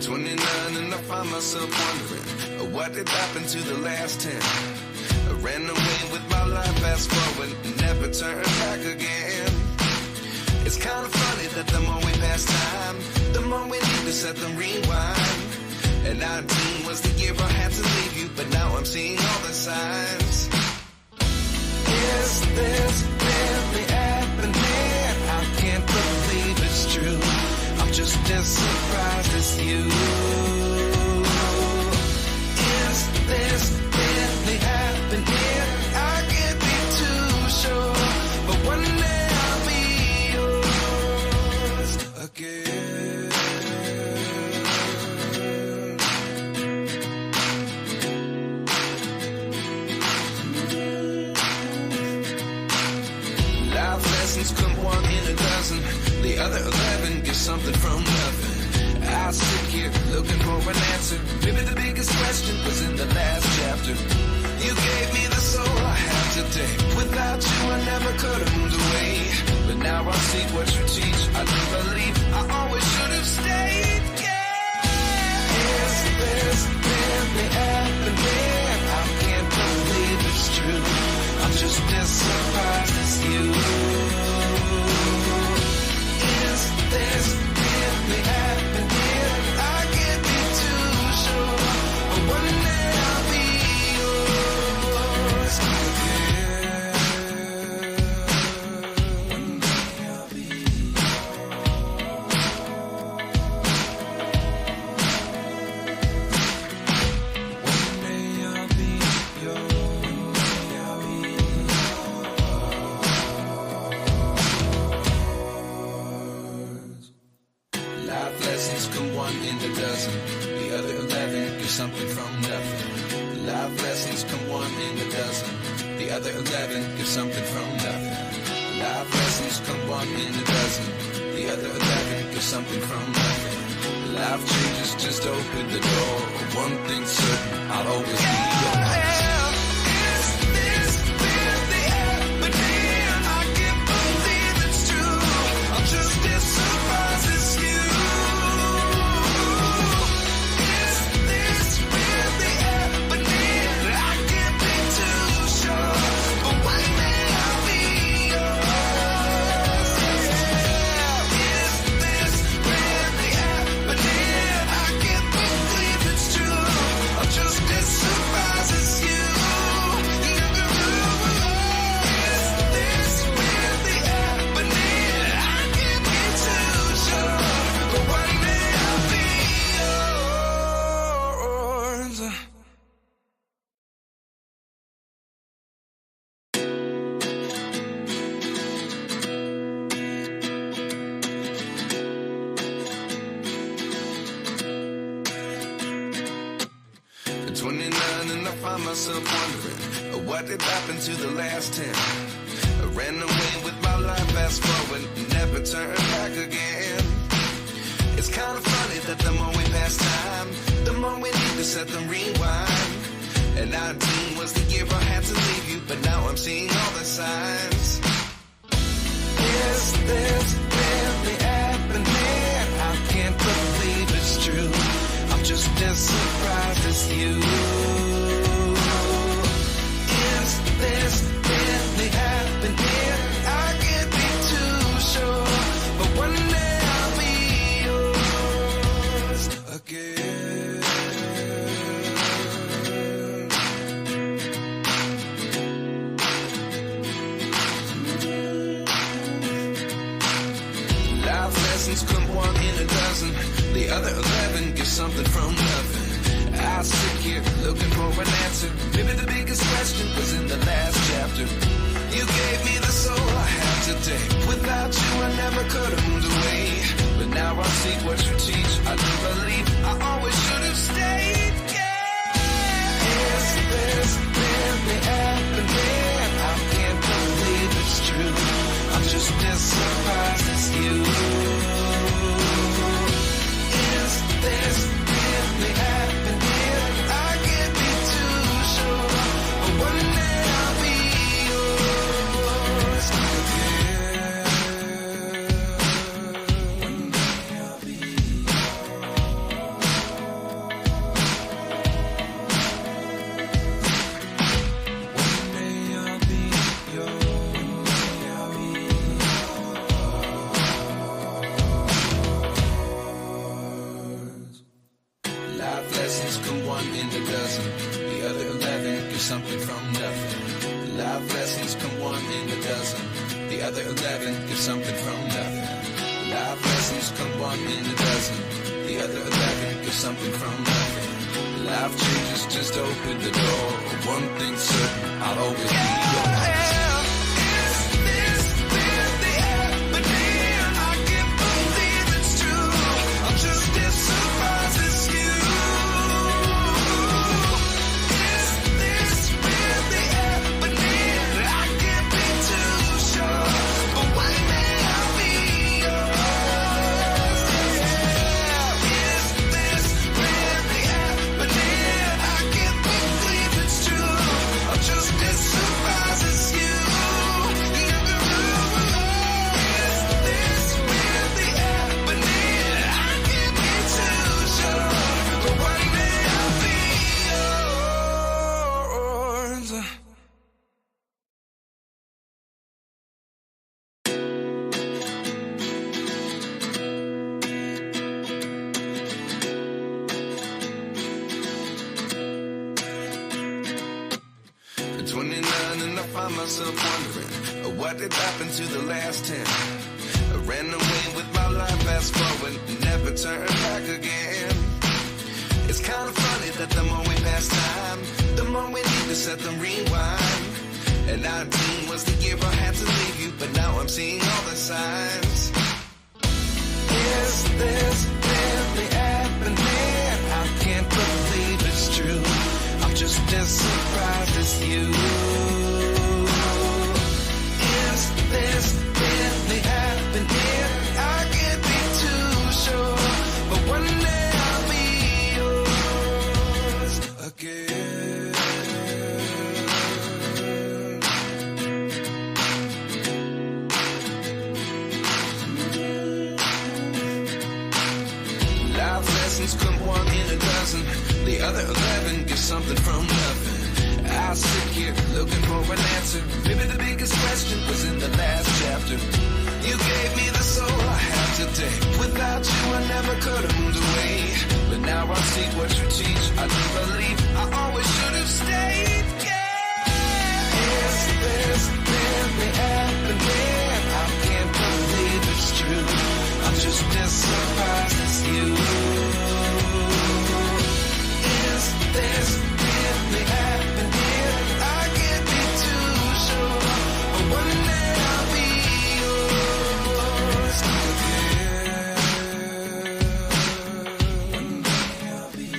29 and I find myself wondering what did happen to the last 10. I ran away with my life, fast forward, never turn back again. It's kind of funny that the more we pass time, the more we need to set them rewind. And 19 was the year I had to leave you, but now I'm seeing all the signs. Is this really happening? I can't believe it's true. I'm just as surprised as you. Is this really happening? I can't be too sure, but one day I'll be yours again. Life lessons come one in a dozen. The other 11 get something from nothing. I sit here looking for an answer. Maybe the biggest question was in the last chapter. You gave me the soul I have today. Without you I never could have moved away. But now I see what you teach. I do believe I always should have stayed. Yeah. Is this really happening? I can't believe it's true. I'm just as surprised as you. Is this really happening? I can't be too sure, but one day I'll be yours again. One day I'll be One day I'll be yours. other 11 give something from nothing. Life lessons come one in a dozen. The other 11 give something from nothing. Life changes just open the door. One thing's certain, I'll always be yours. Myself wondering what did happen to the last 10. I ran away with my life, fast forward, never turn back again. It's kind of funny that the more we pass time, the more we need to set them rewind. And 19 was the year I had to leave you, but now I'm seeing all the signs. Is this really happening? I can't believe it's true. I'm just as surprised as you. This really happening? I can't be too sure, but one day I'll be yours again. Life lessons come one in a dozen. The other 11 give something from nothing. I sit here looking for an answer. Maybe the biggest question was in the last chapter. You gave me the soul I have today. Without you I never could have moved away. But now I see what you teach. I do believe I always should have stayed. Yeah. Is this really happening? I can't believe it's true. I'm just as surprised as you. Is this really happening? One day I'll be yours again. One day I'll be yours. One day I'll be yours. Life lessons come one in a dozen. The other 11 give something from nothing. Life lessons come one in a dozen. The other 11 give something from nothing. Life lessons come one in a dozen. The other 11 give something from nothing. Life changes just open the door. One thing's certain, I'll always be yours. Myself wondering what did happen to the last 10. I ran away with my life, fast forward, never turn back again. It's kind of funny that the more we pass time, the more we need to set them rewind. And 19 was the year I had to leave you, but now I'm seeing all the signs. Is this really happening? I can't believe it's true. I'm just as surprised as you. answer. Maybe the biggest question was in the last chapter. You gave me the soul I have today. Without you I never could have moved away. But now I see what you teach. I do believe I always should have stayed. Yeah. Is this really happening? I can't believe it's true. I'm just as surprised as you. Is this really happening? I can't be too sure. But one day I'll be yours again. One day I'll be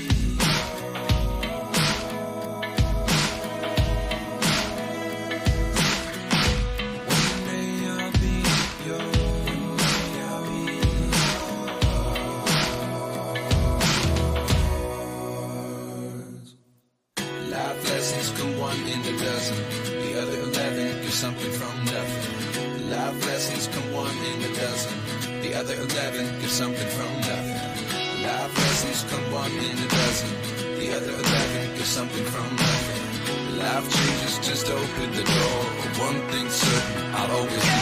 Life lessons come one in a dozen. The other 11 get something from nothing. Life lessons come one in a dozen. The other 11 get something from nothing. Life lessons come one in a dozen. The other 11 get something from nothing. Life changes just open the door. One thing's certain, I'll always be yours.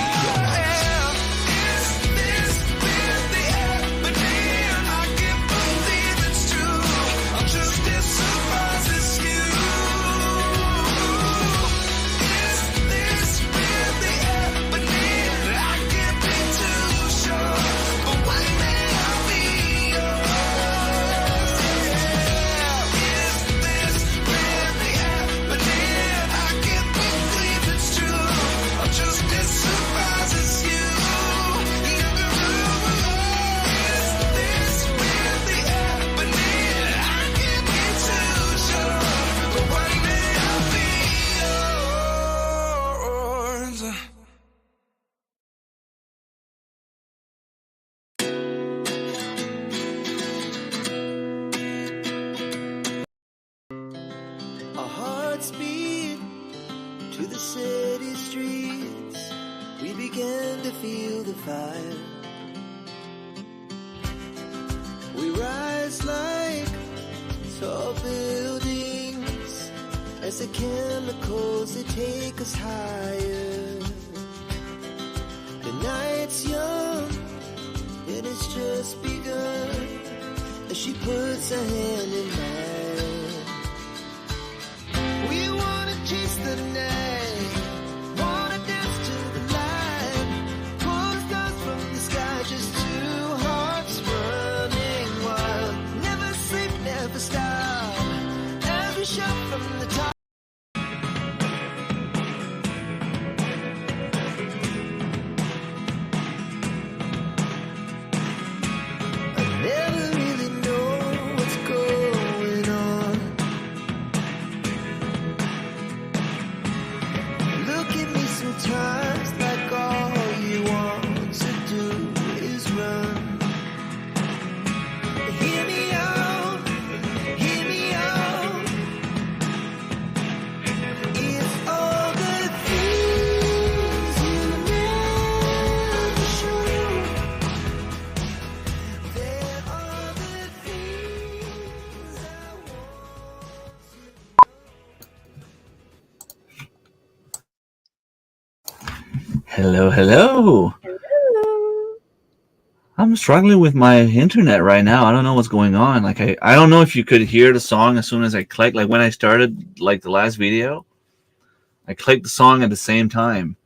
Our hearts beat to the city streets. We began to feel the fire. We rise like tall buildings as the chemicals they take us higher. The night's young and it's just begun as she puts her hand in mine. We wanna chase the night, wanna dance to the light. Pull stars from the sky, just two hearts running wild. Never sleep, never stop, as we shout from the top. I never really know what's going on. Look at me sometimes like all you want to do is run. Hear me out, hear me out. It's all the things you never show. There are the things I want to. Hello, hello. I'm struggling with my internet right now. I don't know what's going on. Like I don't know if you could hear the song as soon as I clicked. Like when I started like the last video, I clicked the song at the same time.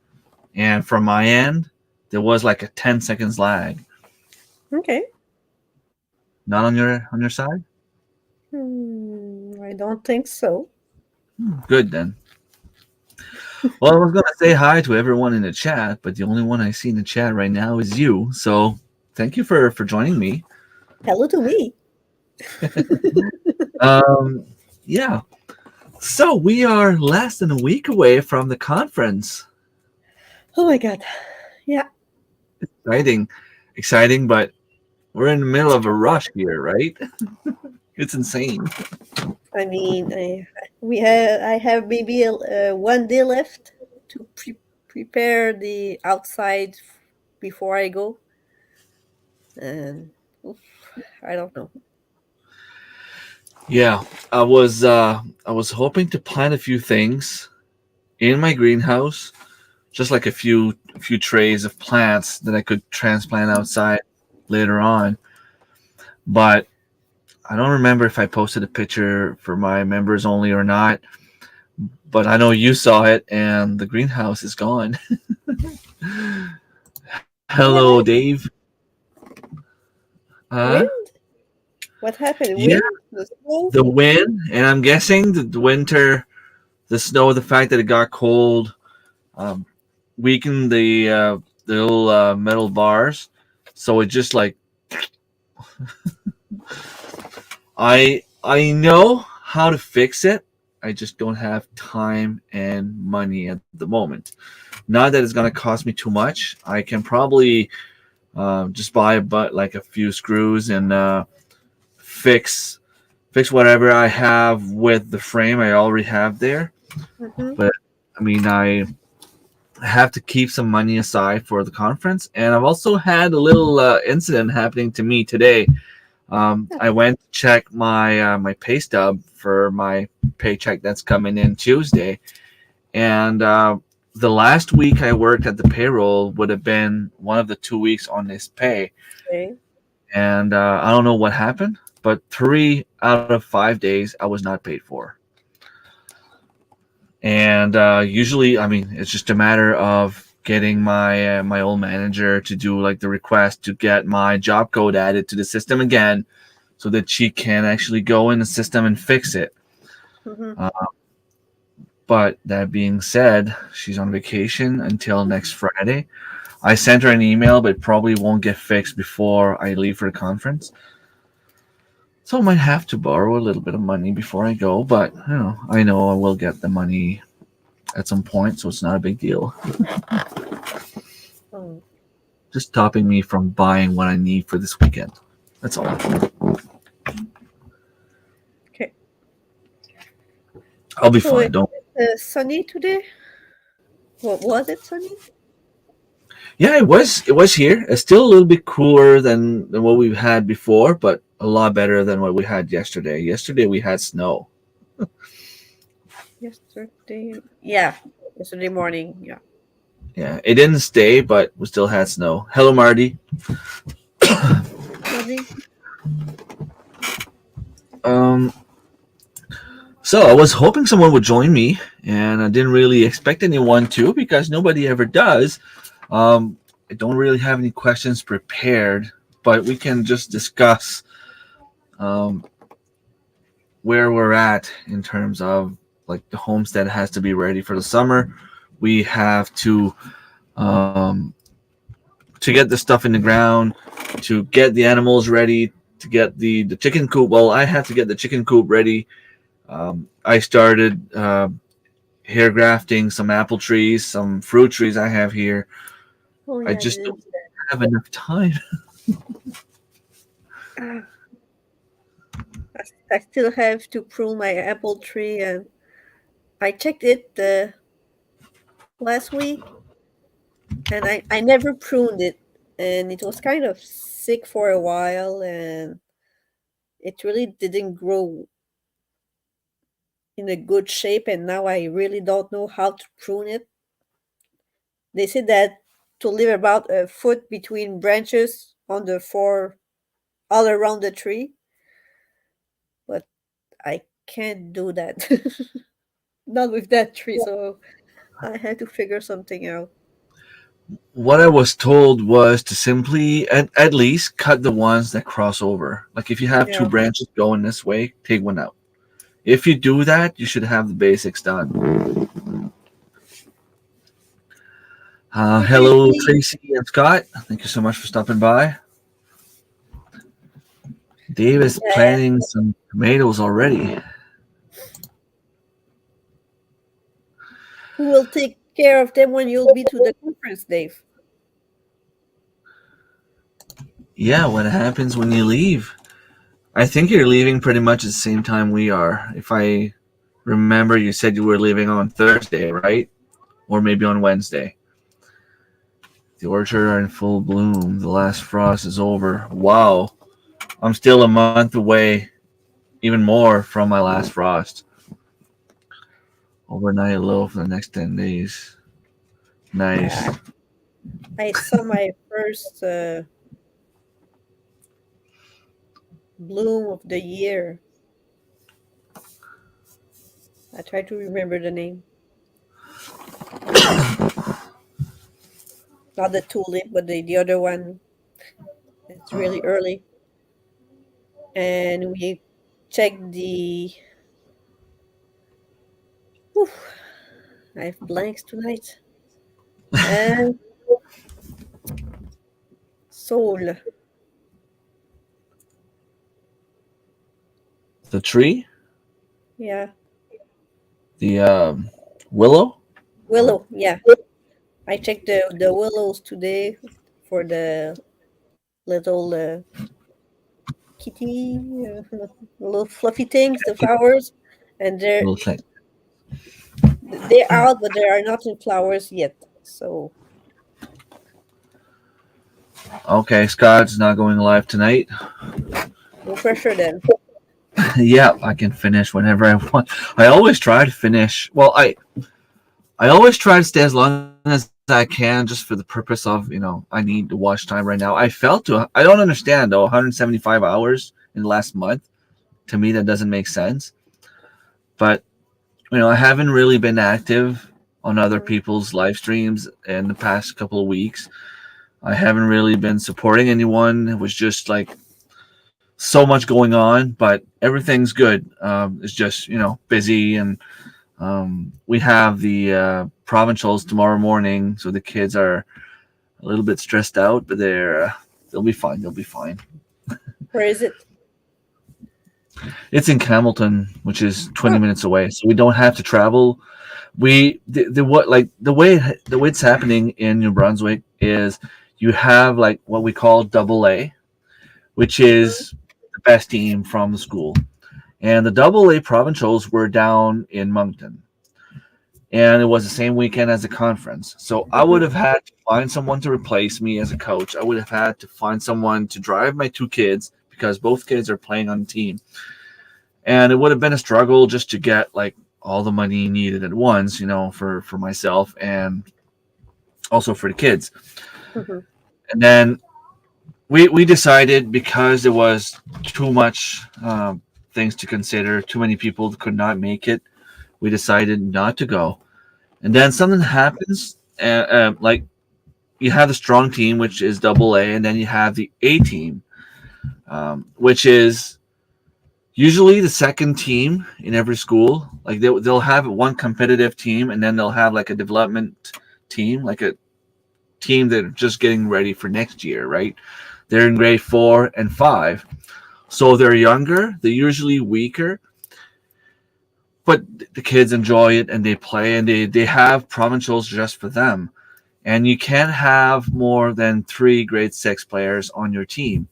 And from my end, there was like a 10 seconds lag. Okay. Not on your side? I don't think so. Good then. Well, I was going to say hi to everyone in the chat, but the only one I see in the chat right now is you. So thank you for joining me. Hello to me. Yeah. So we are less than a week away from the conference. Oh my God. Yeah. Exciting, but we're in the middle of a rush here, right? It's insane. I mean, I have maybe 1 day left to prepare the outside before I go, and I don't know. Yeah, I was hoping to plan a few things in my greenhouse, just like a few trays of plants that I could transplant outside later on. But I don't remember if I posted a picture for my members only or not. But I know you saw it, and the greenhouse is gone. Hello, What? Dave. Huh? Wind? What happened? Yeah, Wind? The snow? the wind, and I'm guessing the winter, the snow, the fact that it got cold, um, weakened the little metal bars. So it just like I know how to fix it. I just don't have time and money at the moment. Not that it's gonna cost me too much. I can probably just buy like a few screws and fix whatever I have with the frame I already have there. Mm-hmm. But I mean, I have to keep some money aside for the conference, and I've also had a little incident happening to me today. I went to check my pay stub for my paycheck that's coming in Tuesday, and the last week I worked at the payroll would have been one of the 2 weeks on this pay, Okay. and I don't know what happened, but 3 out of 5 days I was not paid for. And usually, I mean, it's just a matter of getting my old manager to do like the request to get my job code added to the system again, so that she can actually go in the system and fix it. Mm-hmm. But that being said, she's on vacation until next Friday. I sent her an email, but it probably won't get fixed before I leave for the conference. So I might have to borrow a little bit of money before I go, but I know I will get the money at some point, so it's not a big deal. Oh. Just stopping me from buying what I need for this weekend. That's all. Okay. I'll be So fine. Don't. it's sunny today? What was it sunny? Yeah, it was. It was here. It's still a little bit cooler than what we've had before, but a lot better than what we had yesterday. Yesterday we had snow. Yesterday. Yeah. Yesterday morning. Yeah. Yeah, it didn't stay, but we still had snow. Hello, Marty. Morning. Um, so I was hoping someone would join me, and I didn't really expect anyone to because nobody ever does. I don't really have any questions prepared, but we can just discuss where we're at in terms of like the homestead has to be ready for the summer. We have to get the stuff in the ground, to get the animals ready, to get the chicken coop. Well, I have to get the chicken coop ready. I started hair grafting some apple trees, some fruit trees I have here. Oh, I yeah. just don't have enough time. I still have to prune my apple tree, and I checked it last week, and I never pruned it, and it was kind of sick for a while, and it really didn't grow in a good shape, and now I really don't know how to prune it. They said that to leave about a foot between branches on the four all around the tree, but I can't do that. Not with that tree, so I had to figure something out. What I was told was to simply at least cut the ones that cross over. Like if you have two Yeah. branches going this way, take one out. If you do that, you should have the basics done. Okay, Hello, Steve. Tracy and Scott. Thank you so much for stopping by. Dave is Yeah, planting some tomatoes already. who will take care of them when you'll be to the conference, Dave? Yeah, what happens when you leave? I think you're leaving pretty much at the same time we are. If I remember, you said you were leaving on Thursday, right? Or maybe on Wednesday. The orchard are in full bloom. The last frost is over. Wow. I'm still a month away, even more from my last frost. Overnight low for the next 10 days. Nice. Yeah, I saw my first bloom of the year. I try to remember the name. Not the tulip, but the other one. It's really early. And we checked the. Whew, I have blanks tonight. And soul. The tree? Yeah. The willow? Willow. Yeah. I checked the willows today for the little kitty, little fluffy things, the flowers. And Little thing. they're out, but they are not in flowers yet. So, Okay, Scott's not going live tonight. no pressure then. Yeah, I can finish whenever I want. I always try to finish. Well, I always try to stay as long as I can, just for the purpose of, I need to watch time right now. I don't understand though. 175 hours in the last month. To me, that doesn't make sense. But I haven't really been active on other Mhm. people's live streams in the past couple of weeks. I haven't really been supporting anyone. It was just like so much going on, but everything's good. It's just busy, and we have the provincials tomorrow morning, so the kids are a little bit stressed out, but they'll be fine. They'll be fine. Where is it? It's in Hamilton, which is 20 Oh, minutes away, so we don't have to travel. The way it's happening in New Brunswick is you have like what we call double A, which is the best team from the school, and the double A provincials were down in Moncton, and it was the same weekend as the conference. So I would mhm. have had to find someone to replace me as a coach. I would have had to find someone to drive my two kids because both kids are playing on the team, and it would have been a struggle just to get like all the money needed at once, for myself and also for the kids. Mhm. And then we decided, because there was too much things to consider, too many people could not make it. We decided not to go. And then something happens, like you have the strong team, which is double A, and then you have the A team, which is usually the second team in every school. Like they'll have one competitive team, and then they'll have like a development team, like a team that are just getting ready for next year, right? They're in grade 4 and 5, so they're younger. They're usually weaker, but the kids enjoy it and they play, and they have provincials just for them. And you can't have more than 3 grade 6 players on your team.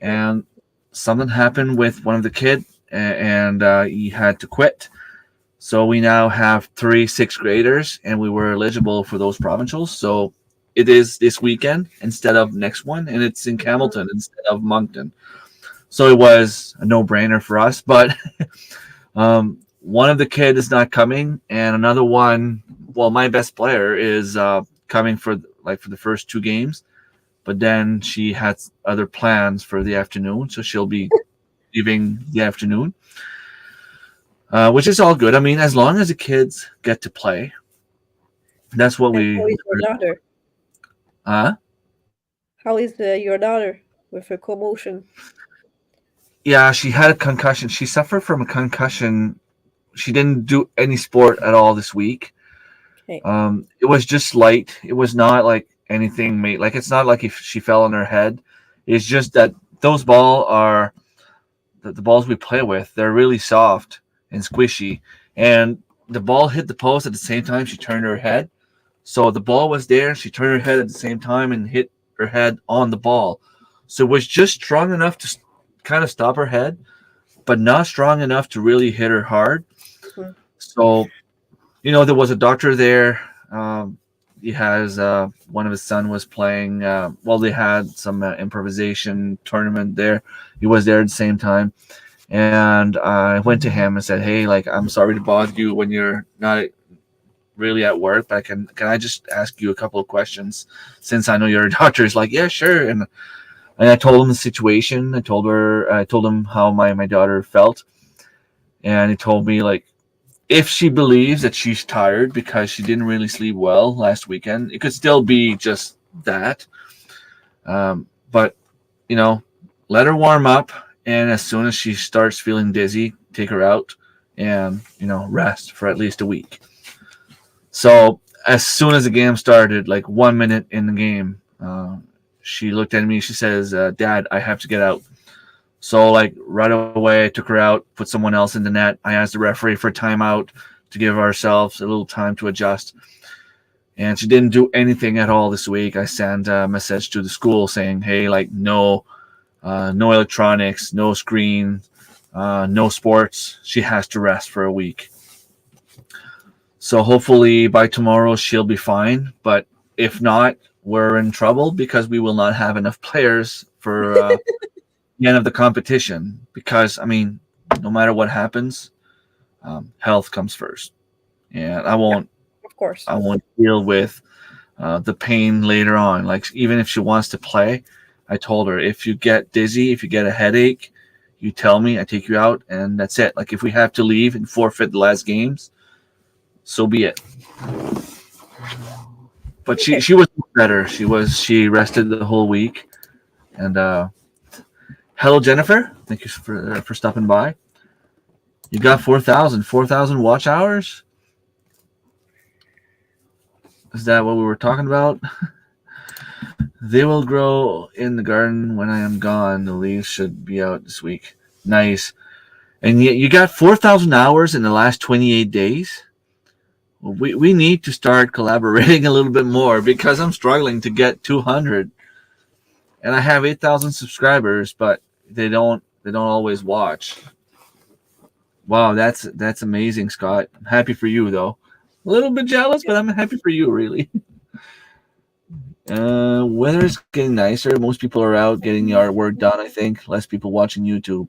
And something happened with one of the kid, and he had to quit. So we now have 3 6 graders, and we were eligible for those provincials. So it is this weekend instead of next one, and it's in Hamilton instead of Moncton. So it was a no-brainer for us. But one of the kids is not coming, and another one, well, my best player is coming for the first 2 games, but then she has other plans for the afternoon, so she'll be leaving the afternoon, which is all good. I mean, as long as the kids get to play, that's what And we. how is your daughter? Uh, How is your daughter with her commotion? yeah, she had a concussion. She suffered from a concussion. She didn't do any sport at all this week. Okay. It was just light. It was not like anything made. Like, it's not like if she fell on her head. It's just that those the balls we play with. They're really soft and squishy, and the ball hit the post at the same time she turned her head. So the ball was there. She turned her head at the same time and hit her head on the ball. So it was just strong enough to kind of stop her head, but not strong enough to really hit her hard. Mhm. So, there was a doctor there. He has one of his son was playing. They had some improvisation tournament there. He was there at the same time, And I went to him and said, "Hey, like, I'm sorry to bother you when you're not really at work, but can I just ask you a couple of questions since I know you're a doctor?" He's like, "Yeah, sure." And I told him the situation. I told him how my daughter felt, and he told me, like, if she believes that she's tired because she didn't really sleep well last weekend, it could still be just that. But you know, let her warm up, and as soon as she starts feeling dizzy, take her out and rest for at least a week. So as soon as the game started, like 1 minute in the game, she looked at me. She says, "Dad, I have to get out." So like right away, I took her out, put someone else in the net. I asked the referee for a timeout to give ourselves a little time to adjust. And she didn't do anything at all this week. I sent a message to the school saying, "Hey, like no electronics, no screen, no sports. She has to rest for a week." So hopefully by tomorrow she'll be fine. But if not, we're in trouble because we will not have enough players for the end of the competition. Because I mean, no matter what happens, health comes first, and Yeah, of course. I won't deal with the pain later on. Like even if she wants to play, I told her if you get dizzy, if you get a headache, you tell me. I take you out, and that's it. Like if we have to leave and forfeit the last games, so be it. But she Okay. she was better. She rested the whole week. And hello, Jennifer. Thank you for stopping by. You got 4,000 watch hours. Is that what we were talking about? They will grow in the garden when I am gone. The leaves should be out this week. Nice. And yet you got 4,000 hours in the last 28 days. Well, we need to start collaborating a little bit more because I'm struggling to get 200. And I have 8,000 subscribers, but they don't always watch. Wow, that's amazing, Scott. I'm happy for you though. A little bit jealous, Yeah. but I'm happy for you, really. Weather is getting nicer. Most people are out getting yard work done. I think less people watching YouTube.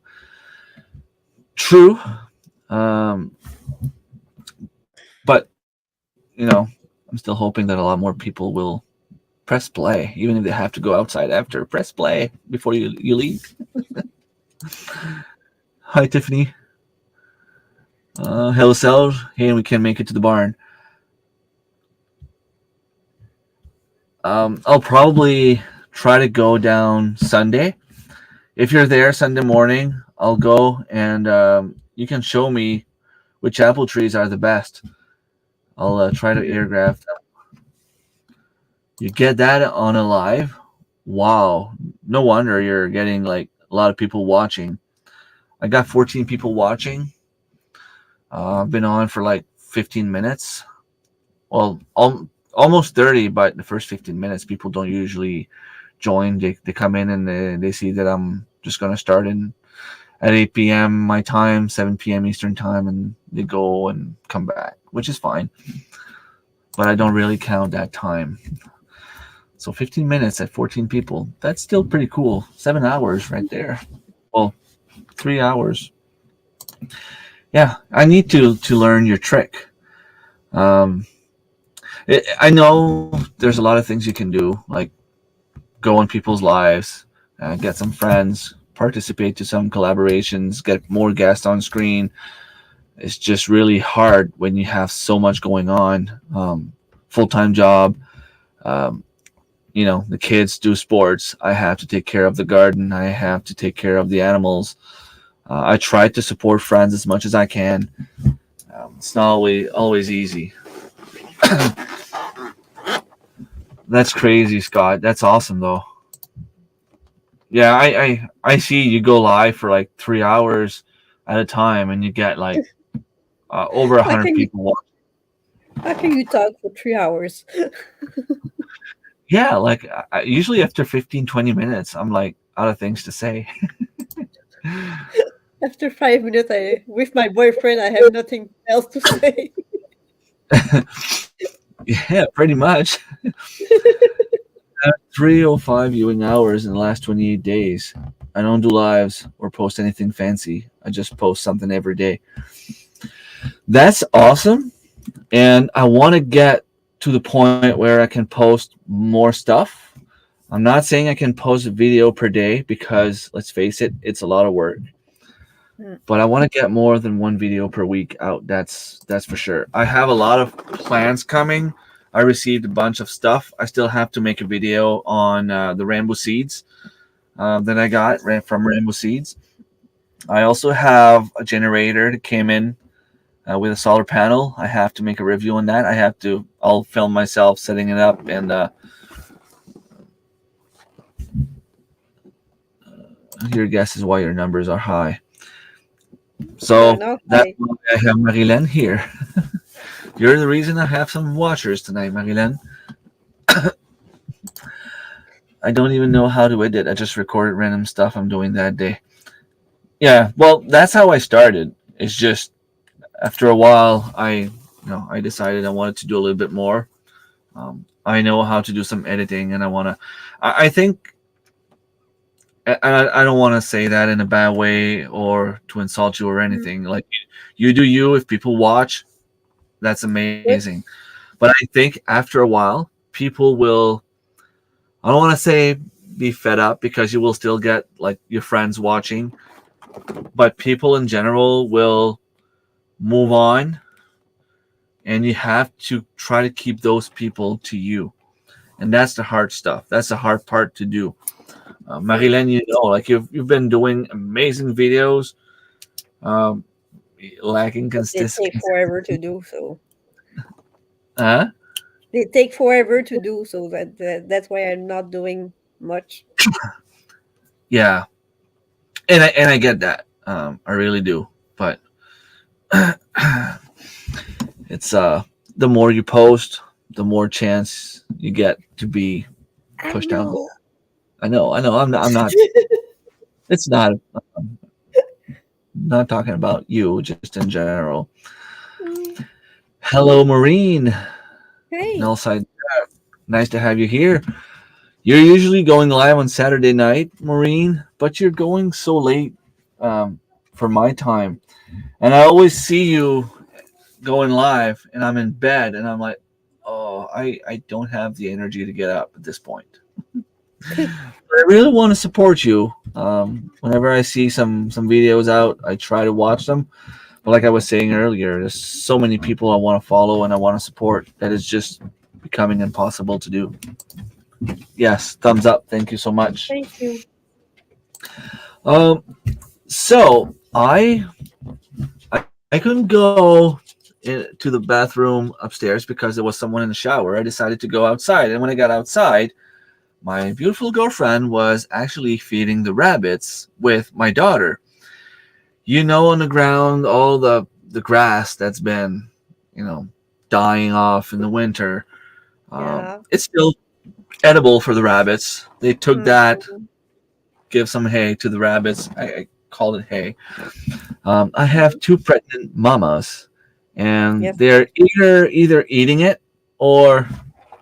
True, um, but I'm still hoping that a lot more people will press play, even if they have to go outside after. Press play before you leave. Hi, Tiffany. Hello, Sal. Hey, we can make it to the barn. I'll probably try to go down Sunday. If you're there Sunday morning, I'll go and you can show me which apple trees are the best. I'll try to airgraph them. You get that on a live? Wow. No wonder you're getting like a lot of people watching. I got 14 people watching. I've been on for like 15 minutes. Well, almost 30, but the first 15 minutes, people don't usually join. They come in and they see that I'm just going to start in at 8 p.m. my time, 7 p.m. Eastern time, and they go and come back, which is fine. But I don't really count that time. So 15 minutes at 14 people, that's still pretty cool. 7 hours right there. Well, 3 hours. Yeah, I need to learn your trick. Um, I know there's a lot of things you can do, like go on people's lives, get some friends, participate to some collaborations, get more guests on screen. It's just really hard when you have so much going on. Full-time job. Um, the kids do sports. I have to take care of the garden. I have to take care of the animals. I try to support friends as much as I can. It's not always easy. That's crazy, Scott. That's awesome, though. Yeah, I see you go live for like 3 hours at a time, and you get like over a How hundred can you people watching. how can you talk for 3 hours? Yeah, like usually after 15, 20 minutes, I'm like out of things to say. After 5 minutes, I with my boyfriend, I have nothing else to say. Yeah, pretty much. 305 viewing hours in the last 28 days. I don't do lives or post anything fancy. I just post something every day. That's awesome. And I want to get to the point where I can post more stuff. I'm not saying I can post a video per day because let's face it, it's a lot of work. Mm. But I want to get more than one video per week out. That's for sure. I have a lot of plans coming. I received a bunch of stuff. I still have to make a video on the rainbow seeds that I got from Rainbow Seeds. I also have a generator that came in with a solar panel. I have to make a review on that. I'll film myself setting it up, and your guess is why your numbers are high. Yeah, So no, that's why I have Marilyn here. You're the reason I have some watchers tonight, Marilyn. I don't even know how to edit. I just recorded random stuff I'm doing that day. Yeah, well, that's how I started. It's just after a while, I decided I wanted to do a little bit more. I know how to do some editing, and I want to. I think I don't want to say that in a bad way or to insult you or mm, anything. Like you do you. If people watch, that's yep, amazing. But I think after a while, people will. I don't want to say be fed up because you will still get like your friends watching, but people in general will move on, and you have to try to keep those people to you, and that's the hard stuff. That's the hard part to do. mm. Marilyn, like you've been doing amazing videos, um, lacking But they take consistency. forever to do so. Huh? They take forever to do so. That's why I'm not doing much. Yeah, and I get that. I really do. But it's the more you post, the more chance you get to be I pushed out know. there. I know. I know. I'm not. It's not. I'm not talking about you. Just in general. Mm, Hello, Maureen. hey, Nelside. Nice to have you here. You're usually going live on Saturday night, Maureen, but you're going so late for my time. And I always see you going live, and I'm in bed, and I'm like, oh, I don't have the energy to get up at this point. But I really want to support you. Whenever I see some videos out, I try to watch them. But like I was saying earlier, there's so many people I want to follow and I want to support that it's just becoming impossible to do. Yes, thumbs up. Thank you so much. thank you. Um, so I couldn't go to the bathroom upstairs because there was someone in the shower. I decided to go outside, and when I got outside, my beautiful girlfriend was actually feeding the rabbits with my daughter. On the ground, all the grass that's been, you know, dying off in the winter. Yeah. It's still edible for the rabbits. They took that, Mhm. give some hay to the rabbits. I called it hay. I have two pregnant mamas, and Yes. they're either eating it or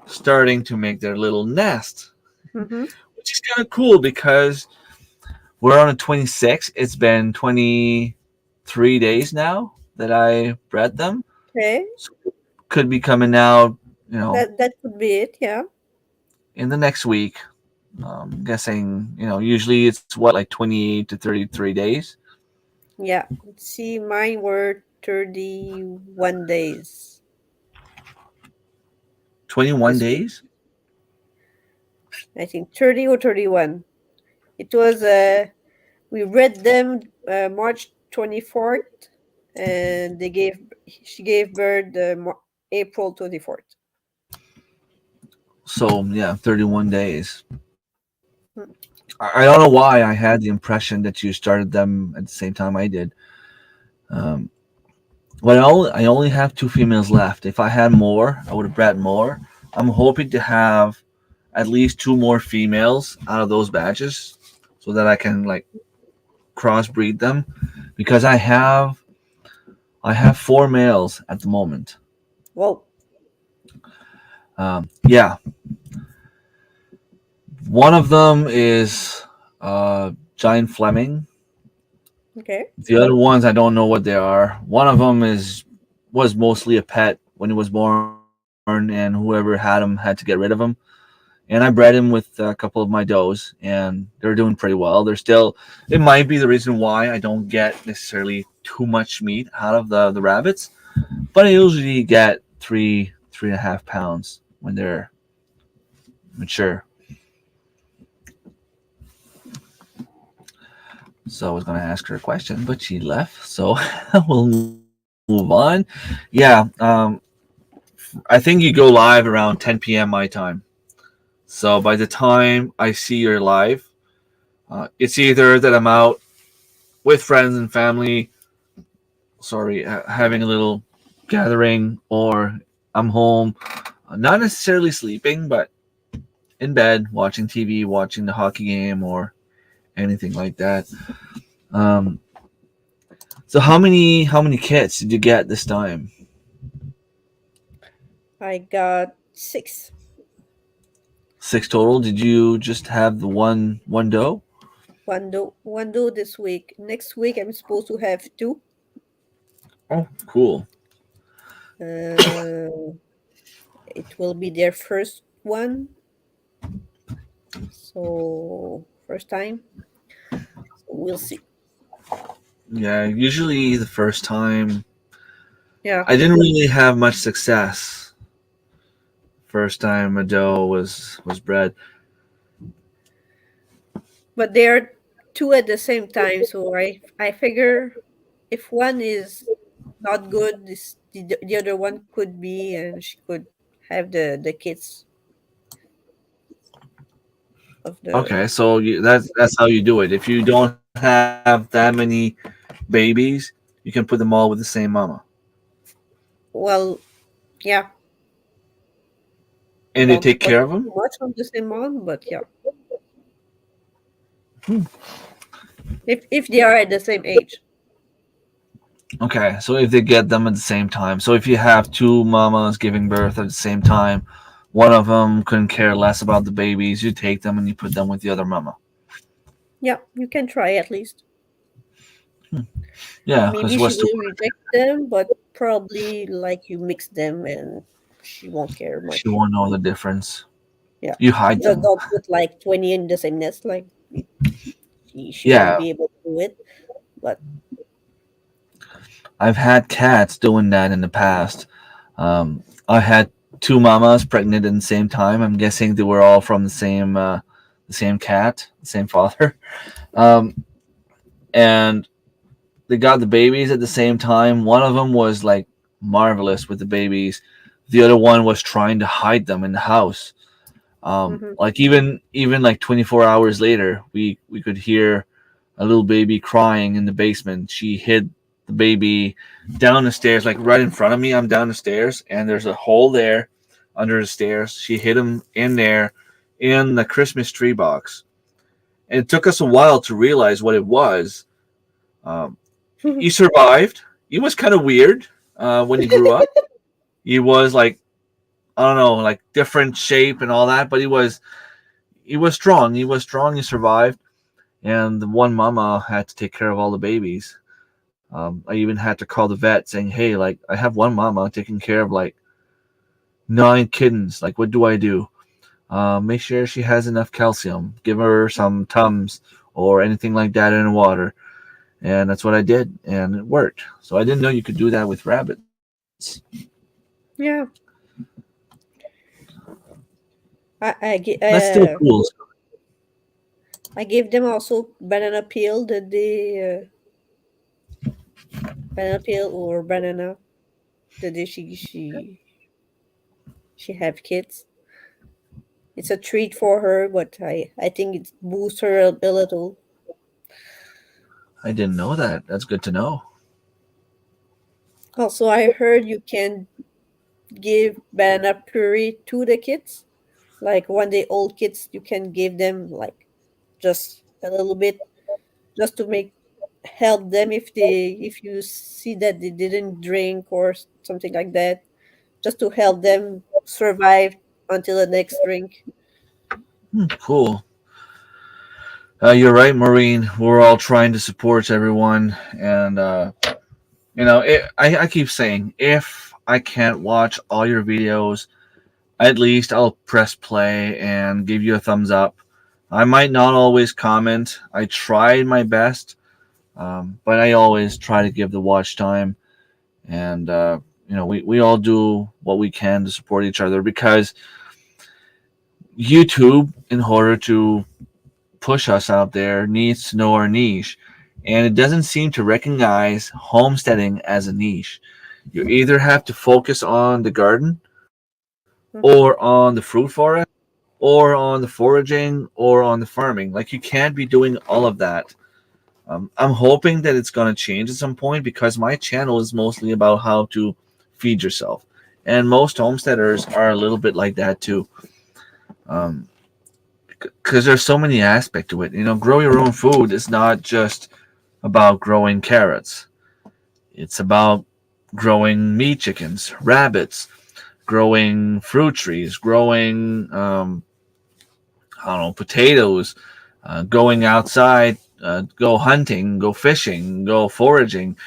starting to make their little nest, Mm-hmm. which is kind of cool because we're on a 26. It's been 23 days now that I bred them. Okay. So could be coming out, That could be it. Yeah. in the next week. Guessing, usually it's what, like 28 to 33 days. Yeah. Let's see. Mine were 31 days 21 this week. days? I think 30 or 31. It was we read them March 24th, and she gave birth April 24th. So, yeah, 31 days. Hmm. I don't know why I had the impression that you started them at the same time I did. Um, but I only have two females left. If I had more, I would have bred more. I'm hoping to have at least two more females out of those batches so that I can like crossbreed them because I have four males at the moment. Well, Yeah, one of them is giant Fleming. Okay. The other ones I don't know what they are. One of them is was mostly a pet when he was born, and whoever had him had to get rid of him. And I bred him with a couple of my does, and they're doing pretty well. They're still. It might be the reason why I don't get necessarily too much meat out of the rabbits, but I usually get 3.5 pounds when they're mature. So I was gonna ask her a question, but she left. So we'll move on. Yeah, I think you go live around 10 p.m. my time. So by the time I see you're live, it's either that I'm out with friends and family, sorry, having a little gathering, or I'm home, not necessarily sleeping, but in bed watching TV, watching the hockey game, or anything like that. Um, so how many kits did you get this time? I got six. Six total. Did you just have the one doe? One do this week. Next week I'm supposed to have two. Oh, cool. Uh, it will be their first one. So first time. So we'll see. Yeah, usually the first time Yeah. I didn't really have much success. First time a doe was bred. But they are two at the same time. So I figure if one is not good, the other one could be, and she could have the kids of the. Okay, so that's how you do it. If you don't have that many babies, you can put them all with the same mama, Well, yeah. and they Don't take put care of them. too much on the same one, but yeah. If they are at the same age. Okay, so if they get them at the same time, so if you have two mamas giving birth at the same time, one of them couldn't care less about the babies. You take them and you put them with the other mama. Yeah, you can try at least. Yeah, because Maybe she what's the will reject them, but probably like you mix them and she won't care she much. won't know the difference. Yeah. You hide Just them. don't put like 20 in the same nest. Like she won't Yeah, be able to do it. But I've had cats doing that in the past. I had two mamas pregnant at the same time. I'm guessing they were all from the same cat, the same father. Um, and they got the babies at the same time. One of them was like marvelous with the babies. The other one was trying to hide them in the house. mhm. Like even like 24 hours later, we could hear a little baby crying in the basement. She hid the baby down the stairs, like right in front of me. I'm down the stairs, and there's a hole there under the stairs. She hid him in there in the Christmas tree box. And it took us a while to realize what it was. Um, he survived. He was kind of weird when he grew up. He was like, I don't know, like different shape and all that, but he was strong. He was strong. He survived, and the one mama had to take care of all the babies. I even had to call the vet saying, "Hey, like I have one mama taking care of like 9 kittens. Like, what do I do? Make sure she has enough calcium. Give her some Tums or anything like that in the water." And that's what I did, and it worked. So I didn't know you could do that with rabbits. Yeah. I I, gi- That's still uh, cool. I gave them also banana peel or banana the day she have kids. It's a treat for her, but I think it boosts her a little. I didn't know that. That's good to know. Also, I heard you can give banana puree to the kids. Like 1 day old kids, you can give them like just a little bit, just to make help them if you see that they didn't drink or something like that, just to help them survive until the next drink. Cool. You're right, Maureen. We're all trying to support everyone, and I keep saying, if I can't watch all your videos, at least I'll press play and give you a thumbs up. I might not always comment. I try my best, but I always try to give the watch time, and we all do what we can to support each other because YouTube, in order to push us out there, needs to know our niche, and it doesn't seem to recognize homesteading as a niche. You either have to focus on the garden, or Mhm. on the fruit forest, or on the foraging, or on the farming. Like, you can't be doing all of that. I'm hoping that it's going to change at some point because my channel is mostly about how to feed yourself. And most homesteaders are a little bit like that too. Um, because there's so many aspects to it. Grow your own food is not just about growing carrots. It's about growing meat chickens, rabbits, growing fruit trees, growing I don't know, potatoes, going outside, go hunting, go fishing, go foraging,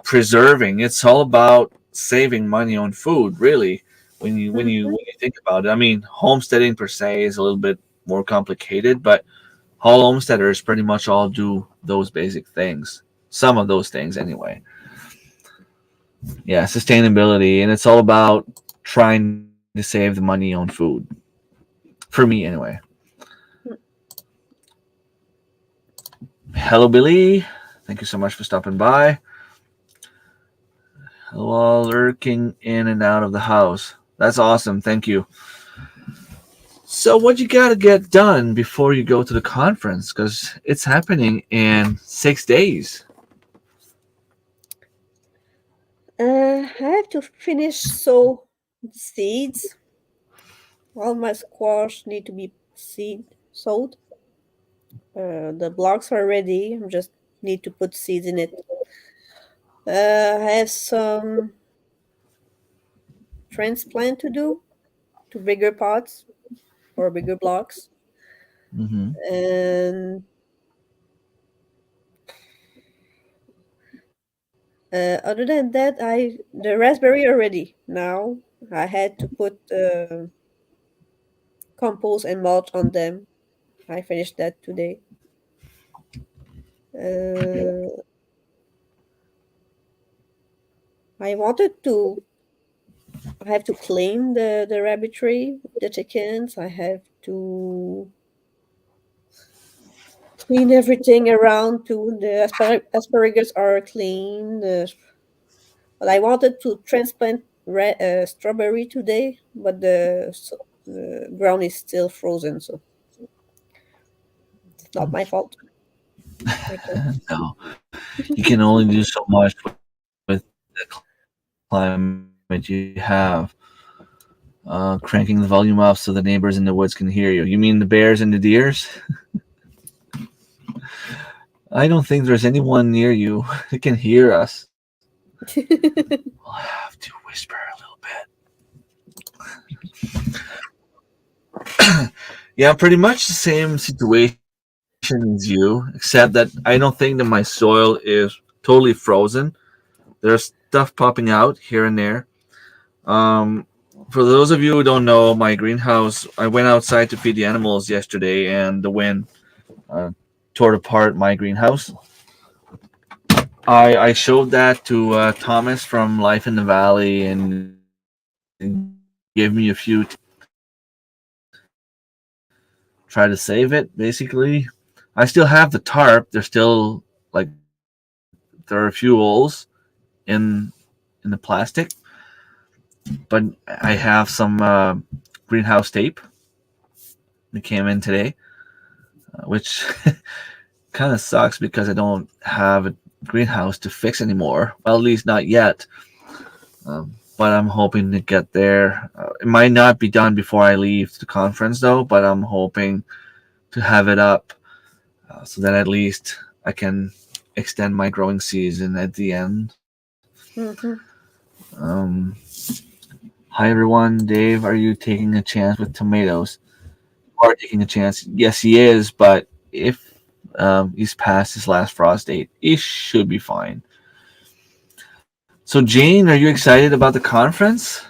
preserving. It's all about saving money on food, really. When you think about it, I mean, homesteading per se is a little bit more complicated, but all homesteaders pretty much all do those basic things. Some of those things, anyway. Yeah, sustainability, and it's all about trying to save the money on food. For me, anyway. Hello, Billy. Thank you so much for stopping by. Hello, lurking in and out of the house. That's awesome. Thank you. So, what you got to get done before you go to the conference? Because it's happening in 6 days. I have to finish sow the seeds. All my squash need to be sowed. The blocks are ready. I just need to put seeds in it. I have some transplant to do to bigger pots or bigger blocks. Mm-hmm. And other than that, I the raspberry are ready now. I had to put compost and mulch on them. I finished that today. Uh, I wanted to. I have to clean the rabbitry, the chickens. I have to clean everything around too. The asparagus are clean. But I wanted to transplant strawberry today, but the ground is still frozen, so it's not my fault. I can't. No, you can only do so much with the climate you have. Cranking the volume up so the neighbors in the woods can hear you. You mean the bears and the deers? I don't think there's anyone near you that can hear us. We'll have to whisper a little bit. Yeah, pretty much the same situation as you, except that I don't think that my soil is totally frozen. There's stuff popping out here and there. Um, for those of you who don't know, my greenhouse, I went outside to feed the animals yesterday, and the wind uh, tore apart my greenhouse. I showed that to Thomas from Life in the Valley and gave me a few try to save it. Basically, I still have the tarp. There's still like there are a few holes in the plastic, but I have some greenhouse tape that came in today, which kind of sucks because I don't have a greenhouse to fix anymore. Well, at least not yet. But I'm hoping to get there. It might not be done before I leave the conference, though. But I'm hoping to have it up so that at least I can extend my growing season at the end. Mhm. Um, Hi everyone, Dave. Are you taking a chance with tomatoes? You are taking a chance. Yes, he is, but if he's past his last frost date, it should be fine. So, Jane, are you excited about the conference?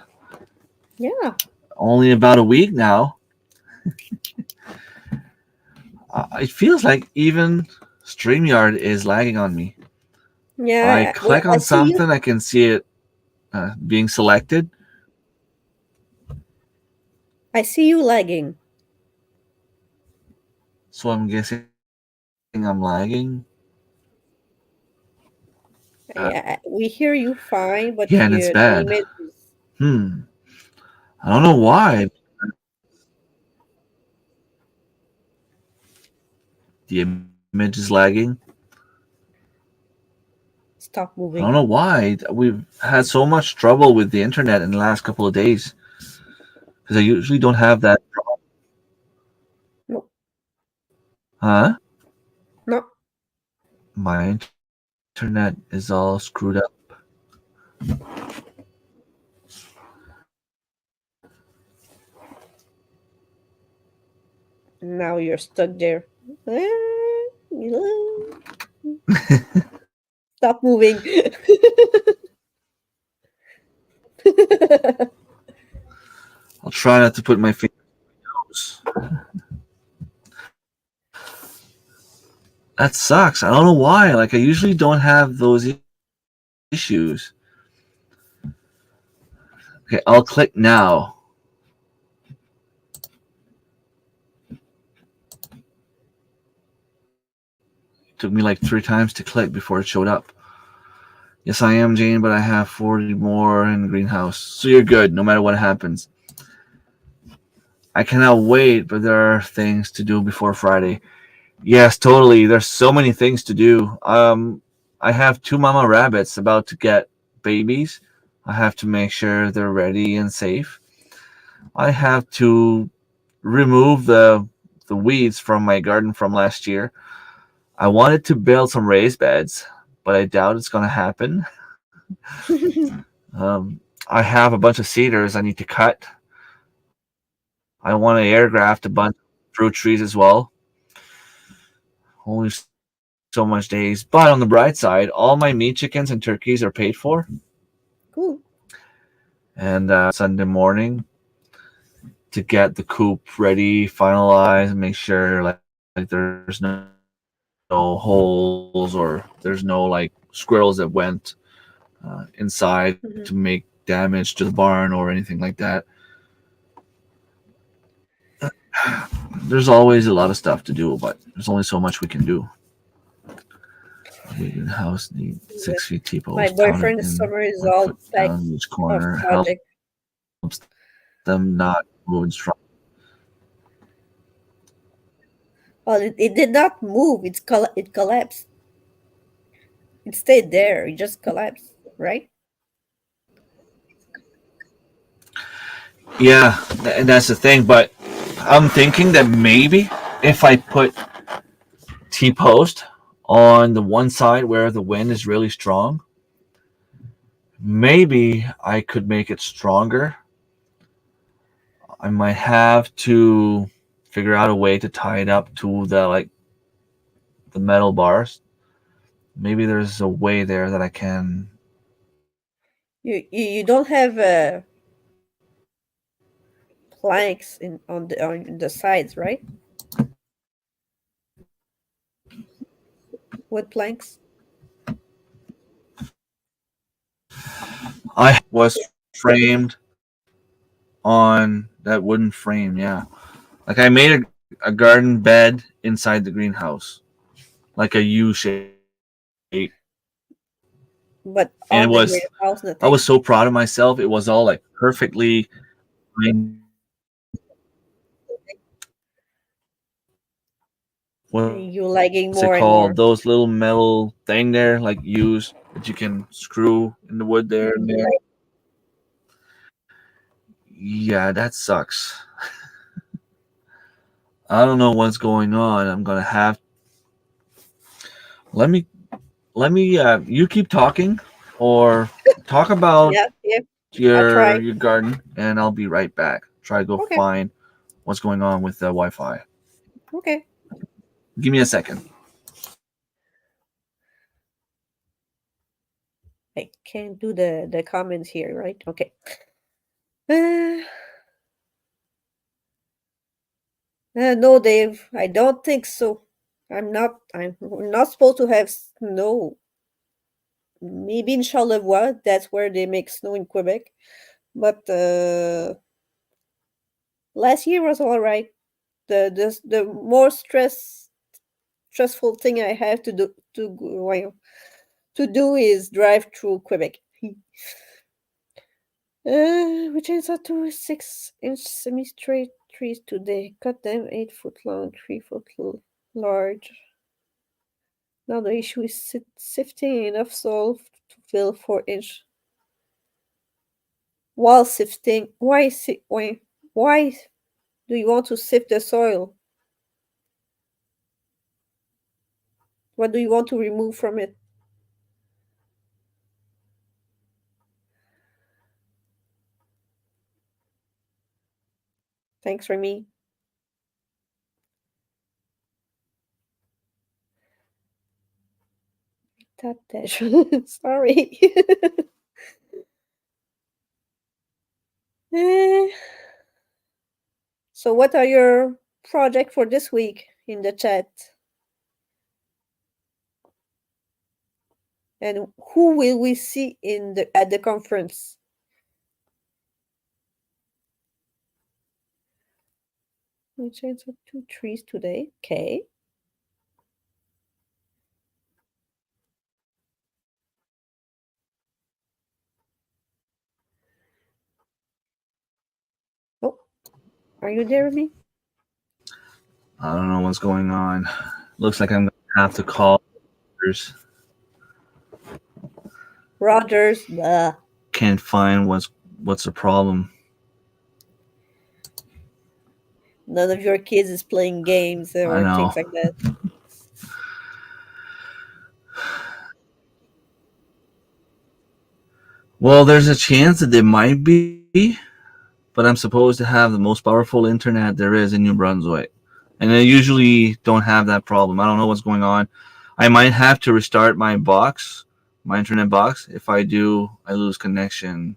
Yeah. Only about a week now. It feels like even StreamYard is lagging on me. I Yeah. Well, click I on see you. something, I can see it being selected. I see you lagging. So I'm guessing I'm lagging. Yeah, we hear you fine, Yeah, but and it's bad. the image is Hmm. I don't know why the image is lagging. stop I don't know moving. why. We've had so much trouble with the internet in the last couple of days because I usually don't have that. No, Huh? no. My internet is all screwed up. Now you're stuck there. Stop moving. I'll try not to put my fingers. That sucks. I don't know why. Like I usually don't have those issues. Okay, I'll click now. It took me like 3 times to click before it showed up. Yes, I am Jane, but I have 40 more in the greenhouse. So you're good no matter what happens. I cannot wait, but there are things to do before Friday. Yes, totally. There's so many things to do. I have two mama rabbits about to get babies. I have to make sure they're ready and safe. I have to remove the weeds from my garden from last year. I wanted to build some raised beds, but I doubt it's going to happen. I have a bunch of cedars I need to cut. I want to air graft a bunch of fruit trees as well. Only so much days. But on the bright side, all my meat chickens and turkeys are paid for. Cool. And Sunday morning to get the coop ready, finalized, make sure like there's no holes or there's no like squirrels that went inside to make Mhm. damage to the barn or anything like that. There's always a lot of stuff to do, but there's only so much we can do. Vegan house needs 6 feet T-post My mounted boyfriend this in summer is 1 foot all type down each of corner project. helps them not move and strong. Well, it did not move. It collapsed. It stayed there. It just collapsed, right? Yeah, and that's the thing. But I'm thinking that maybe if I put T-post on the one side where the wind is really strong, maybe I could make it stronger. I might have to figure out a way to tie it up to the metal bars. Maybe there's a way there that I can. You don't have planks on the sides, right? Wood planks. I was framed on that wooden frame. Yeah, like I made a garden bed inside the greenhouse, like a U shape, and it But was. on the I was greenhouse, so proud nothing. of myself. It was all like perfectly lined. You What's it lagging called? more and Those more. little metal thing there, like use that you can screw in the wood there and there. Yeah, that sucks. I don't know what's going on. I'm gonna have let me you keep talking or talk about Yeah, yeah. I'll your try. garden and I'll be right back. Try to go Okay, find what's going on with the Wi-Fi. okay. Give me a second. I can't do the comments here, right? Okay. Uh, no, Dave, I don't think so. We're not supposed to have snow. Maybe in Charlevoix, that's where they make snow in Quebec. But last year was all right. The more stressful thing I have to do is drive through Quebec. We changed out to 6-inch semi-straight trees today. Cut them 8 foot long, 3 foot large. Now the issue is sifting enough soil to fill 4-inch. While sifting, why do you want to sift the soil? What do you want to remove from it? Thanks, Remy. Sorry. Eh, so, what are your projects for this week in the chat? And who will we see at the conference? We changed 2 trees today. Okay. Oh, are you there, Remy? I don't know what's going on. Looks like I'm going to have to call. Rogers. Can't find what's the problem. None of your kids is playing games or things like that. Well, there's a chance that they might be, but I'm supposed to have the most powerful internet there is in New Brunswick. And I usually don't have that problem. I don't know what's going on. I might have to restart my internet box. If I do, I lose connection.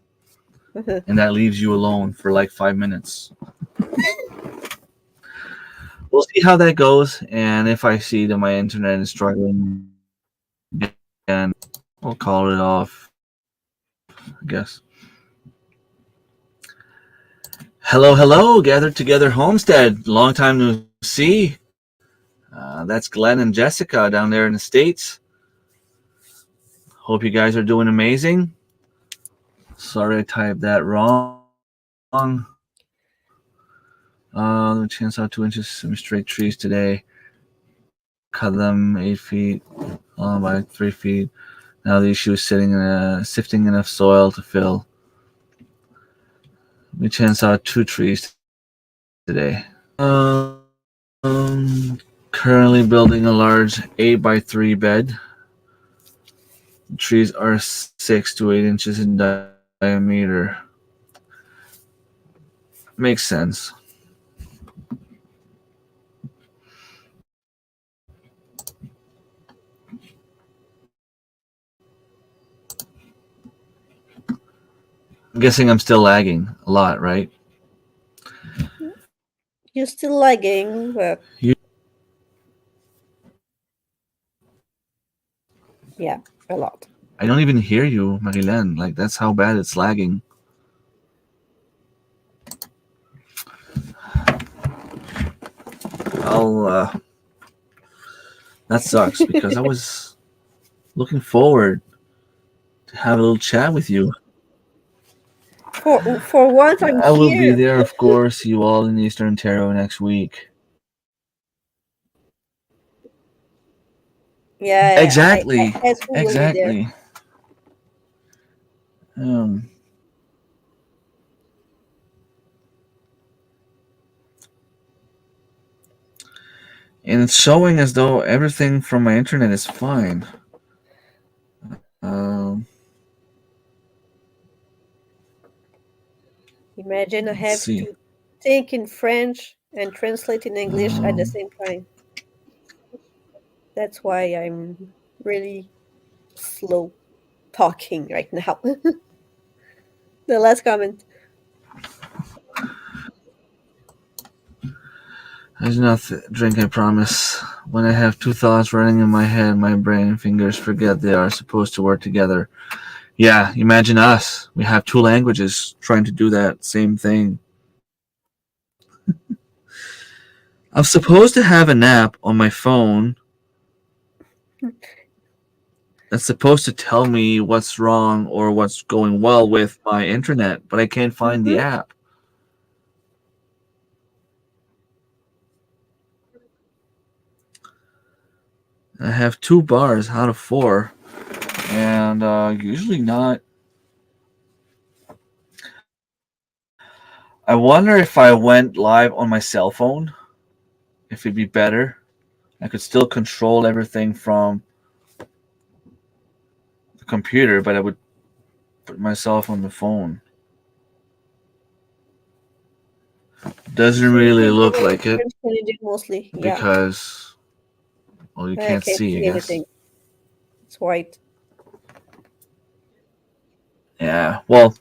And that leaves you alone for like 5 minutes. We'll see how that goes. And if I see that my internet is struggling, then I'll call it off, I guess. Hello, gathered together Homestead. Long time no see. That's Glenn and Jessica down there in the States. Hope you guys are doing amazing. Sorry I typed that wrong. The chance out 2 inches, some straight trees today. Cut them 8 feet by 3 feet. Now the issue is sifting enough soil to fill. We chance out 2 trees today. Currently building a large 8x3 bed. The trees are 6 to 8 inches in diameter. Makes sense. I'm guessing I'm still lagging a lot, right? You're still lagging, but yeah, a lot. I don't even hear you, Marilyn. Like, that's how bad it's lagging. That sucks because I was looking forward to have a little chat with you. For once, I'm here. I will be there, of course. See you all in Eastern Ontario next week. Yeah, exactly. Exactly. And it's showing as though everything from my internet is fine. Imagine I have to think in French and translate in English at the same time. That's why I'm really slow talking right now. The last comment. I do not drink, I promise. When I have two thoughts running in my head, my brain and fingers forget they are supposed to work together. Yeah, imagine us. We have two languages trying to do that same thing. I'm supposed to have an app on my phone that's supposed to tell me what's wrong or what's going well with my internet, but I can't find the Mhm. app. I have 2 bars out of 4, and usually not. I wonder if I went live on my cell phone, if it'd be better. I could still control everything from the computer, but I would put myself on the phone. Doesn't So you really think look you're like it French Canadian mostly? Yeah, because, well, you I can't can't see, I see guess. anything. It's white. Yeah, well,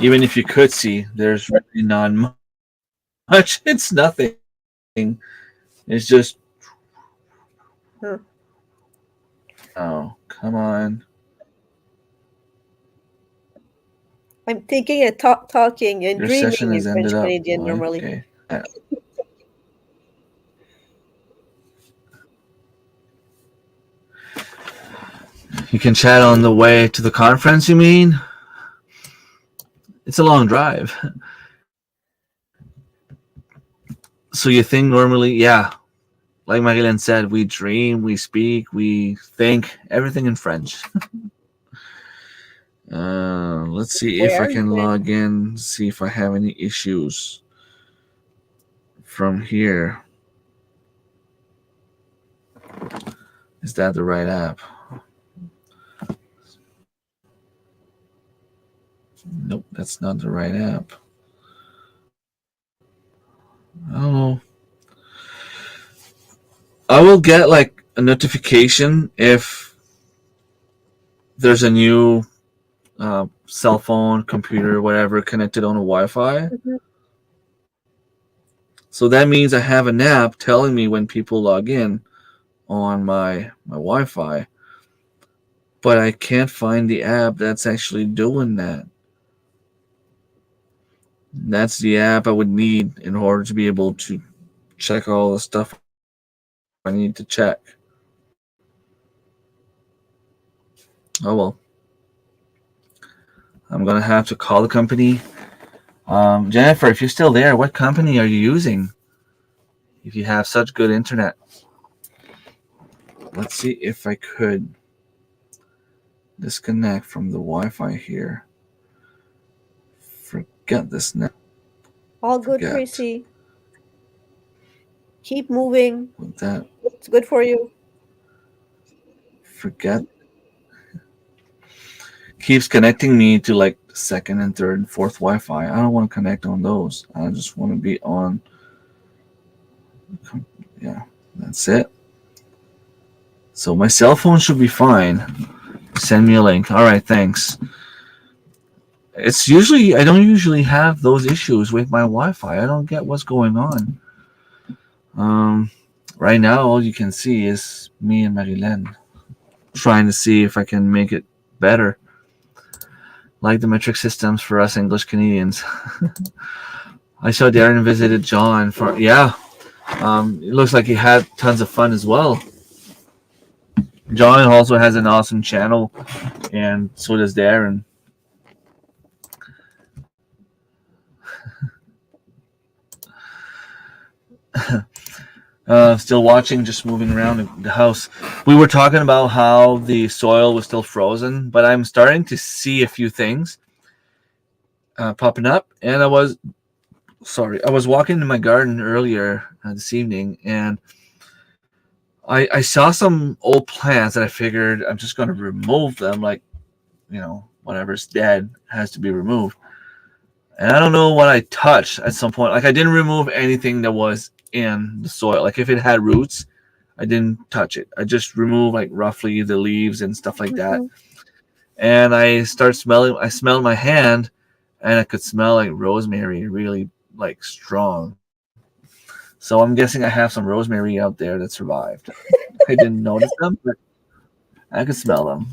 even if you could see, there's really not much. It's nothing. It's just, Huh. oh, come on. I'm thinking and talking and Your dreaming session in has French ended up. Canadian Why? normally. Okay. You can chat on the way to the conference, you mean? It's a long drive. So you think normally, yeah, like Marilyn said, we dream, we speak, we think, everything in French. Let's see if I Where can then? log in, see if I have any issues from here. Is that the right app? Nope, that's not the right app. I don't know. I will get like a notification if there's a new cell phone, computer, whatever connected on a Wi-Fi. Mhm. So that means I have an app telling me when people log in on my Wi-Fi, but I can't find the app that's actually doing that. That's the app I would need in order to be able to check all the stuff I need to check. Oh well, I'm gonna have to call the company. Jennifer, if you're still there, what company are you using? If you have such good internet, let's see if I could disconnect from the Wi-Fi here. Forget this now. All good, Forget. Tracy. Keep moving. With that, It's good for you. forget. Keeps connecting me to like second and third and fourth Wi-Fi. I don't want to connect on those. I just want to be on. Yeah, that's it. So my cell phone should be fine. Send me a link. All right, thanks. It's usually I don't usually have those issues with my Wi-Fi. I don't get what's going on. Um, right now all you can see is me and Marilyn trying to see if I can make it better, like the metric systems for us English Canadians. I saw Darren visited John for yeah. It looks like he had tons of fun as well. John also has an awesome channel, and so does Darren. Still watching, just moving around the house. We were talking about how the soil was still frozen, but I'm starting to see a few things popping up. And I was walking in my garden earlier this evening, and I saw some old plants that I figured I'm just going to remove them. Like, whatever's dead has to be removed. And I don't know what I touched at some point. Like, I didn't remove anything that was in the soil. Like, if it had roots, I didn't touch it. I just removed like roughly the leaves and stuff like that. Mm-hmm. And I start smelling. I smelled my hand, and I could smell like rosemary, really like strong. So I'm guessing I have some rosemary out there that survived. I didn't notice them, but I could smell them.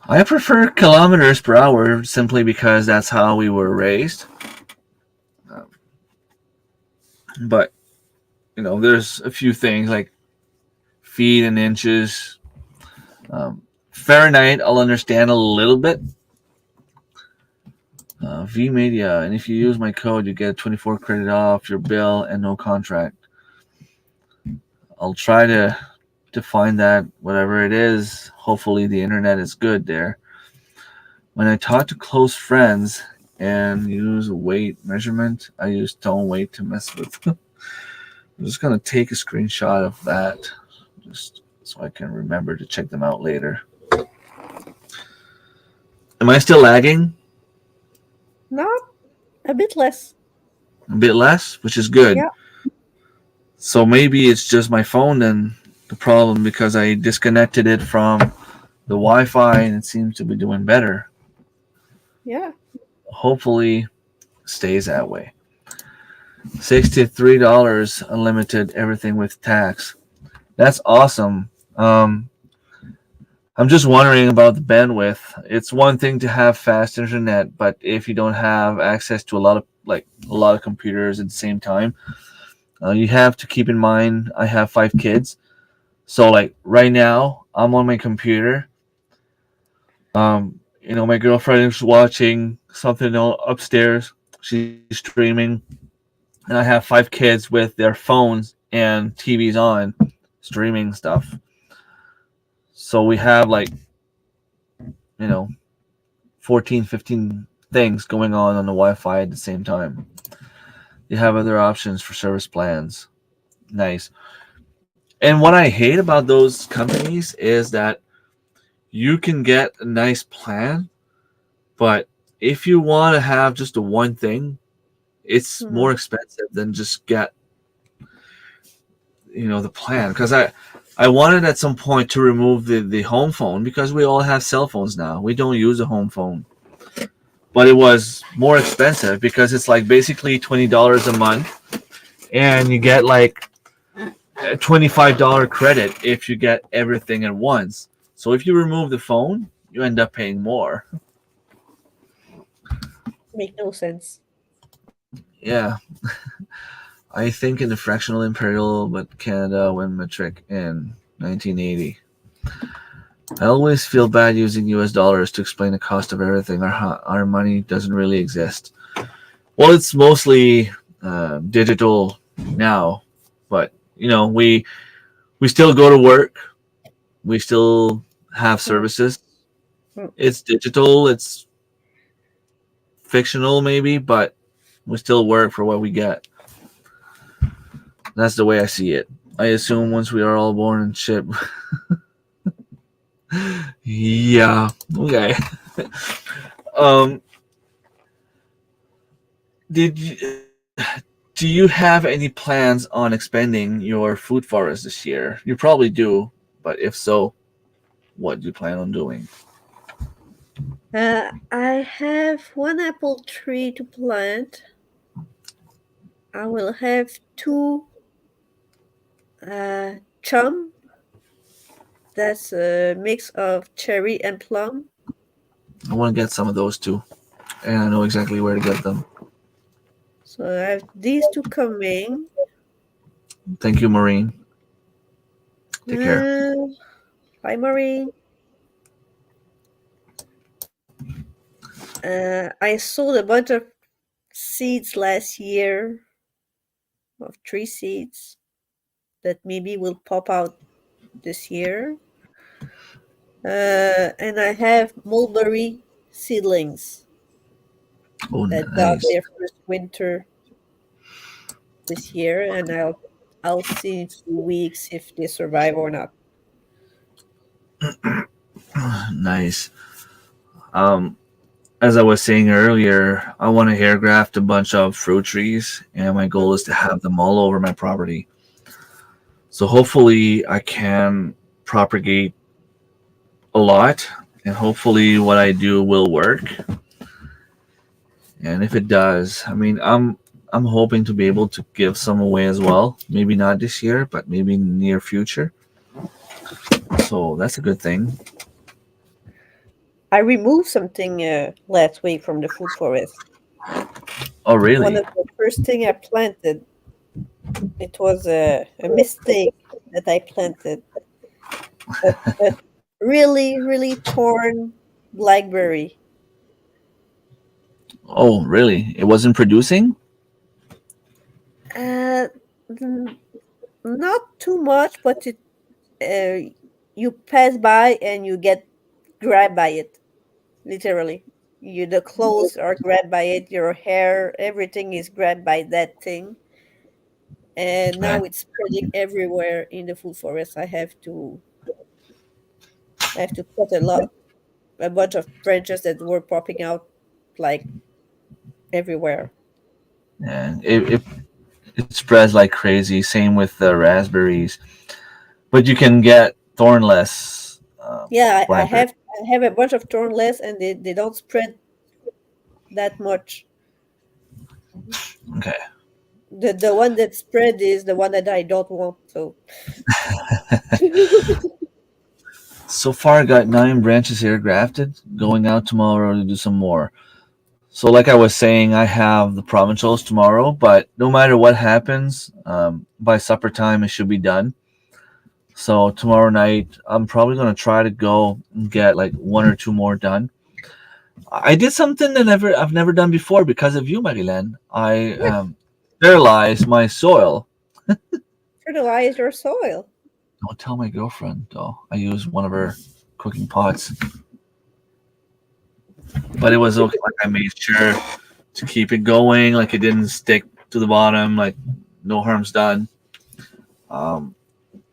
I prefer kilometers per hour simply because that's how we were raised. Um, but there's a few things like feet and inches. Fahrenheit, I'll understand a little bit. V Media, and if you use my code, you get 24 credit off your bill and no contract. I'll try to find that whatever it is. Hopefully, the internet is good there. When I talk to close friends and use weight measurement, I use tone weight to mess with. I'm just gonna take a screenshot of that, just so I can remember to check them out later. Am I still lagging? Not a bit less. A bit less, which is good. Yeah. So maybe it's just my phone then the problem because I disconnected it from the Wi-Fi and it seems to be doing better. Yeah. Hopefully stays that way. $63 unlimited everything with tax. That's awesome. I'm just wondering about the bandwidth. It's one thing to have fast internet, but if you don't have access to a lot of computers at the same time, you have to keep in mind I have 5 kids. So like right now, I'm on my computer. My girlfriend is watching something upstairs. She's streaming, and I have 5 kids with their phones and TVs on, streaming stuff. So we have 14, 15 things going on the Wi-Fi at the same time. You have other options for service plans. Nice. And what I hate about those companies is that you can get a nice plan, but if you want to have just the one thing, it's Mm-hmm. more expensive than just get the plan. Because I wanted at some point to remove the home phone because we all have cell phones now. We don't use a home phone. But it was more expensive because it's like basically $20 a month, and you get like a $25 credit if you get everything at once. So if you remove the phone, you end up paying more. Make no sense. Yeah. I think in the fractional imperial, but Canada went metric in 1980. I always feel bad using US dollars to explain the cost of everything. Our money doesn't really exist. Well, it's mostly digital now, but we still go to work. We still have services. Mm. It's digital. It's fictional, maybe, but we still work for what we get. That's the way I see it. I assume once we are all born and shit. Yeah. Okay. um. Did you, do you have any plans on expanding your food forest this year? You probably do, but if so, what do you plan on doing? I have one apple tree to plant. I will have 2 chum. That's a mix of cherry and plum. I want to get some of those too, and I know exactly where to get them. So I have these 2 coming. Thank you, Maureen. Take care. Uh, Bye, Maureen. I sowed a bunch of seeds last year, of 3 seeds that maybe will pop out this year. And I have mulberry seedlings Oh, that got nice. their first winter this year, and I'll see in 2 weeks if they survive or not. Nice. Um, as I was saying earlier, I want to hair graft a bunch of fruit trees, and my goal is to have them all over my property. So hopefully, I can propagate a lot, and hopefully, what I do will work. And if it does, I mean, I'm hoping to be able to give some away as well. Maybe not this year, but maybe in the near future. So that's a good thing. I removed something last week from the food forest. Oh, One really? of the first thing I planted, it was a mistake that I planted. A really, really torn blackberry. Oh, really? It wasn't producing? Uh, n- Not too much, but uh, you pass by and you get grabbed by it, literally. The clothes are grabbed by it, your hair, everything is grabbed by that thing. And Okay. now it's spreading everywhere in the food forest. I have to cut a bunch of branches that were popping out like everywhere. And it spreads like crazy. Same with the raspberries. But you can get thornless Yeah, blackberry. I have a bunch of thornless and they don't spread that much. Okay. The one that spread is the one that I don't want. So So far, I got 9 branches here grafted. Going out tomorrow to do some more. So, like I was saying, I have the provincials tomorrow, but no matter what happens, by supper time it should be done. So tomorrow night, I'm probably gonna try to go and get like one or two more done. I did something that I've never done before because of you, Marilyn. I what? sterilized my soil. Fertilize your soil. Don't tell my girlfriend though. I used one of her cooking pots, but it was okay. Like I made sure to keep it going, like it didn't stick to the bottom, like no harm's done. Um,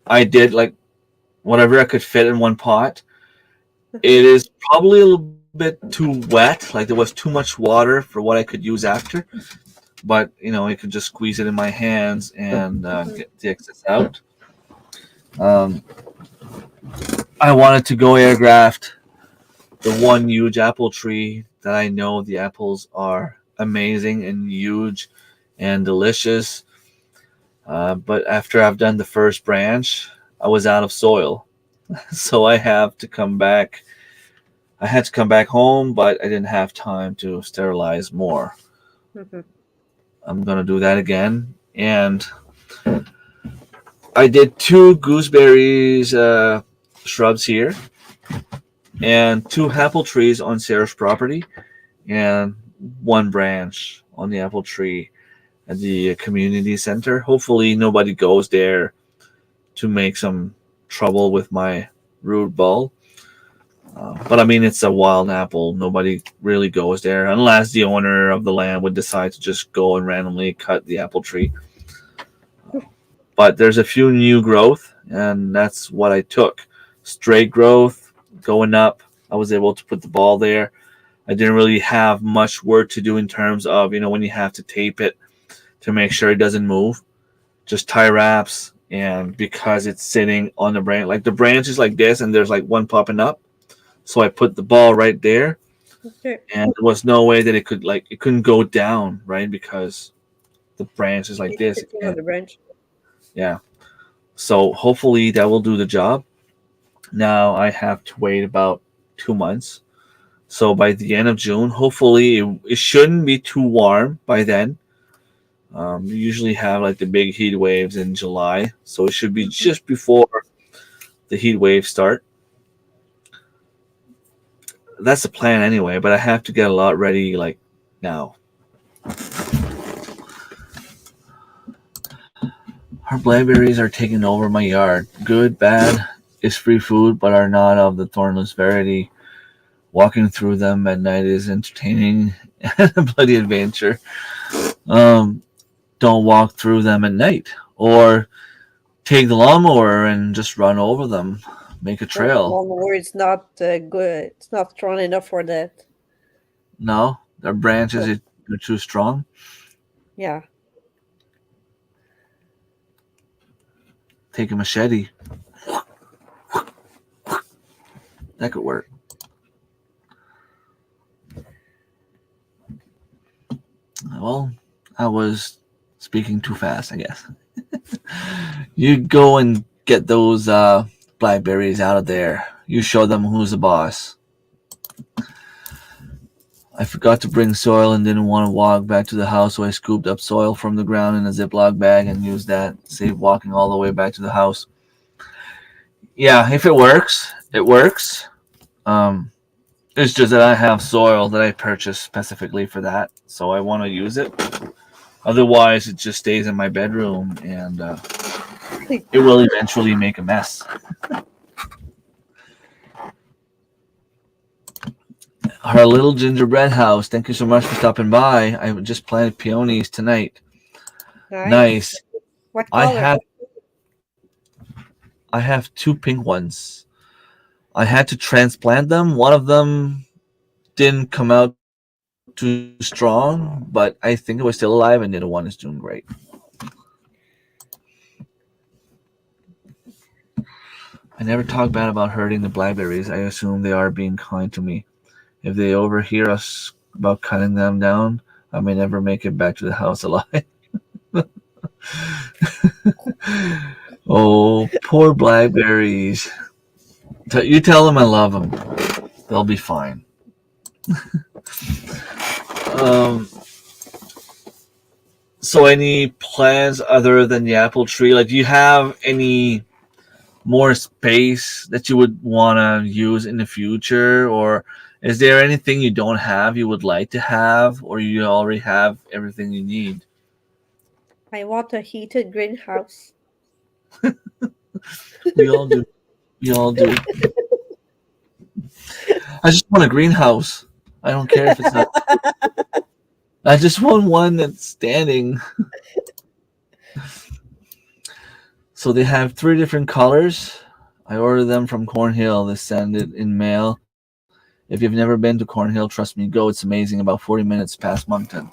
I did like whatever I could fit in one pot. It is probably a little bit too wet, like there was too much water for what I could use after. But I could just squeeze it in my hands and Mhm. get the excess out. Um, I wanted to go air graft the one huge apple tree that I know the apples are amazing and huge and delicious. But after I've done the first branch, I was out of soil, so I had to come back home, but I didn't have time to sterilize more. Mhm. I'm gonna do that again, and I did 2 gooseberries shrubs here and 2 apple trees on Sarah's property and 1 branch on the apple tree at the community center. Hopefully, nobody goes there to make some trouble with my root ball. But I mean, it's a wild apple. Nobody really goes there unless the owner of the land would decide to just go and randomly cut the apple tree. But there's a few new growth, and that's what I took. Straight growth going up. I was able to put the ball there. I didn't really have much work to do in terms of when you have to tape it to make sure it doesn't move. Just tie wraps, and because it's sitting on the branch, like the branch is like this, and there's like one popping up. So I put the ball right there, Okay. and there was no way that it couldn't go down, right? Because the branch is like It's this. sitting on And the branch. yeah. So hopefully that will do the job. Now I have to wait about 2 months. So by the end of June, hopefully it shouldn't be too warm by then. We usually have like the big heat waves in July, so it should be Mhm. just before the heat waves start. That's the plan anyway, but I have to get a lot ready like now. Our blackberries are taking over my yard. Good, bad is free food, but are not of the thornless variety. Walking through them at night is entertaining and a bloody adventure. Um, don't walk through them at night, or take the lawnmower and just run over them. Make a No, trail. lawnmower is not good. It's not strong enough for that. No, their branches No. are too strong. Yeah. Take a machete. That could work. Well, I was speaking too fast, I guess. You go and get those blackberries out of there. You show them who's the boss. I forgot to bring soil and didn't want to walk back to the house, so I scooped up soil from the ground in a Ziploc bag and used that. Save walking all the way back to the house. Yeah, if it works, it works. Um, it's just that I have soil that I purchased specifically for that, so I want to use it. Otherwise, it just stays in my bedroom and it will eventually make a mess. Our little gingerbread house. Thank you so much for stopping by. I just planted peonies tonight. Nice. Nice. What I color? have I have two pink ones. I had to transplant them. One of them didn't come out too strong, but I think it was still alive, and the other one is doing great. I never talk bad about hurting the blackberries. I assume they are being kind to me. If they overhear us about cutting them down, I may never make it back to the house alive. Oh, poor blackberries. You tell them I love them. They'll be fine. Um, so, any plans other than the apple tree? Like, do you have any more space that you would want to use in the future, or is there anything you don't have you would like to have, or you already have everything you need? I want a heated greenhouse. We all do. We all do. I just want a greenhouse. I don't care if it's not. I just want one that's standing. So they have three different colors. I ordered them from Cornhill. They send it in mail. If you've never been to Cornhill, trust me, go. It's amazing. About 40 minutes past Moncton.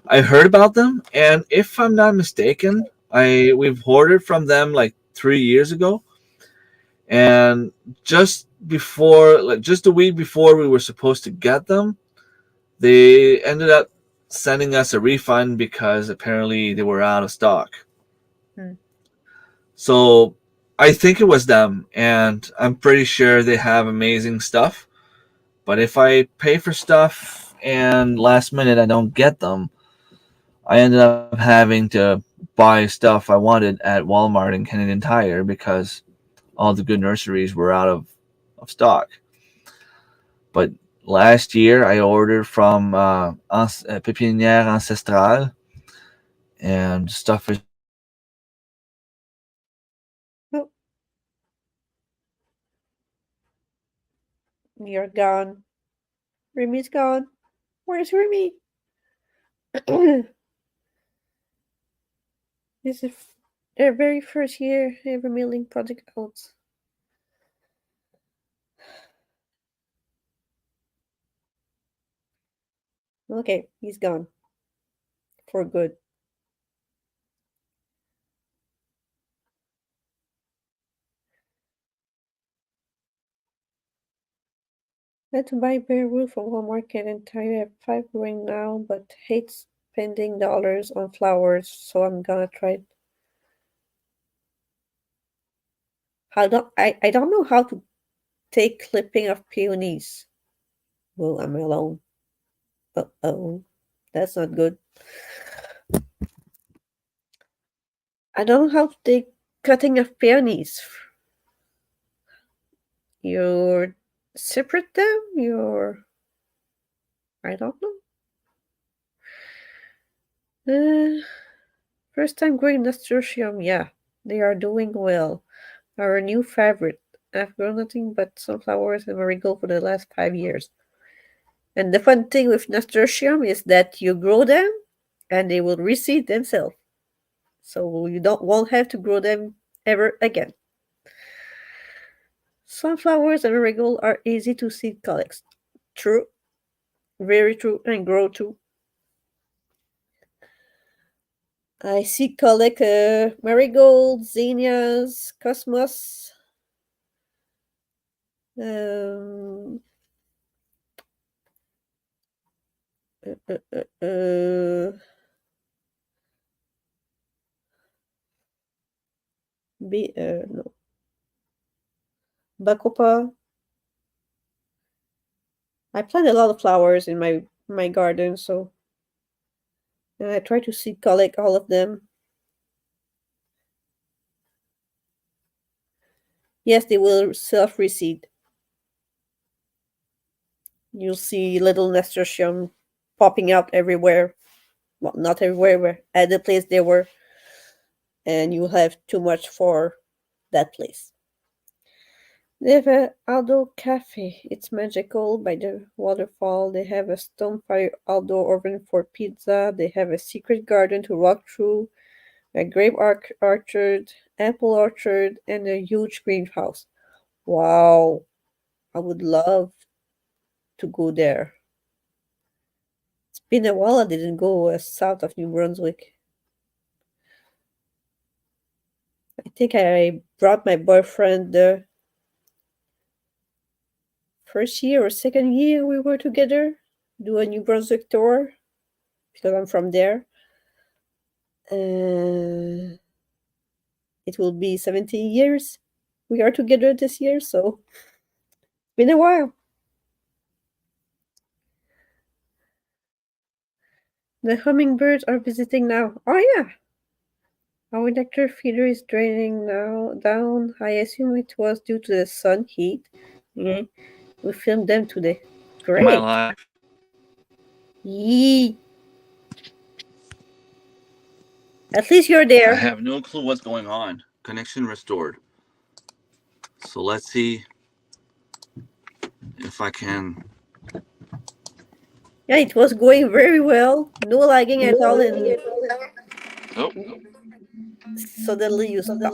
I heard about them, and if I'm not mistaken, I we've ordered from them like 3 years ago, and just a week before we were supposed to get them, they ended up sending us a refund because apparently they were out of stock. Hmm. So I think it was them, and I'm pretty sure they have amazing stuff. But if I pay for stuff and last minute I don't get them, I ended up having to buy stuff I wanted at Walmart and Canadian Tire because all the good nurseries were out of stock. But last year I ordered from Pépinière Ancestrale, and stuff is Oh, you're gone. Remy's gone. Where's Remy? This is their very first year ever mailing project out. Okay, he's gone for good. I had to buy bare wood from Walmart and I have five growing now, but hate spending dollars on flowers, so I'm gonna try it. I don't know how to take clipping of peonies. Well, I'm alone. Uh-oh. That's not good. I don't know how to take cutting of peonies. You're separate them? I don't know. First time growing nasturtium, yeah. They are doing well. Our new favorite. I've grown nothing but sunflowers and marigold for the last 5 years. And the fun thing with nasturtium is that you grow them and they will reseed themselves. So you don't won't have to grow them ever again. Sunflowers and marigold are easy to seed collect. True. Very true. And grow too. I see collect marigolds, zinnias, cosmos, um, uh, uh, uh, no, bacopa. I plant a lot of flowers in my garden, so and I try to seed collect all of them. Yes, they will self reseed. You'll see little nasturtium popping out everywhere. Well, not everywhere, but at the place they were, and you have too much for that place. They have a outdoor cafe. It's magical by the waterfall. They have a stone fire outdoor oven for pizza. They have a secret garden to walk through, a orchard, apple orchard, and a huge greenhouse. Wow, I would love to go there. It's been a while I didn't go south of New Brunswick. I think I brought my boyfriend the first year or second year we were together, do a New Brunswick tour because I'm from there. Uh, it will be 17 years we are together this year, so it's been a while. The hummingbirds are visiting now. Oh yeah, our nectar feeder is draining now down. I assume it was due to the sun heat. Yeah, we filmed them today. Am I Great. live? Yee. At least you're I there. have no clue what's going on. Connection restored. So let's see if I can. Yeah, it was going very well. No lagging at all, and Oh, suddenly you stop.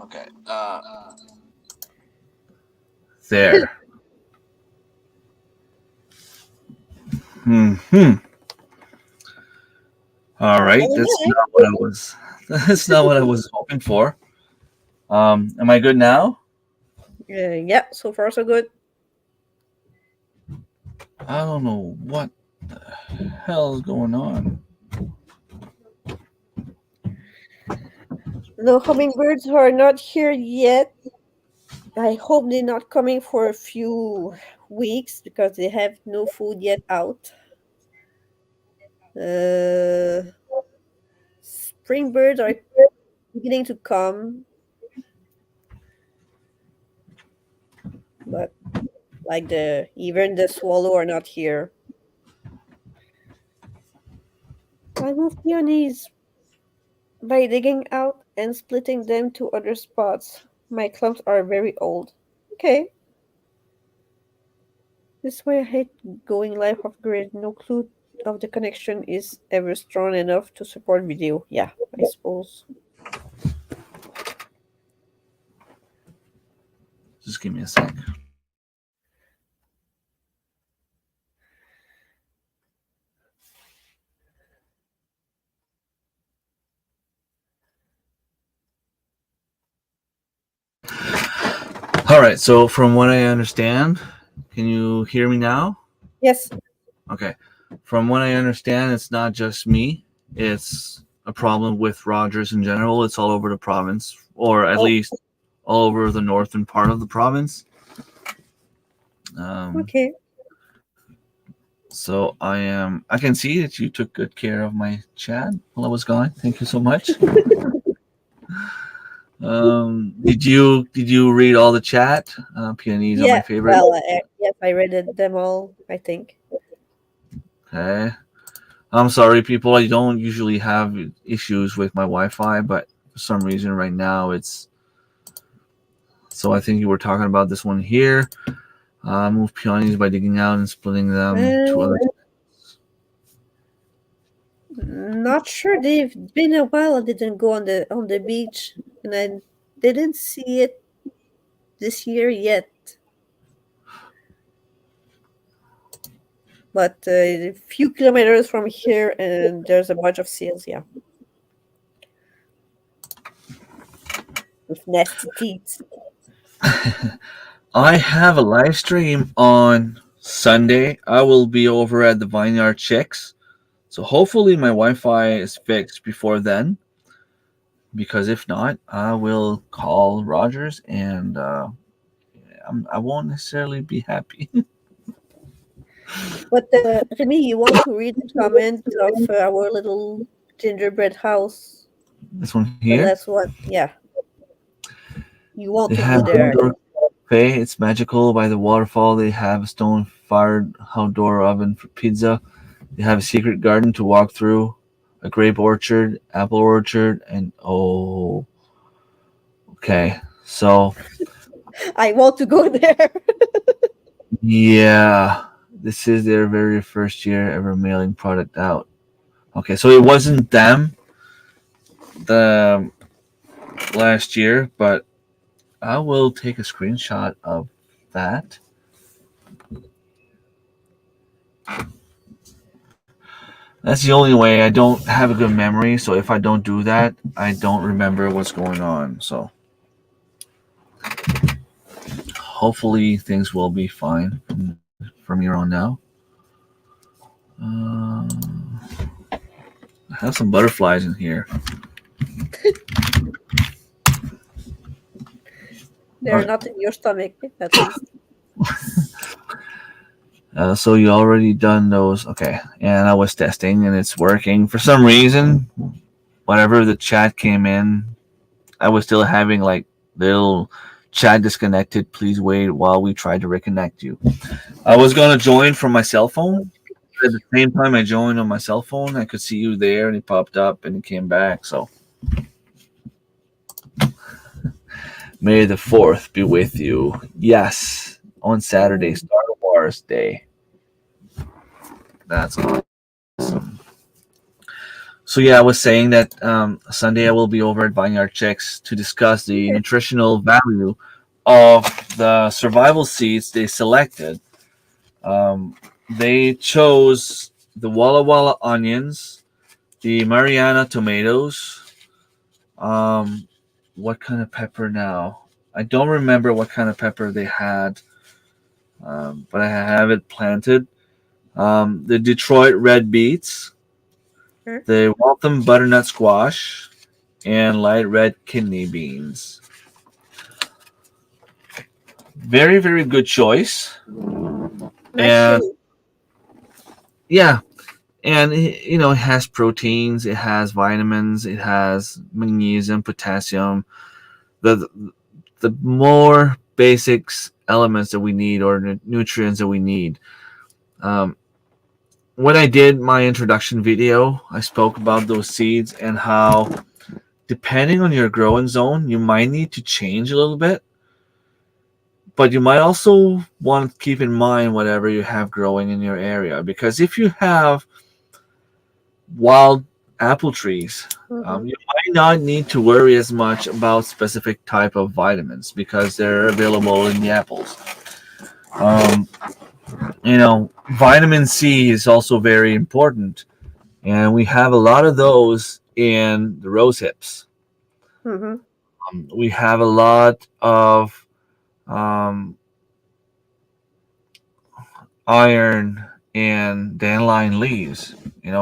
okay. There. Hmm. All right. That's Okay. not what I was. That's not what I was hoping for. Am I good now? Yeah, so far so good. I don't know what the hell is going on. No hummingbirds are not here yet. I hope they're not coming for a few weeks because they have no food yet out. Uh, spring birds are beginning to come, but like the even the swallow are not here. I moved peonies by digging out and splitting them to other spots. My clumps are very old. Okay, this is why I hate going live off grid. No clue of the connection is ever strong enough to support video. Yeah, I suppose. Just give me a sec. All right. So, from what I understand, can you hear me now? Yes. Okay. From what I understand, it's not just me. It's a problem with Rogers in general. It's all over the province, or at Oh, least all over the northern part of the province. okay. So I can see that you took good care of my chat while I was gone. Thank you so much. Did you read all the chat? Peonies are my Yeah. favorite. Well, yes, I read them all. I think. Okay. I'm sorry, people. I don't usually have issues with my Wi-Fi, but for some reason right now it's. So I think you were talking about this one here. Move peonies by digging out and splitting them to other. Not sure. They've been a while. I didn't go on the beach, and I didn't see it this year yet. but a few kilometers from here, and there's a bunch of seals. Yeah, with nasty teeth. I have a live stream on Sunday. I will be over at the Vineyard Chicks. So hopefully my Wi-Fi is fixed before then. Because if not, I will call Rogers and I won't necessarily be happy. But Remy, you want to read the comment of our little gingerbread house, This one the here. last one? Yeah, you want They to go have there. outdoor cafe. It's magical by the waterfall. They have a stone-fired outdoor oven for pizza. They have a secret garden to walk through, a grape orchard, apple orchard, and oh, okay. So I want to go there. yeah, this is their very first year ever mailing product out. Okay, so it wasn't them the last year, but I will take a screenshot of that. That's the only way. I don't have a good memory, so if I don't do that, I don't remember what's going on. So hopefully things will be fine from here on now. I have some butterflies in here. They're Alright. not in your stomach, at least. So you already done those, okay? And I was testing, and it's working. For some reason, whenever the chat came in, I was still having like little chat disconnected. Please wait while we try to reconnect you. I was gonna join from my cell phone. At the same time I joined on my cell phone, I could see you there, and it popped up, and it came back. So May the 4th be with you. Yes, on Saturday, Star Wars Day. That's awesome. So yeah, I was saying that Sunday I will be over at Vineyard Chicks to discuss the nutritional value of the survival seeds they selected. They chose the Walla Walla onions, the Mariana tomatoes. What kind of pepper now? I don't remember what kind of pepper they had, but I have it planted. The Detroit red beets, Sure. the Waltham butternut squash, and light red kidney beans. Very, very good choice. Nice And food. yeah, and it has proteins, it has vitamins, it has magnesium, potassium, the the more basics elements that we need, or nutrients that we need. Um, when I did my introduction video, I spoke about those seeds and how, depending on your growing zone, you might need to change a little bit, but you might also want to keep in mind whatever you have growing in your area. Because if you have wild apple trees, Mm-hmm. you might not need to worry as much about specific type of vitamins because they're available in the apples. Um, vitamin C is also very important, and we have a lot of those in the rose hips. Mm-hmm. We have a lot of um, iron in dandelion leaves,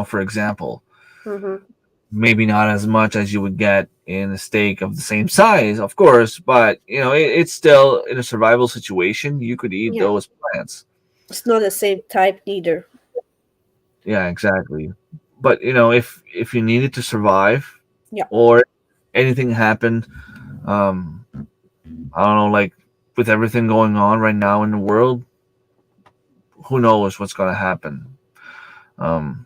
for example. Mm-hmm. Maybe not as much as you would get in a steak of the same size, of course, but it's still, in a survival situation, you could eat Yeah, those plants. it's not the same type neither. Yeah, exactly. But if you needed to survive, Yeah. or anything happened, I don't know, like with everything going on right now in the world, who knows what's going to happen. Um,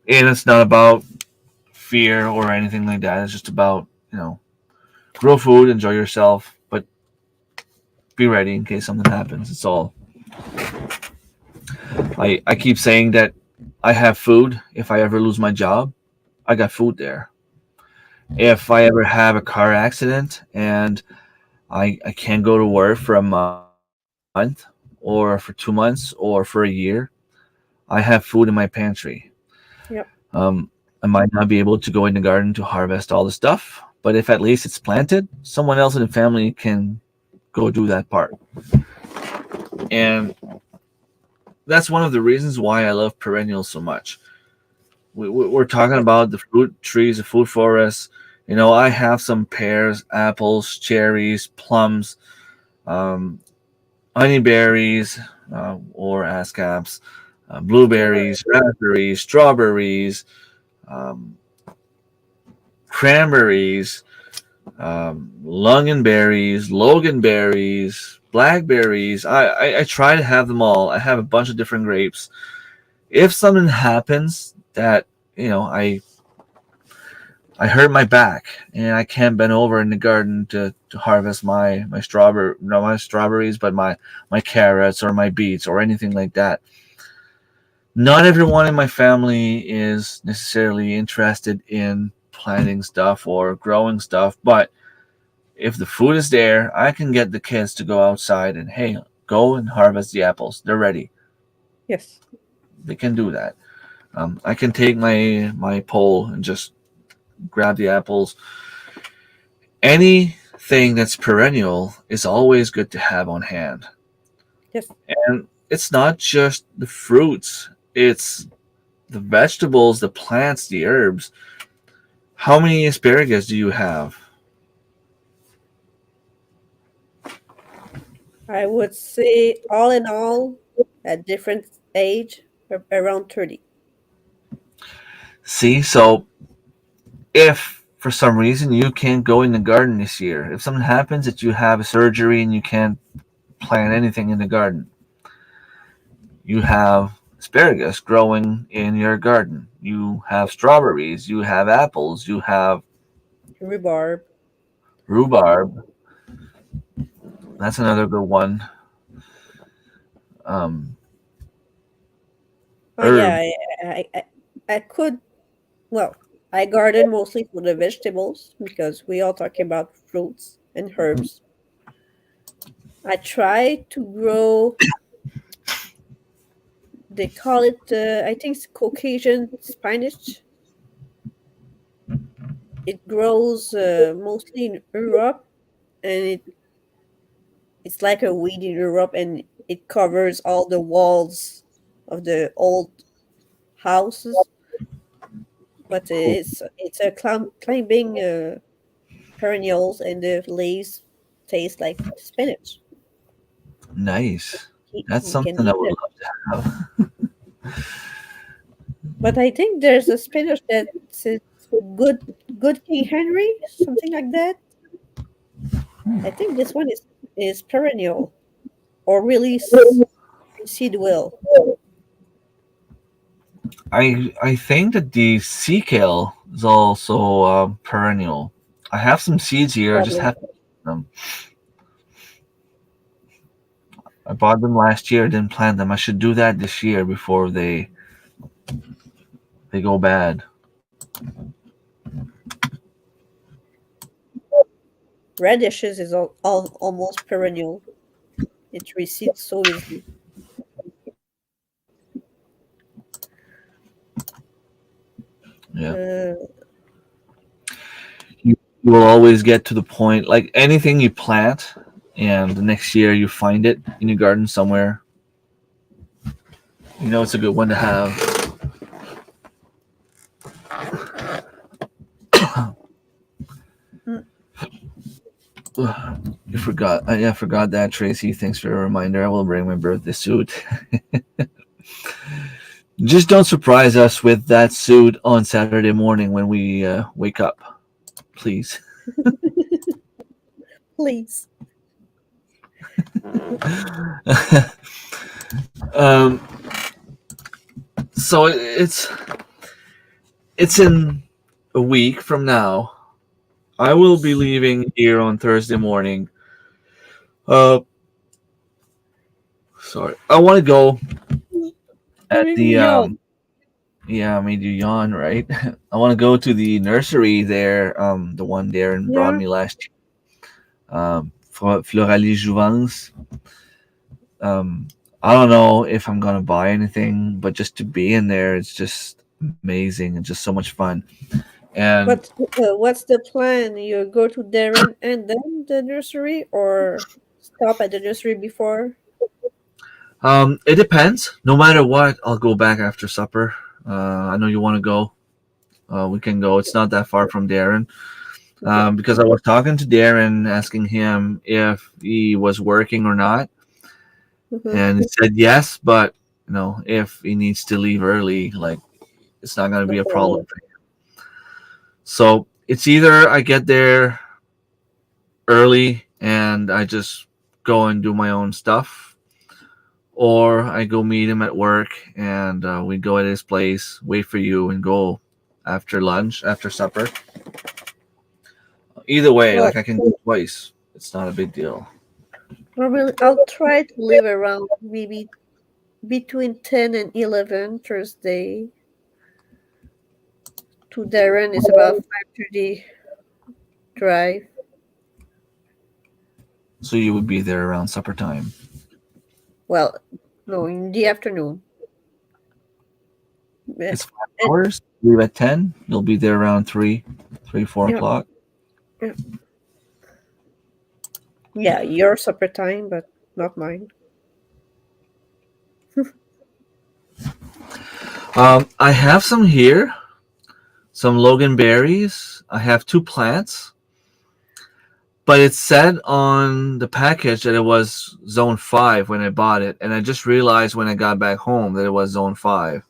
and it's not about fear or anything like that. It's just about, grow food, enjoy yourself, but be ready in case something happens. It's all. I keep saying that I have food. If I ever lose my job, I got food there. If I ever have a car accident and I can't go to work for a month or for 2 months or for a year, I have food in my pantry. Yep. I might not be able to go in the garden to harvest all the stuff, but if at least it's planted, someone else in the family can go do that part. And that's one of the reasons why I love perennials so much. We're talking Yes. about the fruit trees, the food forests. You know, I have some pears, apples, cherries, plums, um, honeyberries, or ascaps, Sure. blueberries, raspberries, strawberries, um, cranberries, Lungenberries, Loganberries, blackberries. I try to have them all. I have a bunch of different grapes. If something happens that I hurt my back and I can't bend over in the garden to harvest my strawberry no my strawberries, but my carrots or my beets or anything like that. Not everyone in my family is necessarily interested in planting stuff or growing stuff, but if the food is there, I can get the kids to go outside and hey, go and harvest the apples. They're ready. Yes. They can do that. I can take my pole and just grab the apples. Anything that's perennial is always good to have on hand. Yes. And it's not just the fruits, it's the vegetables, the plants, the herbs. How many asparagus do you have? I would say all in all, at different age, around 30. See, so if for some reason you can't go in the garden this year, if something happens that you have a surgery and you can't plant anything in the garden, you have asparagus growing in your garden. You have strawberries, you have apples, you have Rhubarb. rhubarb. That's another good one. Um, Oh herb. yeah, I could. Well, I garden mostly for the vegetables because we are talking about fruits and herbs. I try to grow. They call it, I think, it's Caucasian spinach. It grows mostly in Europe, and it's like a weed in Europe, and it covers all the walls of the old houses. But it's a climbing perennials, and the leaves taste like spinach. Nice. That's You can something I eat would it. love to have. But I think there's a spinach that's good, good King Henry, something like that. I think this one is perennial or really seed will. I think that the sea kale is also perennial. I have some seeds here. I just Probably. have to them. I bought them last year. Didn't plant them. I should do that this year before they go bad. Radishes is almost perennial. It reseeds so easily. Yeah. Uh, You will always get to the point like anything you plant, and the next year you find it in your garden somewhere. You know it's a good one to have. mm, You forgot. Yeah, I forgot that, Tracy. Thanks for the reminder. I will bring my birthday suit. Just don't surprise us with that suit on Saturday morning when we wake up, please. please. um, so it's in a week from now. I will be leaving here on Thursday morning. Uh, sorry, I want to go You at made me the yawn. yeah, I made you yawn, right? I want to go to the nursery there, the one Darren brought Yeah. me last year, Floralie Jouvence. Um, I don't know if I'm gonna buy anything, but just to be in there, it's just amazing and just so much fun. And What's the plan? You go to Darren and then the nursery, or stop at the nursery before? it depends. No matter what, I'll go back after supper. I know you want to go. We can go. It's not that far from Darren. Okay. Because I was talking to Darren, asking him if he was working or not, Mm-hmm. and he said yes, but if he needs to leave early, like it's not going to No be a problem problem. for him. So it's either I get there early and I just go and do my own stuff, or I go meet him at work and we go at his place, wait for you, and go after lunch, after supper. Either way, Well, like I can go twice. It's not a big deal. I'll try to leave around maybe between 10 and 11 Thursday. To Darren is about 5:30 drive. So you would be there around supper time. Well, no, in the afternoon. Yeah, It's five and, hours. Leave at 10. You'll be there around 3, 4 yeah, o'clock. yeah, yeah, your supper time, but not mine. I have some here, some Logan berries. I have two plants, but it said on the package that it was zone 5 when I bought it, and I just realized when I got back home that it was zone 5.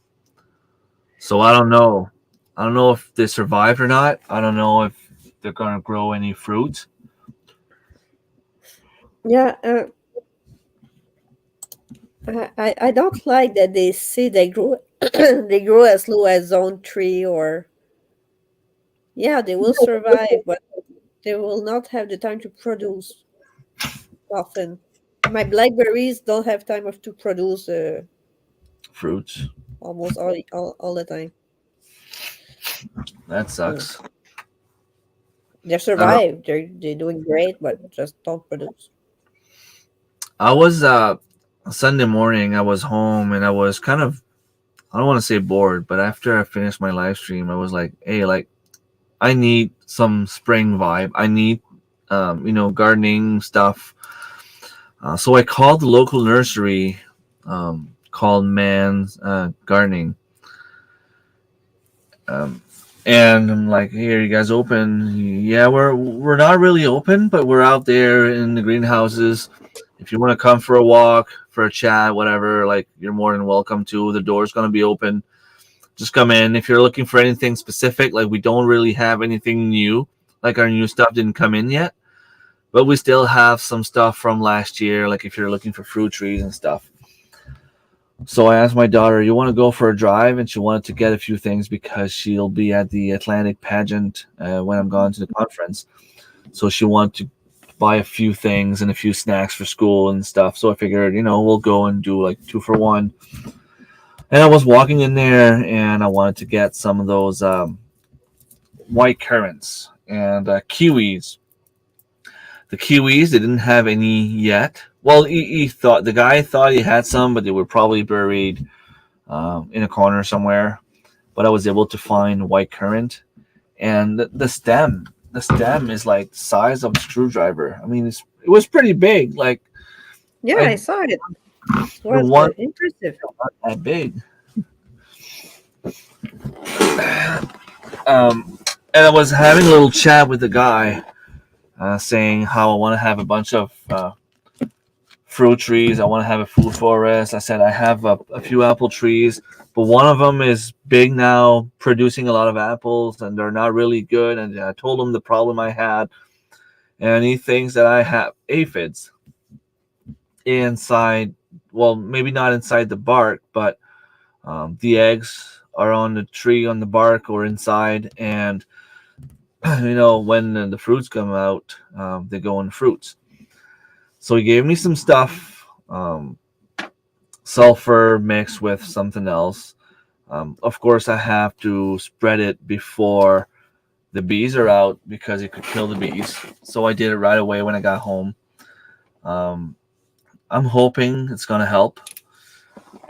So I don't know. I don't know if they survived or not. I don't know if they're gonna grow any fruit. Yeah, I don't like that they say they grow they grow as low as zone 3, or yeah, they will survive, but they will not have the time to produce often. My blackberries don't have time of to produce Fruits. almost all the time. That Mm. sucks. They I don't. survive. They're doing great, but just don't produce. I was Sunday morning. I was home and I was kind of, I don't want to say bored, but after I finished my live stream, I was like, hey, like I need some spring vibe. I need gardening stuff. So I called the local nursery, called Man's Gardening. Um, and I'm like, "Hey, are you guys open?" Yeah, we're not really open, but we're out there in the greenhouses. If you want to come for a walk, for a chat, whatever, like you're more than welcome to. The door's gonna be open. Just come in. If you're looking for anything specific, like we don't really have anything new, like our new stuff didn't come in yet, but we still have some stuff from last year. Like if you're looking for fruit trees and stuff. So I asked my daughter, "You want to go for a drive?" And she wanted to get a few things because she'll be at the Atlantic pageant when I'm gone to the conference. So she wanted to buy a few things and a few snacks for school and stuff. So I figured, we'll go and do like 2 for 1. And I was walking in there and I wanted to get some of those white currants and kiwis. The kiwis, they didn't have any yet. Well, he thought the guy thought he had some, but they were probably buried in a corner somewhere. But I was able to find white currant, and the stem is like the size of a screwdriver. I mean, it was pretty big. Like Yeah, I I saw it. It the was one impressive. not that big. And I was having a little chat with the guy, saying how I want to have a bunch of fruit trees. I want to have a food forest. I said I have a few apple trees, but one of them is big now, producing a lot of apples, and they're not really good. And I told him the problem I had, and he thinks that I have aphids inside. Well, maybe not inside the bark, but the eggs are on the tree, on the bark, or inside. And when the fruits come out, they go in fruits. So he gave me some stuff, sulfur mixed with something else. Of course, I have to spread it before the bees are out because it could kill the bees. So I did it right away when I got home. Um, I'm hoping it's gonna help.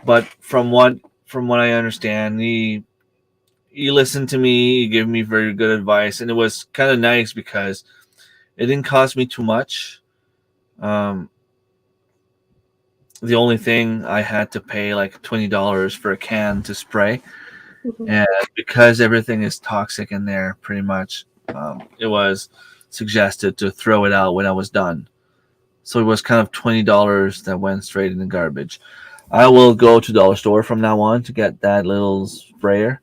But from what I understand, he listened to me. He gave me very good advice, and it was kind of nice because it didn't cost me too much. Um, the only thing I had to pay like $20 for a can to spray, Mhm. and because everything is toxic in there, pretty much, it was suggested to throw it out when I was done. So it was kind of $20 that went straight in the garbage. I will go to dollar store from now on to get that little sprayer.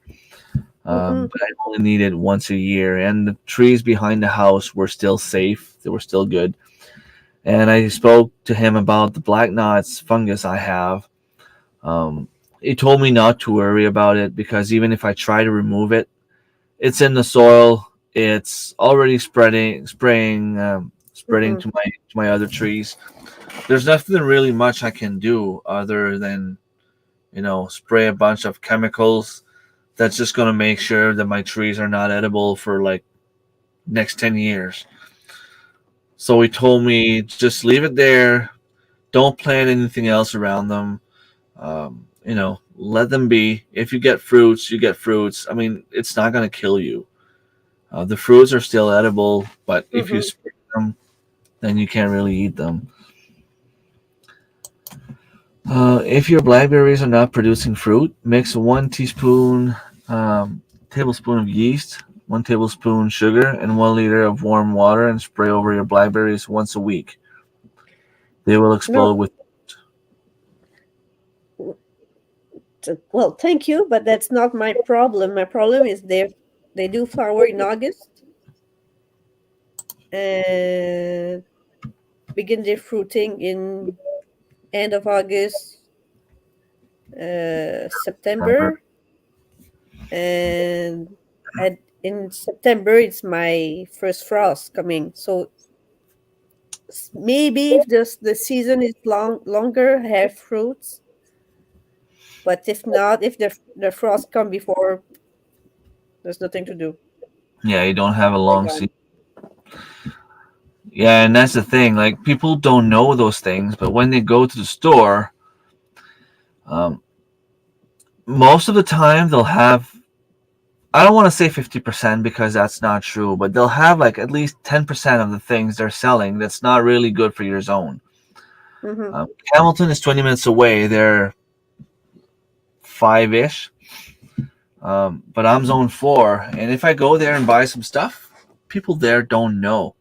Mhm. But I only need it once a year, and the trees behind the house were still safe. They were still good. And I spoke to him about the black knots fungus I have. Um, he told me not to worry about it because even if I try to remove it, it's in the soil. It's already spreading Mhm. to my other trees. There's nothing really much I can do other than spray a bunch of chemicals. That's just gonna make sure that my trees are not edible for like next 10 years. So he told me just leave it there. Don't plant anything else around them. Let them be. If you get fruits, you get fruits. I mean, it's not gonna kill you. The fruits are still edible, but if you Mhm. spray them, then you can't really eat them. If your blackberries are not producing fruit, mix 1 um, tablespoon of yeast, 1 tablespoon sugar, and 1 liter of warm water, and spray over your blackberries once a week. They will No, explode with. well, thank you, but that's not my problem. My problem is they do flower in August and begin their fruiting in end of August, September. September, and at in September it's my first frost coming. So maybe if the season is longer, I have fruits. But if not, if the frost come before, there's nothing to do. Yeah, you don't have a They're long gone. season. Yeah, and that's the thing. Like people don't know those things, but when they go to the store, um, most of the time they'll have. I don't want to say 50% because that's not true, but they'll have like at least 10% of the things they're selling that's not really good for your zone. Mm-hmm. Hamilton is 20 minutes away. They're five ish, but I'm zone four. And if I go there and buy some stuff, people there don't know.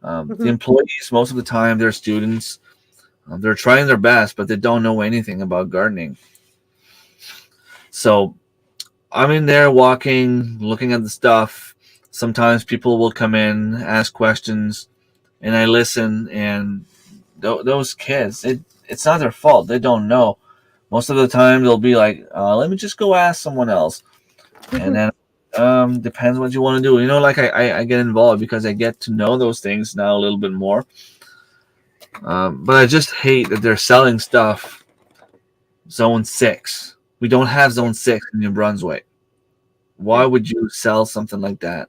The Mm-hmm. employees, most of the time, they're students. They're trying their best, but they don't know anything about gardening. So I'm in there walking, looking at the stuff. Sometimes people will come in, ask questions, and I listen. And those kids, it's not their fault. They don't know. Most of the time, they'll be like, "Let me just go ask someone else," and Mm-hmm. then depends what you want to do. Like I get involved because I get to know those things now a little bit more. But I just hate that they're selling stuff zone 6. We don't have Yeah. zone 6 in New Brunswick. Why Yeah. would you sell something like that?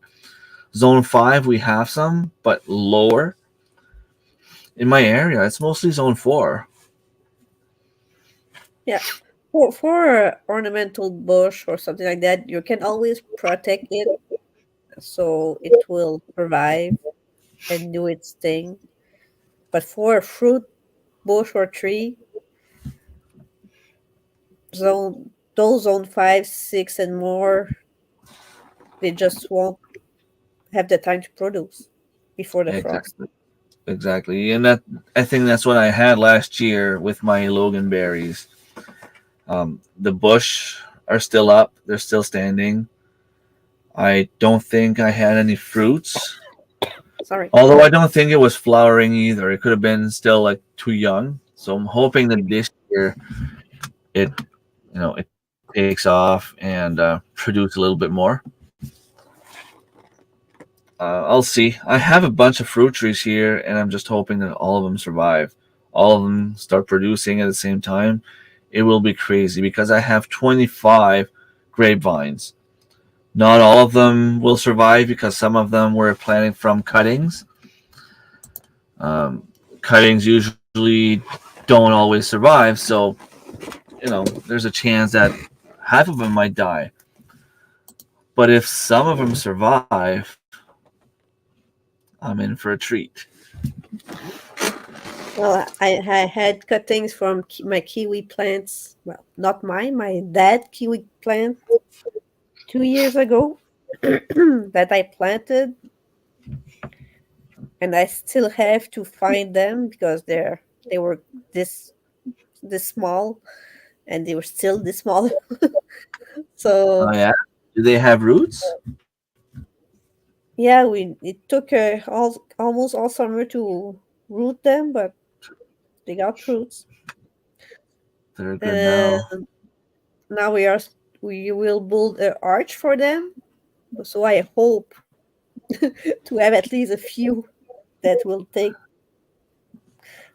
Zone 5 we have some, but lower in my area it's mostly zone 4. Yeah. For a ornamental bush or something like that, you can always protect it so it will survive and do its thing. But for a fruit bush or tree, those zone 5, 6, and more, they just won't have the time to produce before the frost. Exactly. Exactly. And that I think that's what I had last year with my Logan berries. The bush are still up, they're still standing. I don't think I had any fruits. Sorry. Although I don't think it was flowering either. It could have been still like too young. So I'm hoping that this year it it takes off and produce a little bit more. I'll see. I have a bunch of fruit trees here, and I'm just hoping that all of them survive. All of them start producing at the same time. It will be crazy because I have 25 grapevines. Not all of them will survive because some of them were planted from cuttings. Um, Cuttings usually don't always survive, so there's a chance that half of them might die. But if some of them survive, I'm in for a treat. Well, I had cuttings from my kiwi plants. Well, not mine, my dad kiwi plant 2 years ago that I planted, and I still have to find them because they were this this small, and they were still this small. Oh So yeah, do they have roots? yeah, we it took almost all summer to root them, but they got roots, They're good and now. now we will build an arch for them. So I hope to have at least a few that will take.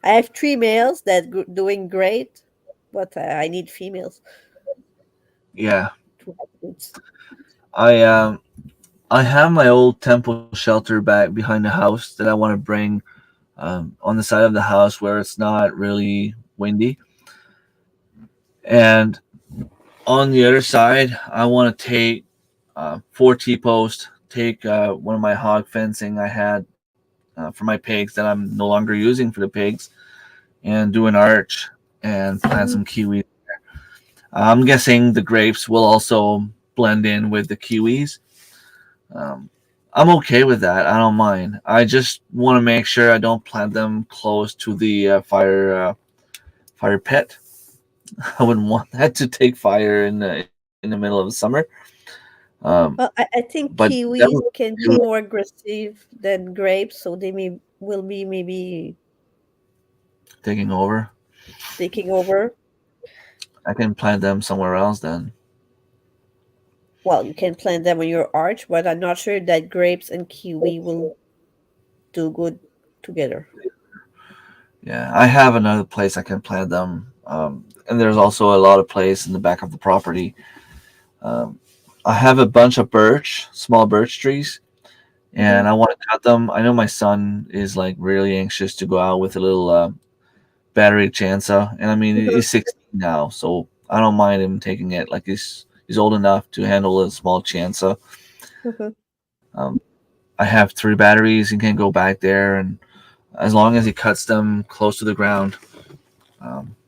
I have three males that doing great, but I need females Yeah, to have roots. I I have my old temple shelter back behind the house that I want to bring on the side of the house where it's not really windy, and on the other side, I want to take four T posts, take one of my hog fencing I had for my pigs that I'm no longer using for the pigs, and do an arch and plant Mhm. some kiwi. I'm guessing the grapes will also blend in with the kiwis. Um, I'm okay with that. I don't mind. I just want to make sure I don't plant them close to the fire pit. I wouldn't want that to take fire in the middle of the summer. Well, I But think that would kiwis can be more aggressive than grapes, so they will be maybe taking over. taking over. I can plant them somewhere else then. Well, you can plant them on your arch, but I'm not sure that grapes and kiwi will do good together. Yeah, I have another place I can plant them, and there's also a lot of place in the back of the property. Um, I have a bunch of small birch trees, Hmm. and I want to cut them. I know my son is like really anxious to go out with a little battery chainsaw, and I mean he's 16 now, so I don't mind him taking it. Like he's old enough to handle a small chainsaw. Um, I have three batteries. He can go back there, and as long as he cuts them close to the ground,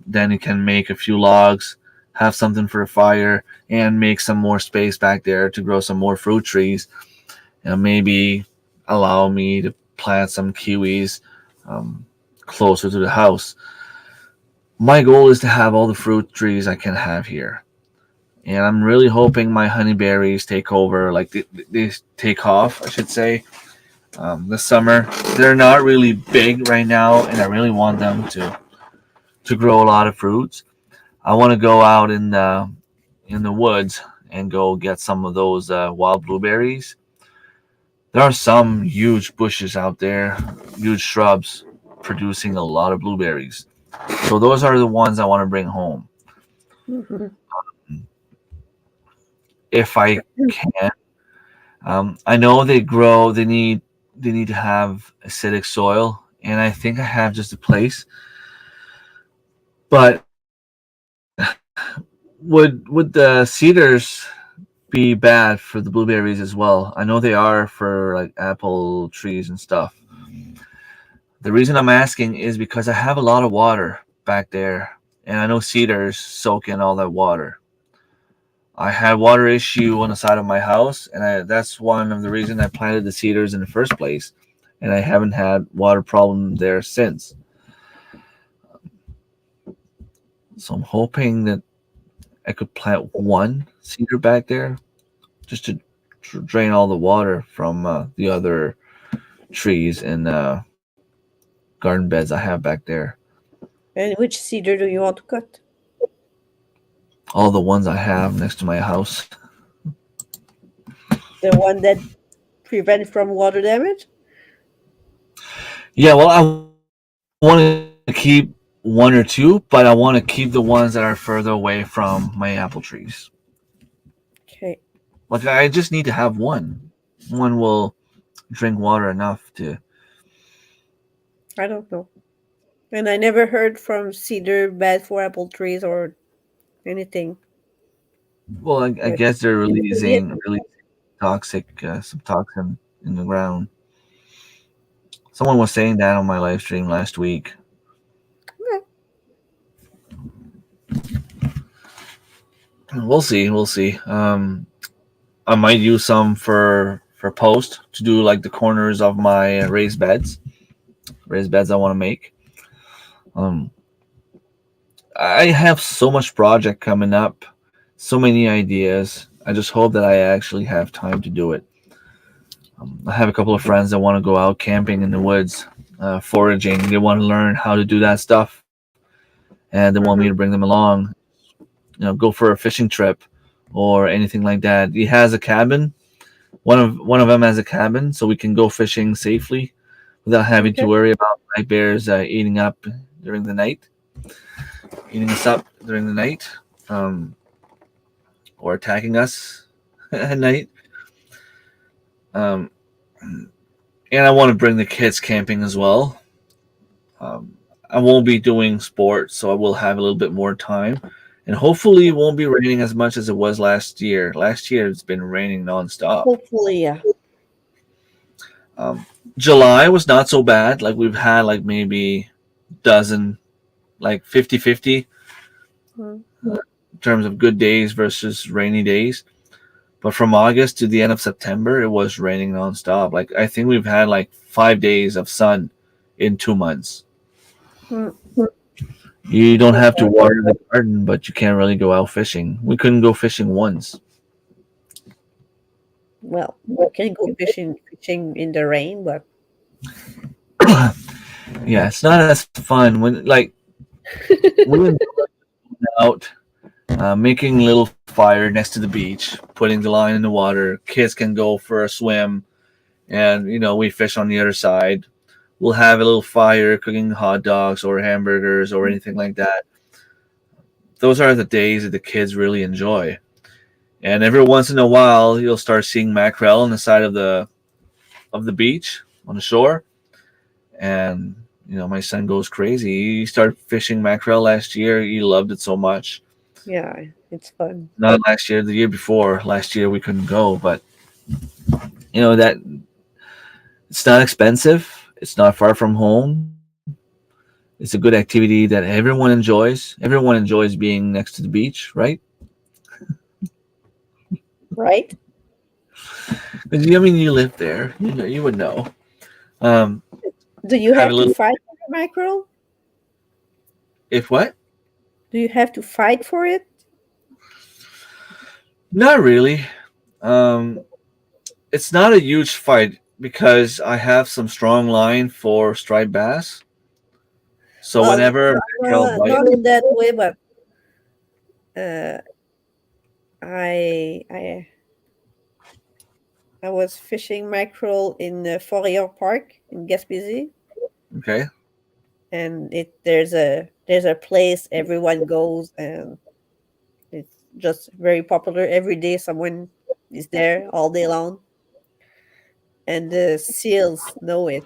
then he can make a few logs, have something for a fire, and make some more space back there to grow some more fruit trees, and maybe allow me to plant some kiwis um, closer to the house. My goal is to have all the fruit trees I can have here. And I'm really hoping my honeyberries take over, like they take off, I should say, this summer. They're not really big right now, and I really want them to grow a lot of fruits. I want to go out in the woods and go get some of those wild blueberries. There are some huge bushes out there, huge shrubs producing a lot of blueberries. So those are the ones I want to bring home Hmm. if I can. I know they grow. They need to have acidic soil, and I think I have just a place. But would the cedars be bad for the blueberries as well? I know they are for like apple trees and stuff. The reason I'm asking is because I have a lot of water back there, and I know cedars soak in all that water. I had water issue on the side of my house, and that's one of the reasons I planted the cedars in the first place, and I haven't had water problem there since. So I'm hoping that I could plant one cedar back there just to drain all the water from the other trees and garden beds I have back there. And which cedar do you want to cut? All the ones I have next to my house. The one that prevent from water damage? Yeah, well, I want to keep one or two, but I want to keep the ones that are further away from my apple trees. Okay, Like, I just need to have one. One will drink water enough to. I don't know. And I never heard from cedar bad for apple trees or. anything. Well, I But guess they're usually it. releasing toxic, some toxin in the ground. Someone was saying that on my live stream last week. Okay. We'll see. We'll see. I might use some for post to do like the corners of my raised beds I want to make. Um, I have so much project coming up, so many ideas. I just hope that I actually have time to do it. I have a couple of friends that want to go out camping in the woods, foraging. They want to learn how to do that stuff, and they want me to Mm-hmm. bring them along. Go for a fishing trip or anything like that. He has a cabin. One of them has a cabin, so we can go fishing safely without having to Okay. worry about night bears during the night, eating us up during the night, um, or attacking us at night. Um, and I want to bring the kids camping as well. Um, I won't be doing sports, so I will have a little bit more time. And hopefully, it won't be raining as much as it was last year. Last year, it's been raining nonstop. Hopefully, yeah. Um, July was not so bad. Like, we've had like maybe dozen, like 50-50 Mm. in terms of good days versus rainy days. But from August to the end of September, it was raining nonstop. Like, I think we've had like 5 days of sun in 2 months. Mm. You don't have to Okay. water the garden, but you can't really go out fishing. We couldn't go fishing once. Well, you can go fishing in the rain, but Yeah, it's not as fun when like we went out making a little fire next to the beach, putting the line in the water. Kids can go for a swim, and we fish on the other side. We'll have a little fire, cooking hot dogs or hamburgers or anything like that. Those are the days that the kids really enjoy. And every once in a while, you'll start seeing mackerel on the side of the beach on the shore, and my son goes crazy. He started fishing mackerel last year. He loved it so much. yeah, it's fun. Not last year, the year before. Last year we couldn't go, but that it's not expensive. It's not far from home. It's a good activity that everyone enjoys. Everyone enjoys being next to the beach, right? Right? 'Cause you live there. You would know. Um, Do you have a have to little. fight for the mackerel? If what? Do you have to fight for it? Not really. Um, it's not a huge fight because I have some strong line for striped bass. So whenever mackerel bite, Not in that way, but uh, I I was fishing mackerel in the Fourier Park in Gaspésie, okay. and there's a place everyone goes, and it's just very popular. Every day, someone is there all day long, and the seals know it.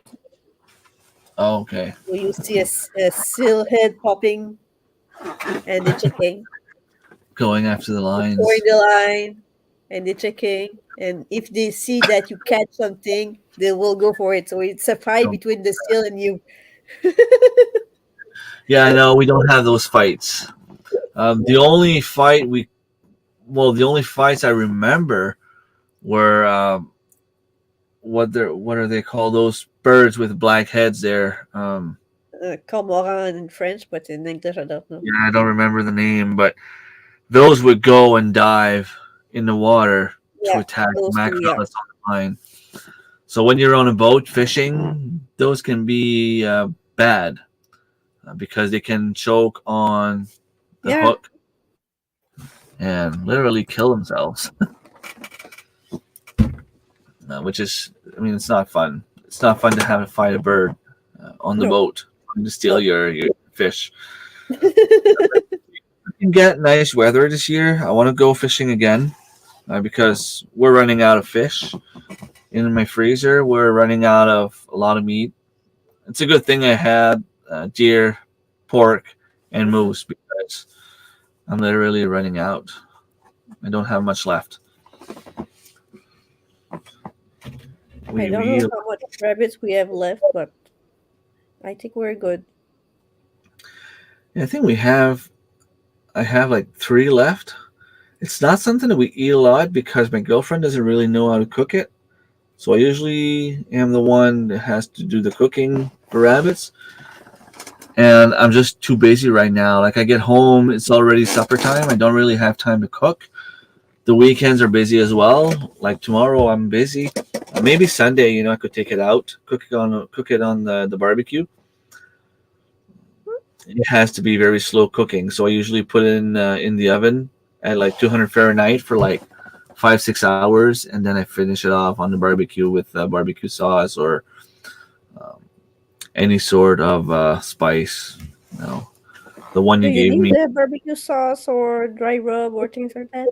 Oh, okay. So you see a seal head popping, and they're checking, Going after the throwing lines. the line, and they're checking. And if they see that you catch something, they will go for it. So it's a fight So, between the seal and you. yeah, no, we don't have those fights. The only the only fights I remember were what are they called? Those birds with black heads there. Cormoran in French, but in English, I don't know. Yeah, I don't remember the name, but those would go and dive in the water to Yeah, attack the those two, mackerel yeah. that's on the line. So when you're on a boat fishing, those can be bad because they can choke on the Yeah, hook and literally kill themselves, which is, it's not fun. It's not fun to have to fight a bird on the no, boat to steal no. your fish. We can get nice weather this year. I want to go fishing again because we're running out of fish in my freezer. We're running out of a lot of meat. It's a good thing I had deer, pork, and moose because I'm literally running out. I don't have much left. I don't know how much rabbits we have left, but I think we're good. I think we have. I have like 3 left. It's not something that we eat a lot because my girlfriend doesn't really know how to cook it. So I usually am the one that has to do the cooking for rabbits. And I'm just too busy right now. Like I get home, it's already supper time. I don't really have time to cook. The weekends are busy as well. Like tomorrow, I'm busy. Maybe Sunday, I could take it out, cook it on the barbecue. It has to be very slow cooking, so I usually put it in the oven at like 200 Fahrenheit for like 5-6 hours, and then I finish it off on the barbecue with barbecue sauce or um, any sort of spice. You know, the one Do you you gave need me, the barbecue sauce or dry rub or things like that?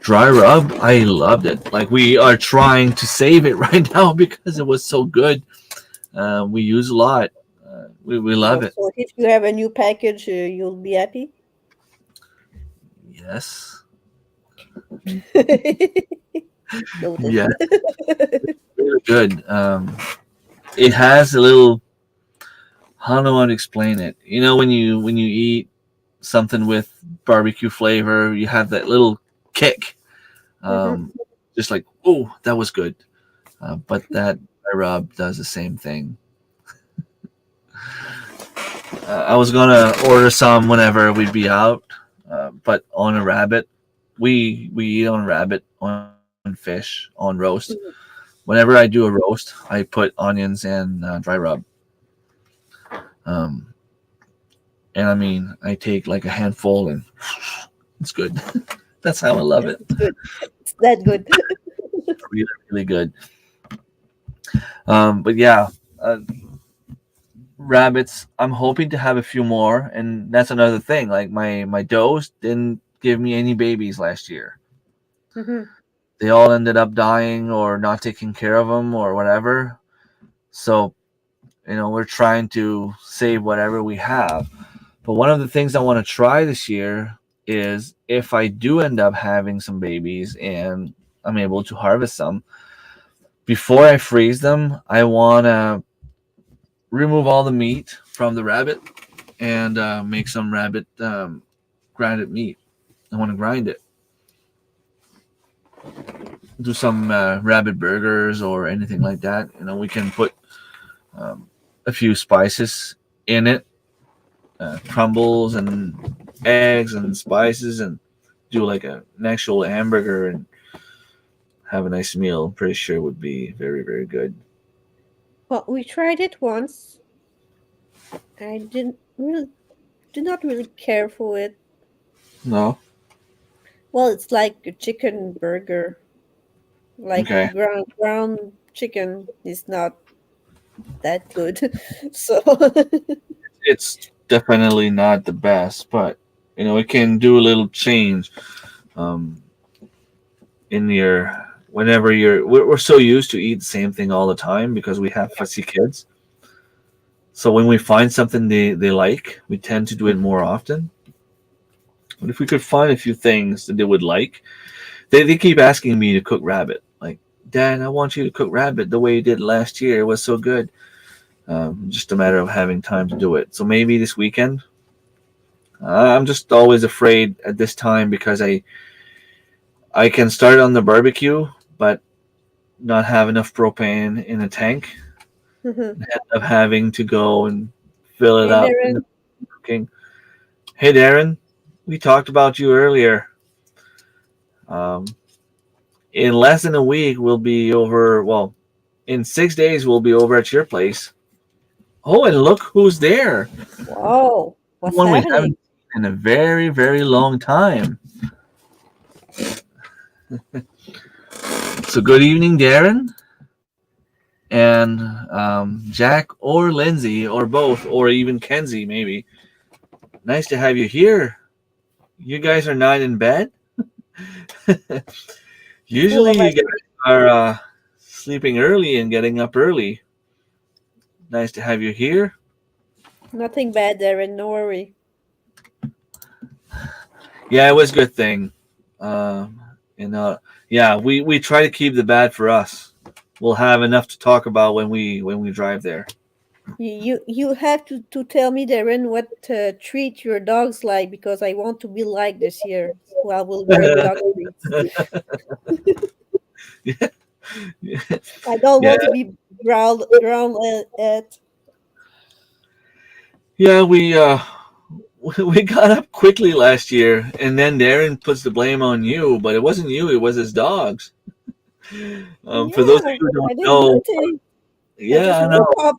dry rub. I loved it. Like we are trying to save it right now because it was so good. We use a lot. We love Oh, it. so if you have a new package, you'll be happy. Yes. Noted. Yeah. Really good. It has a little. I don't know how to explain it. When you eat something with barbecue flavor, you have that little kick. Hmm. Um, just like, oh, that was good. But that rub does the same thing. I was gonna order some whenever we'd be out, but on a rabbit, we eat on rabbit, on fish, on roast. Whenever I do a roast, I put onions and dry rub. Um, and I mean, I take like a handful, and it's good. That's how I love it. It's good. It's that good. Really, really good. But yeah, uh, rabbits. I'm hoping to have a few more, and that's another thing. Like my does didn't give me any babies last year. Hmm. They all ended up dying or not taking care of them or whatever. So we're trying to save whatever we have. But one of the things I want to try this year is if I do end up having some babies and I'm able to harvest some, before I freeze them, I want to remove all the meat from the rabbit and make some rabbit grinded meat. I want to grind it. Do some rabbit burgers or anything like that. We can put um, a few spices in it, crumbles and eggs and spices, and do like an actual hamburger and have a nice meal. I'm pretty sure it would be very, very good. Well, we tried it once. I did not really care for it. No? Well, it's like a chicken burger. Like Okay. ground chicken is not that good. So It's definitely not the best, but it can do a little change um, in your whenever we're so used to eat the same thing all the time because we have fussy kids. So when we find something they like, we tend to do it more often. But if we could find a few things that they would like, they keep asking me to cook rabbit. Like, Dad, I want you to cook rabbit the way you did last year. It was so good. Just a matter of having time to do it. So maybe this weekend. I'm just always afraid at this time because I can start on the barbecue, but not have enough propane in the tank. Mhm. And end up having to go and fill it Hey up in the Darren. cooking. Hey, Darren, we talked about you earlier. Um, in less than a week, we'll be over. Well, in 6 days, we'll be over at your place. Oh, and look who's there. Whoa, what's One we haven't happening? seen in a very, very long time. So, good evening, Darren, and Jack or Lindsay or both, or even Kenzie, maybe. Nice to have you here. You guys are not in bed? Full Usually, of you guys activity. are sleeping early and getting up early. Nice to have you here. Nothing bad, Darren. No worry. Yeah, it was a good thing. Um, and yeah, we try to keep the bad for us. We'll have enough to talk about when we drive there. You have to tell me, Darren, what treat your dogs like because I want to be like this year. So I will bring dog treats. I don't Yeah, want to be ground at. yeah, we got up quickly last year, and then Darren puts the blame on you, but it wasn't you; it was his dogs. For those of Yeah, you who don't I did know, nothing. I just yeah, I woke know. up.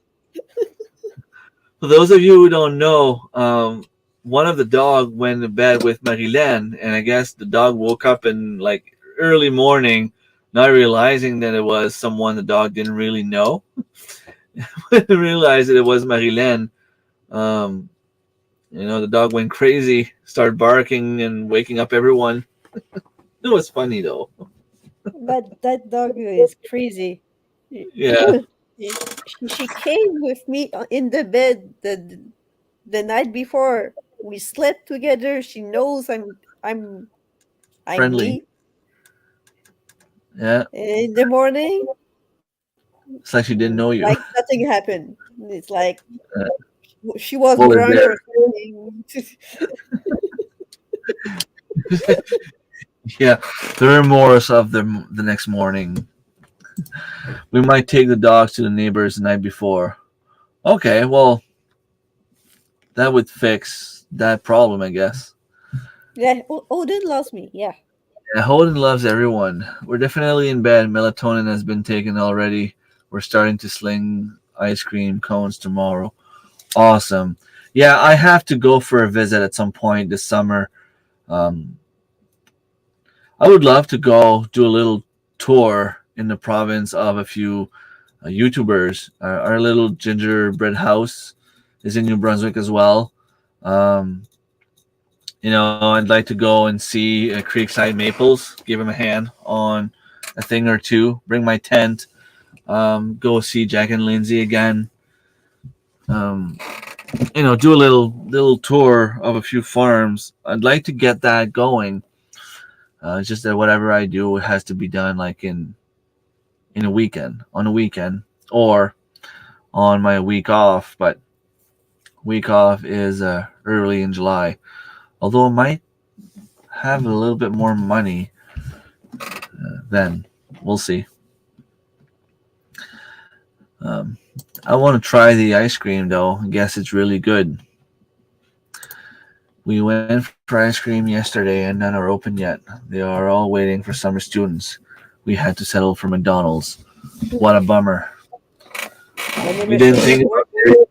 For those of you who don't know, one of the dog went to bed with Marilyn, and I guess the dog woke up in like early morning, not realizing that it was someone the dog didn't really know. Realized that it was Marilyn. Um, the dog went crazy, started barking and waking up everyone. It was funny though. That dog is crazy. Yeah, She came with me in the bed the night before. We slept together. She knows I'm friendly. me. Yeah, In the morning, it's like she didn't know you. like nothing happened. It's like Uh, she was what was drunk or something. there? Yeah, the remorse of the next morning. We might take the dogs to the neighbors the night before. Okay, well, that would fix that problem, I guess. Yeah, Odin loves me. Yeah. Yeah, Holden loves everyone. We're definitely in bed. Melatonin has been taken already. We're starting to sling ice cream cones tomorrow. Awesome. Yeah, I have to go for a visit at some point this summer. Um, I would love to go do a little tour in the province of a few YouTubers. Our little gingerbread house is in New Brunswick as well. Um, I'd like to go and see Creekside Maples, give him a hand on a thing or two, bring my tent, go see Jack and Lindsay again. Um, do a little tour of a few farms. I'd like to get that going. It's just that whatever I do has to be done like in a weekend, on a weekend, or on my week off. But week off is early in July. Although I might have a little bit more money then. We'll see. Um, I want to try the ice cream though. I guess it's really good. We went for ice cream yesterday and none are open yet. They are all waiting for summer students. We had to settle for McDonald's. What a bummer. The We didn't machine is think about working. it.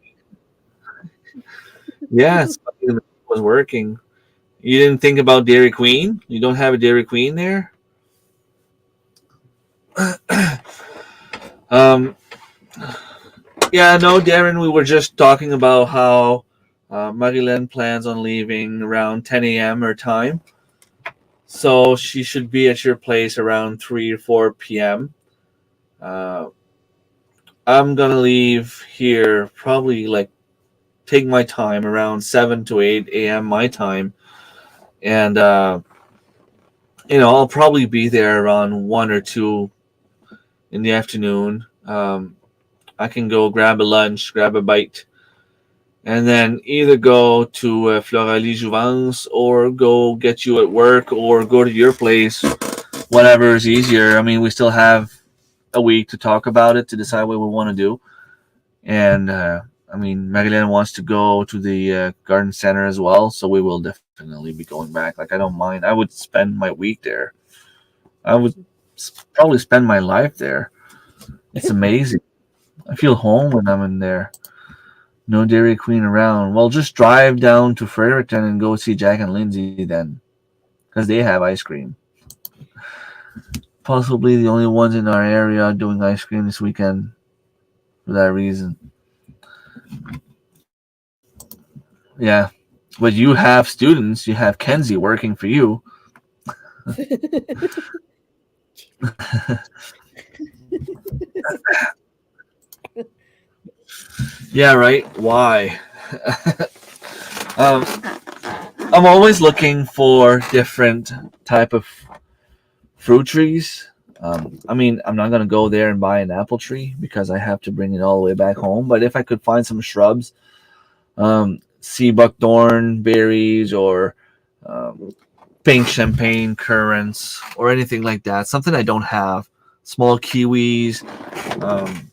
Yeah, it's funny the machine was working. You didn't think about Dairy Queen? You don't have a Dairy Queen there? Um, yeah, no, Darren, we were just talking about how Marilyn plans on leaving around 10 a.m. her time. So she should be at your place around 3 or 4 p.m. Uh, I'm going to leave here probably like take my time around 7 to 8 a.m. my time. And, I'll probably be there around 1 or 2 in the afternoon. I can go grab a lunch, grab a bite, and then either go to Floralie Jouvence or go get you at work or go to your place, whatever is easier. I mean, we still have a week to talk about it to decide what we want to do. And I mean, Marilyn wants to go to the garden center as well, so we will definitely be going back. Like, I don't mind. I would spend my week there. I would probably spend my life there. It's amazing. I feel home when I'm in there. No Dairy Queen around. Well, just drive down to Fredericton and go see Jack and Lindsay then, because they have ice cream. Possibly the only ones in our area doing ice cream this weekend for that reason. Yeah. But you have students. You have Kenzie working for you. Yeah, right. Why? um, I'm always looking for different type of fruit trees. I mean, I'm not gonna go there and buy an apple tree because I have to bring it all the way back home. But if I could find some shrubs, sea buckthorn berries or um, pink champagne currants or anything like that, something I don't have, small kiwis, um,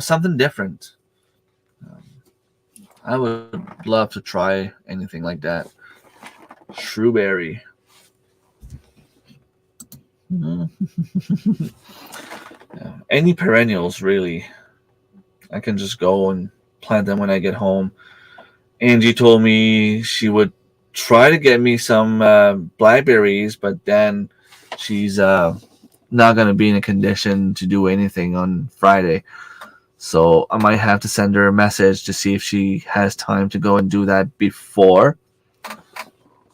something different. Um, I would love to try anything like that. Shrewberry. Mhm. Yeah. Any perennials, really. I can just go and plant them when I get home. Angie told me she would try to get me some blackberries, but then she's not going to be in a condition to do anything on Friday. So I might have to send her a message to see if she has time to go and do that before.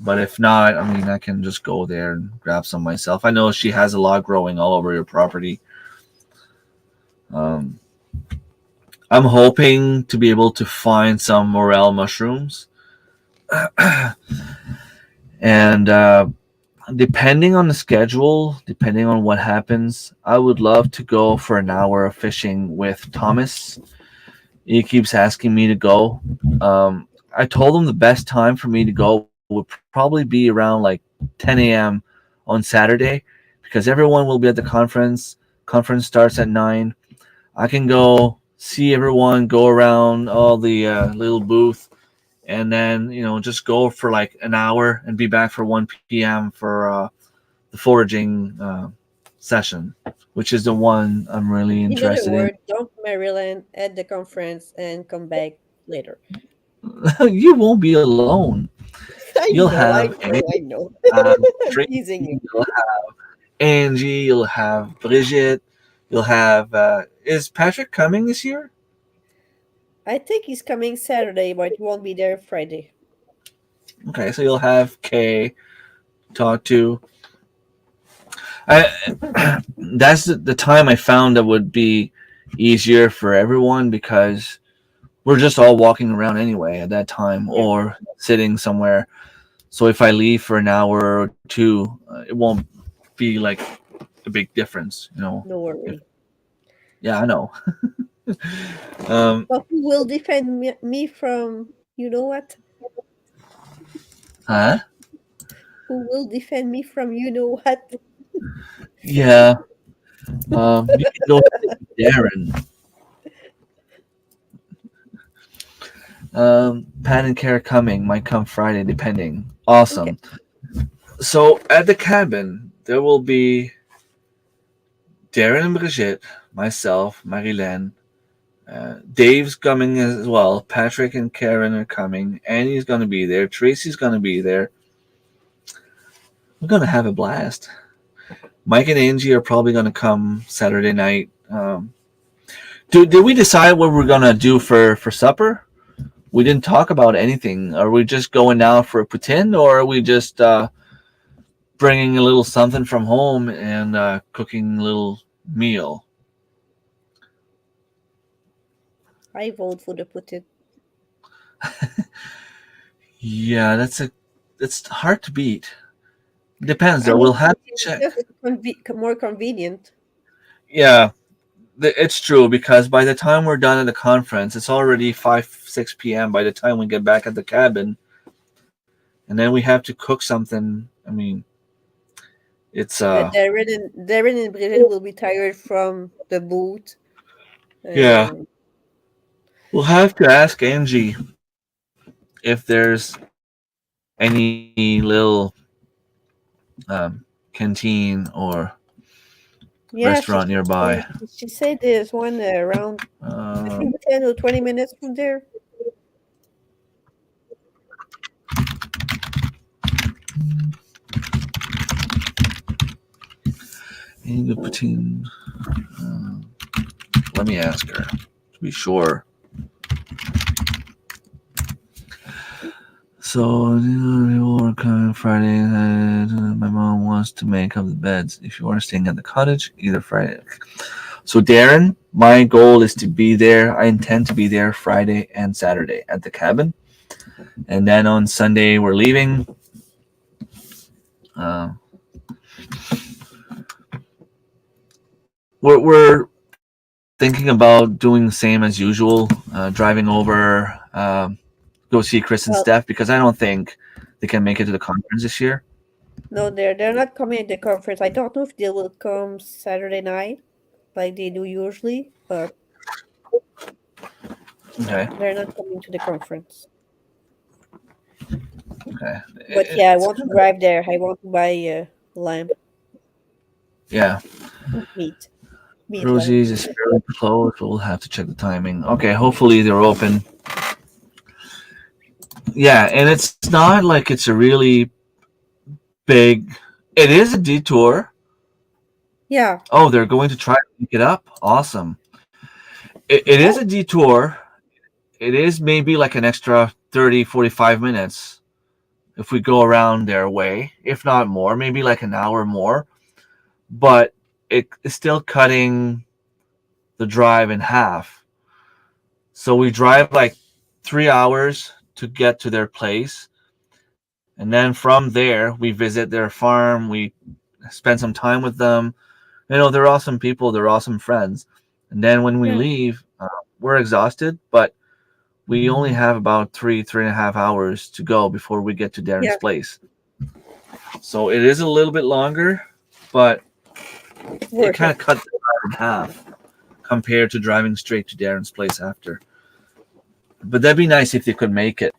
But if not, I mean, I can just go there and grab some myself. I know she has a lot growing all over your property. Um, I'm hoping to be able to find some morel mushrooms. And depending on the schedule, depending on what happens, I would love to go for an hour of fishing with Thomas. He keeps asking me to go. I told him the best time for me to go would probably be around like 10 a.m. on Saturday because everyone will be at the conference. Conference starts at 9. I can go see everyone, go around all the little booth, and then just go for like an hour and be back for 1 p.m. for the foraging session, which is the one I'm really In other interested in. words, dump Maryland at the conference and come back later. You won't be alone. You'll I know, have I Angie, know, I know. I'm Tracy, teasing you. you'll have Angie, you'll have Bridget, you'll have. Is Patrick coming this year? I think he's coming Saturday, but he won't be there Friday. Okay, so you'll have Kay talk to. That's the time I found that would be easier for everyone because we're just all walking around anyway at that time Yeah, or sitting somewhere. So if I leave for an hour or two, it won't be like a big difference. no If worry. yeah, I know. um, But who will defend me from, you know what? huh? Who will defend me from, you know what? Yeah. You can go ahead and Darren. Pat and Kara coming might come Friday, depending. Okay. Awesome. So at the cabin, there will be Darren and Brigitte, myself, Marilyn. Dave's coming as well. Patrick and Karen are coming. Annie's going to be there. Tracy's going to be there. We're going to have a blast. Mike and Angie are probably going to come Saturday night. Did we decide what we're going to do for supper? We didn't talk about anything. Are we just going out for a poutine, or are we just bringing a little something from home and cooking a little meal? I vote for the Putin. Yeah, it's hard to beat. Depends I though. We'll mean, have to it's check. just more convenient. Yeah, it's true because by the time we're done at the conference, it's already 5, 6 p.m. By the time we get back at the cabin, and then we have to cook something. I mean, it's Darren and Bridget will be tired from the boot. yeah. And We'll have to ask Angie if there's any little canteen or yeah, restaurant nearby. she said there's one around, I Uh, think, 10 or 20 minutes from there. any good poutine? Uh, Let me ask her to be sure. So we will come Friday. My mom wants to make up the beds. If you are staying at the cottage, either Friday. So Darren, my goal is to be there. I intend to be there Friday and Saturday at the cabin. and then on Sunday we're leaving. Uh, we're thinking about doing the same as usual, driving over, go see Chris and Well, Steph, because I don't think they can make it to the conference this year. no, they're not coming at the conference. I don't know if they will come Saturday night like they do usually, but Okay. they're not coming to the conference. Okay. But yeah, I It's want to kind of, drive there. I want to buy lamb yeah. meat, meat lamb. Rosie's is fairly close, but we'll have to check the timing. Okay, hopefully they're open. Yeah, and it's not like it's a really big. It is a detour. Yeah. Oh, they're going to try to pick it up. Awesome. It is a detour. It is maybe like an extra 30, 45 minutes if we go around their way, if not more, maybe like an hour more. But it is still cutting the drive in half. So we drive like 3 hours to get to their place. And then from there, we visit their farm. We spend some time with them. They're awesome people. They're awesome friends. And then when we Yeah. leave, we're exhausted, but we only have about 3.5 hours to go before we get to Darren's Yeah. place. So it is a little bit longer, but it Worth kind it. of cut the drive in half compared to driving straight to Darren's place after. But that'd be nice if they could make it.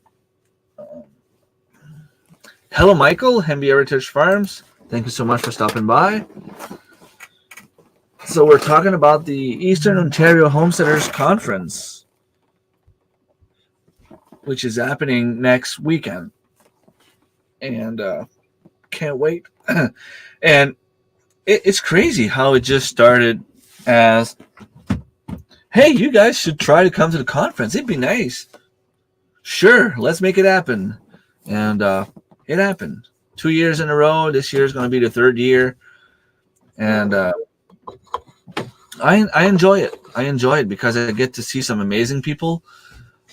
Hello, Michael, Hemby Heritage Farms. Thank you so much for stopping by. So we're talking about the Eastern Ontario Homesteaders Conference, which is happening next weekend. And can't wait. And it's crazy how it just started as, hey, you guys should try to come to the conference. It'd be nice. Sure, let's make it happen. And it happened. 2 years in a row. This year is going to be the third year. And I enjoy it. I enjoy it because I get to see some amazing people.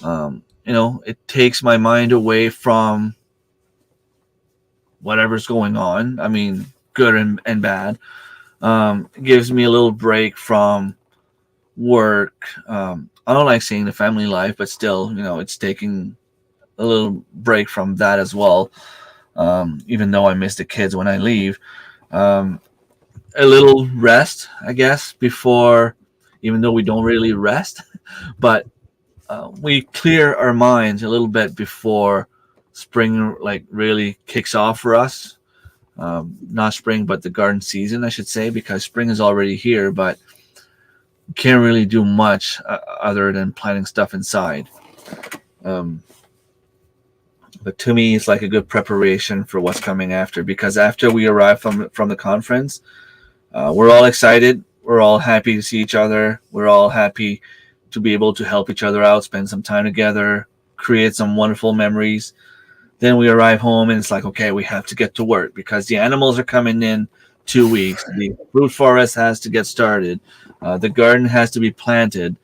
It takes my mind away from whatever's going on. I mean, good and bad. It gives me a little break from work. I don't like seeing the family life, but still, it's taking a little break from that as well. Even though I miss the kids when I leave. A little rest, I guess, before, even though we don't really rest, but we clear our minds a little bit before spring really kicks off for us. Not spring, but the garden season, I should say, because spring is already here, but can't really do much other than planting stuff inside. But to me, it's like a good preparation for what's coming after, because after we arrive from the conference, we're all excited. We're all happy to see each other. We're all happy to be able to help each other out, spend some time together, create some wonderful memories. Then we arrive home and it's like, okay, we have to get to work because the animals are coming in 2 weeks. The fruit forest has to get started. The garden has to be planted.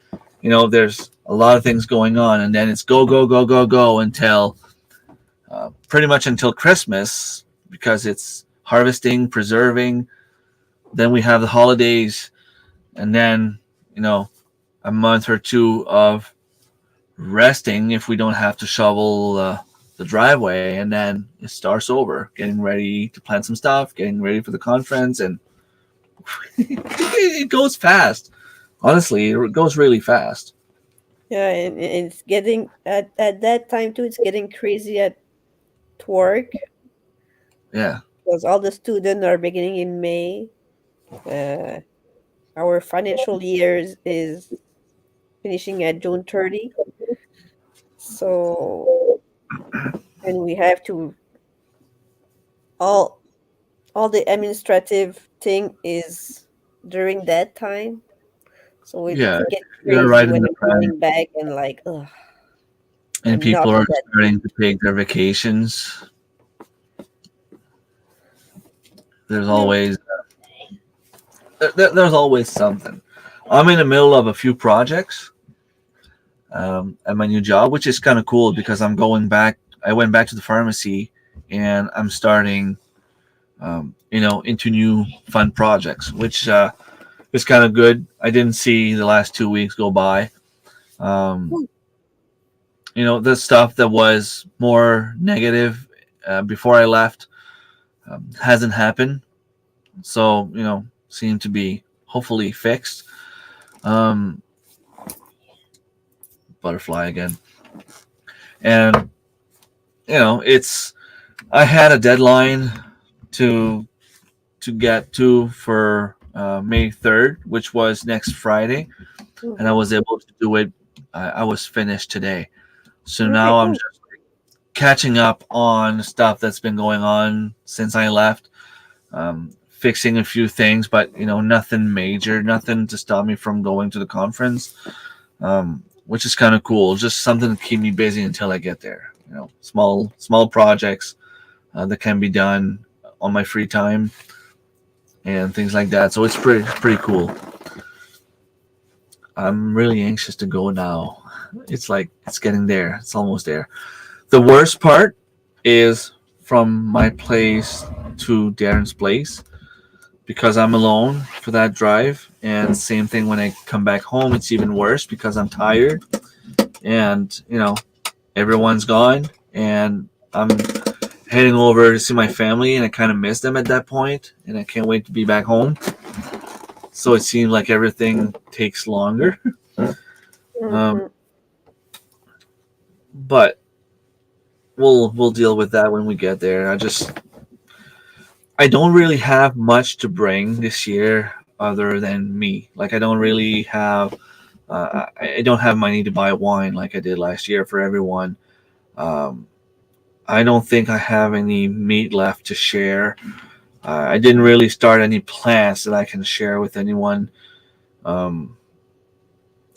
There's a lot of things going on, and then it's go, go, go, go, go until pretty much until Christmas, because it's harvesting, preserving. Then we have the holidays, and then, a month or two of resting if we don't have to shovel the driveway, and then it starts over, getting ready to plant some stuff, getting ready for the conference, and it goes fast. Honestly, it goes really fast. Yeah, and it's getting at that time too. It's getting crazy at work Yeah. because all the students are beginning in May. Our financial year is finishing at June 30. So, and we have to all the administrative thing is during that time. So it Yeah, gets you're crazy right in when the I'm prime, coming back and like, ugh, and enough people of are that. starting to take their vacations. There's Yeah. always there's always something. I'm in the middle of a few projects. at my new job, which is kind of cool because I'm going back. I went back to the pharmacy, and I'm starting, into new fun projects, which is kind of good. I didn't see the last 2 weeks go by. Um, the stuff that was more negative before I left hasn't happened. So, seem to be hopefully fixed. Um, Butterfly again. And, it's, I had a deadline to get to for May 3rd, which was next Friday, and I Mhm. was able to do it. I was finished today. So Okay, now I'm cool. just catching up on stuff that's been going on since I left, fixing a few things, but nothing major, nothing to stop me from going to the conference, which is kind of cool. Just something to keep me busy until I get there. Small projects that can be done on my free time and things like that. So it's pretty cool. I'm really anxious to go now. It's like it's getting there. It's almost there. The worst part is from my place to Darren's place because I'm alone for that drive. And same thing when I come back home, it's even worse because I'm tired and everyone's gone and I'm heading over to see my family and I kind of miss them at that point and I can't wait to be back home. So it seems like everything takes longer. Um, Mhm. but we'll deal with that when we get there. I don't really have much to bring this year other than me. Like I don't really have I don't have money to buy wine like I did last year for everyone. Um, I don't think I have any meat left to share. I didn't really start any plants that I can share with anyone. Um,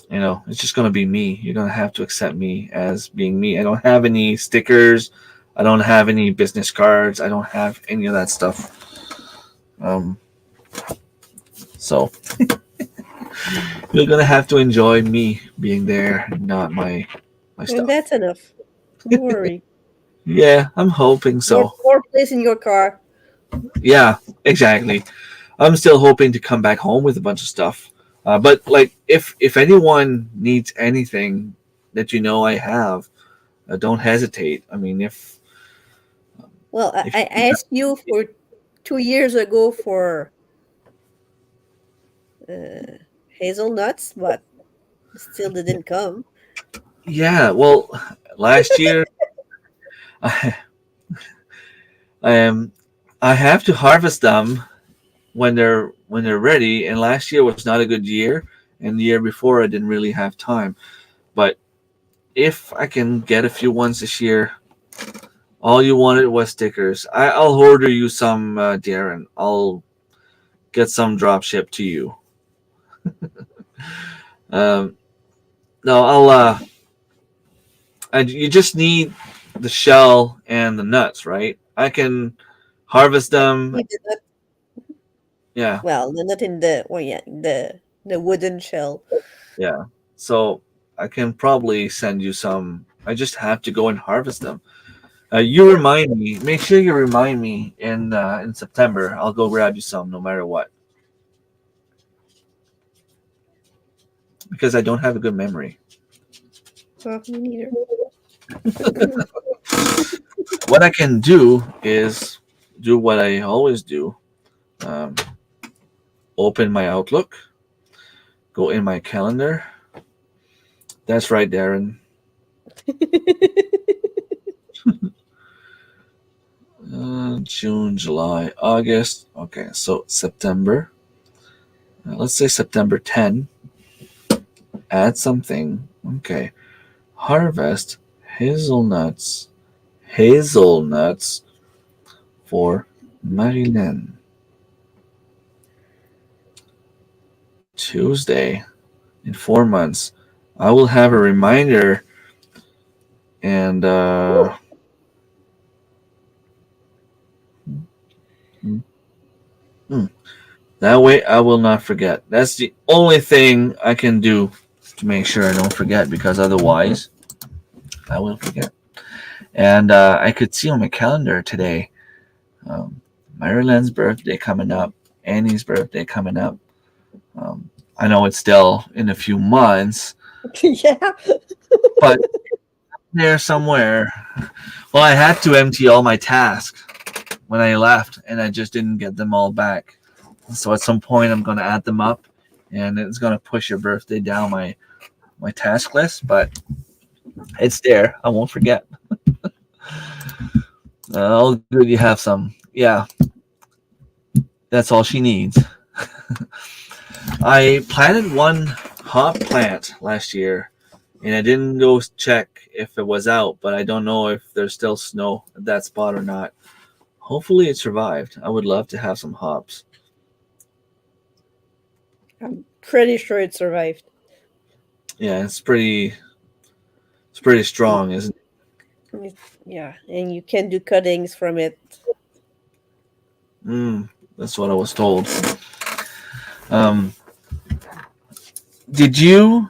it's just gonna be me. You're gonna have to accept me as being me. I don't have any stickers. I don't have any business cards. I don't have any of that stuff. Um, so you're gonna have to enjoy me being there, not my And stuff. that's enough. Don't worry. Yeah, I'm hoping so. More place in your car. Yeah, exactly. I'm still hoping to come back home with a bunch of stuff. But like, if anyone needs anything that I have, don't hesitate. I mean, Well, if I asked you for 2 years ago for uh, hazelnuts, but still they didn't come. yeah, well, last year I um I have to harvest them when they're ready. And last year was not a good year, and the year before I didn't really have time. But if I can get a few ones this year, all you wanted was stickers. I'll order you some, Darren. I'll get some drop shipped to you. Um, no, you just need the shell and the nuts, right? I can harvest them. You did not. Yeah, Well, not in the yeah, the wooden shell. yeah. So I can probably send you some. I just have to go and harvest them. You Yeah. remind me. Make sure you remind me in September. I'll go grab you some, no matter what, because I don't have a good memory. Well, me neither. What I can do is do what I always do. Um, Open my Outlook, go in my calendar. That's right, Darren. June, July, August. Okay, so September. Let's say September 10. Add something. Okay. Harvest hazelnuts. Hazelnuts for Marilyn. Tuesday in 4 months. I will have a reminder and hmm, that way I will not forget. That's the only thing I can do to make sure I don't forget, because otherwise I will forget. And I could see on my calendar today, Marilyn's birthday coming up, Annie's birthday coming up. I know it's still in a few months, Yeah. but there somewhere. Well, I had to empty all my tasks when I left, and I just didn't get them all back. So at some point, I'm going to add them up, and it's going to push your birthday down my task list. But it's there. I won't forget. Oh, good. You have some. Yeah, that's all she needs. I planted one hop plant last year, and I didn't go check if it was out, but I don't know if there's still snow at that spot or not. Hopefully it survived. I would love to have some hops. I'm pretty sure it survived. Yeah, it's pretty strong, isn't it? Yeah, and you can do cuttings from it. That's what I was told. Did you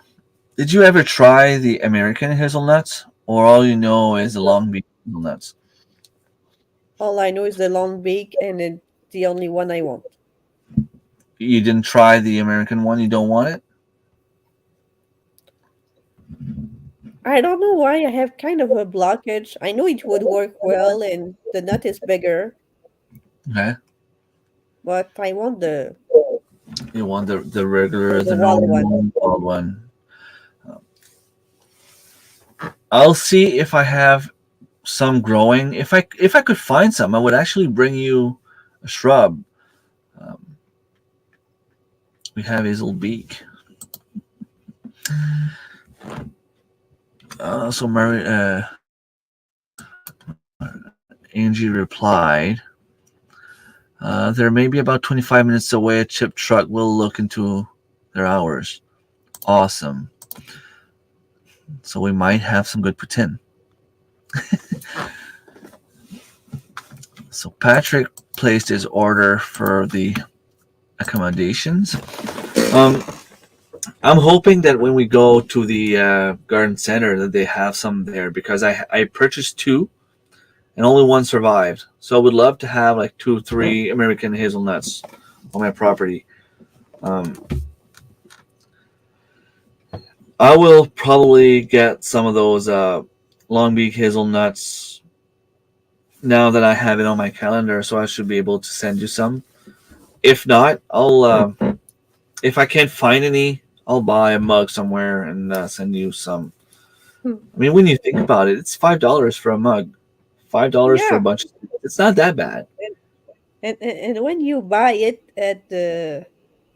ever try the American hazelnuts, or all you know is the long beak hazelnuts? All I know is the long beak, and it's the only one I want. You didn't try the American one? You don't want it? I don't know why I have kind of a blockage. I know it would work well, and the nut is bigger, Okay. but I want the You want the regular, the wild normal wild one. I'll see if I have some growing. If I could find some, I would actually bring you a shrub. We have hazel beak. So Angie replied, "They're maybe about 25 minutes away. A chip truck will look into their hours." Awesome. So we might have some good poutine. So Patrick placed his order for the accommodations. I'm hoping that when we go to the garden center that they have some there, because I purchased two and only one survived. So I would love to have like 2 or 3 American hazelnuts on my property. I will probably get some of those long beak hazelnuts now that I have it on my calendar, so I should be able to send you some. If not, I'll if I can't find any, I'll buy a mug somewhere and send you some. I mean, when you think about it, it's $5 for a mug, $5 for a bunch. It's not that bad. and when you buy it at the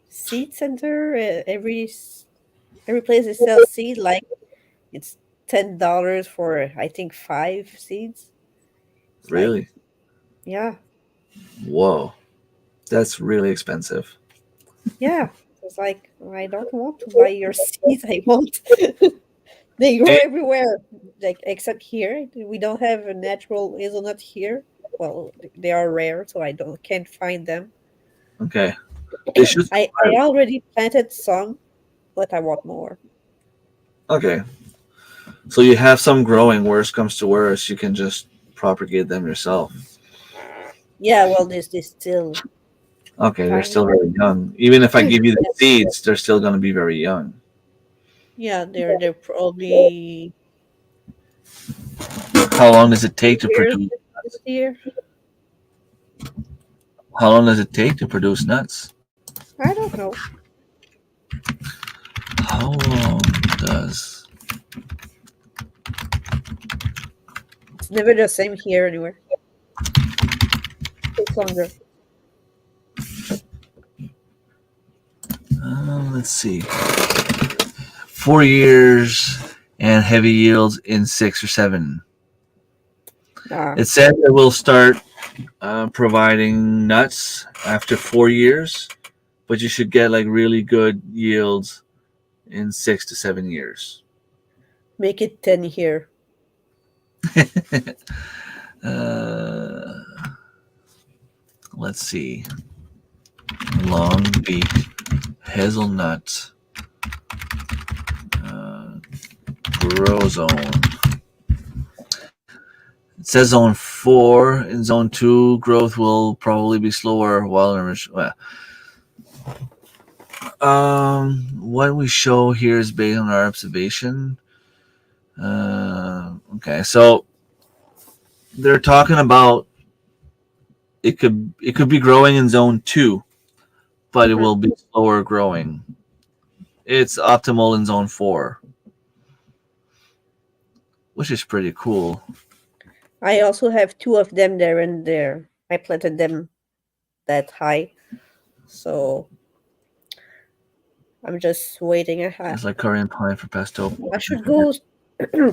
seed center, every place that sells seed, like it's $10 for I think 5 seeds. It's like, Really? yeah, Whoa, that's really expensive. yeah. It's like I don't want to buy your seeds. I want. They grow everywhere, like except here. We don't have a natural hazelnut here. Well, they are rare, so I can't find them. Okay, they should. I already planted some, but I want more. Okay, so you have some growing. Worst comes to worst, you can just propagate them yourself. Yeah, well, this still. Okay, they're Tiny. still very young. Even if I give you the seeds, they're still going to be very young. Yeah, they're probably How long does it take to years produce? this year. How long does it take to produce nuts? I don't know. How long does? It's never the same here anywhere. It takes longer. Let's see. 4 years and heavy yields in 6 or 7. It said it will start providing nuts after 4 years, but you should get like really good yields in 6 to 7 years. Make it 10 here. Let's see. Long beak hazelnut grow zone. It says zone 4. In zone 2, growth will probably be slower while what we show here is based on our observation. Okay, so they're talking about it could be growing in zone 2, but it Mhm. will be slower growing. It's optimal in zone 4, which is pretty cool. I also have two of them there and there. I planted them that high, so I'm just waiting. It's like Korean pine for pesto. I should go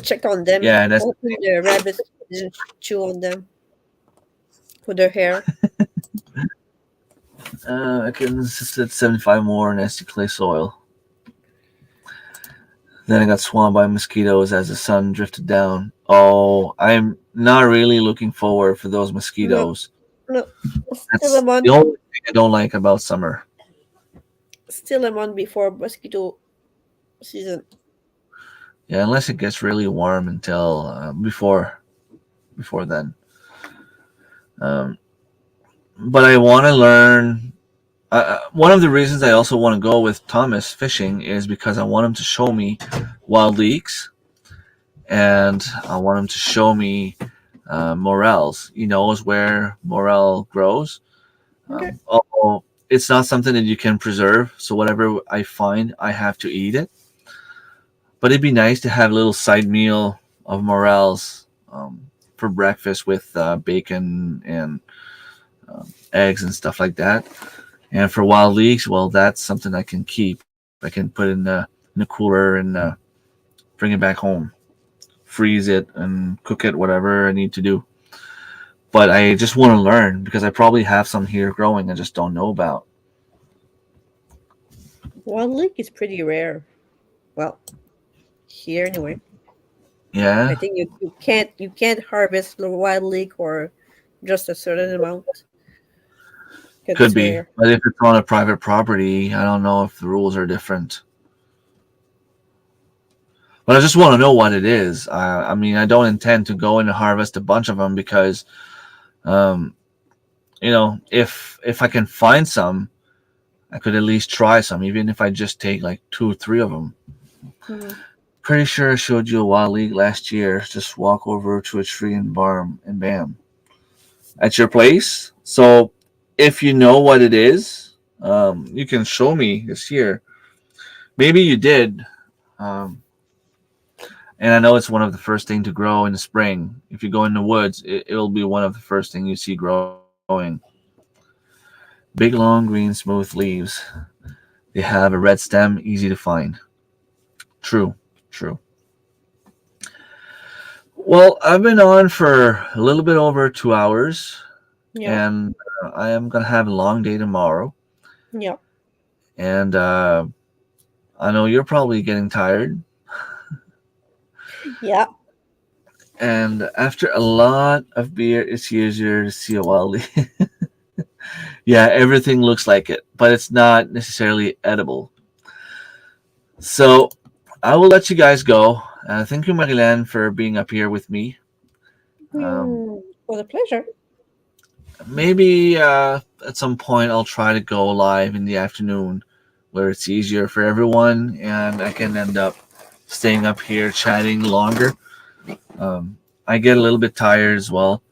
check on them. Yeah, that's Hoping the rabbits didn't chew on them with their hair. I can sit 75 more nasty clay soil. Then I got swamped by mosquitoes as the sun drifted down. Oh, I'm not really looking forward for those No, mosquitoes. no, still That's a month. the only thing I don't like about summer. Still a month before mosquito season. Yeah, unless it gets really warm until before then. Um, but I want to learn. One of the reasons I also want to go with Thomas fishing is because I want him to show me wild leeks, and I want him to show me morels. He knows where morel grows. Okay. Although it's not something that you can preserve, so whatever I find, I have to eat it. But it'd be nice to have a little side meal of morels for breakfast with bacon and eggs and stuff like that. And for wild leeks, well, that's something I can keep. I can put in a cooler and bring it back home, freeze it and cook it, whatever I need to do. But I just want to learn because I probably have some here growing I just don't know about. Wild leek is pretty rare. Well, here anyway. I Yeah, think you can't harvest the wild leek or just a certain amount because could it's be. rare. But if it's on a private property, I don't know if the rules are different. But I just want to know what it is. I mean, I don't intend to go and harvest a bunch of them because, um, if I can find some, I could at least try some, even if I just take like 2 or 3 of them. Mhm. Pretty sure I showed you a wild leek last year. Just walk over to a tree and bam, at your place. So if you know what it is, you can show me this year. Maybe you did. Um, and I know it's one of the first thing to grow in the spring. If you go in the woods, it'll be one of the first thing you see growing. Big, long, green, smooth leaves. They have a red stem, easy to find. True, true. Well, I've been on for a little bit over 2 hours, Yeah, and I am gonna have a long day tomorrow. yeah, And I know you're probably getting tired. yeah. And after a lot of beer, it's easier to see a wild leaf. Yeah, everything looks like it, but it's not necessarily edible. So I will let you guys go. Thank you, Marianne, for being up here with me. Um, Was a pleasure. maybe at some point I'll try to go live in the afternoon where it's easier for everyone and I can end up staying up here chatting longer. I get a little bit tired as well.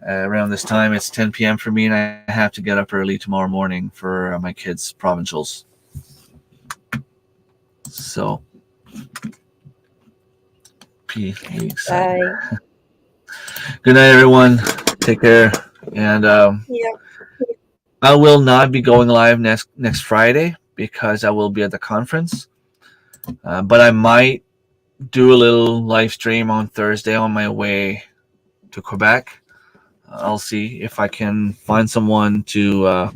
Around this time, it's 10 p.m. for me, and I have to get up early tomorrow morning for my kids' provincials. So, peace. Bye. Good night, everyone. Take care. And Yeah. I will not be going live next Friday because I will be at the conference. But I might do a little live stream on Thursday on my way to Quebec. I'll see if I can find someone to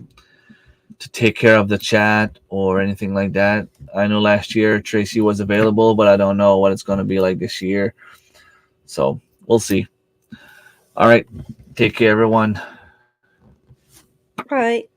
take care of the chat or anything like that. I know last year Tracy was available, but I don't know what it's going to be like this year. So we'll see. All right. Take care, everyone. Bye.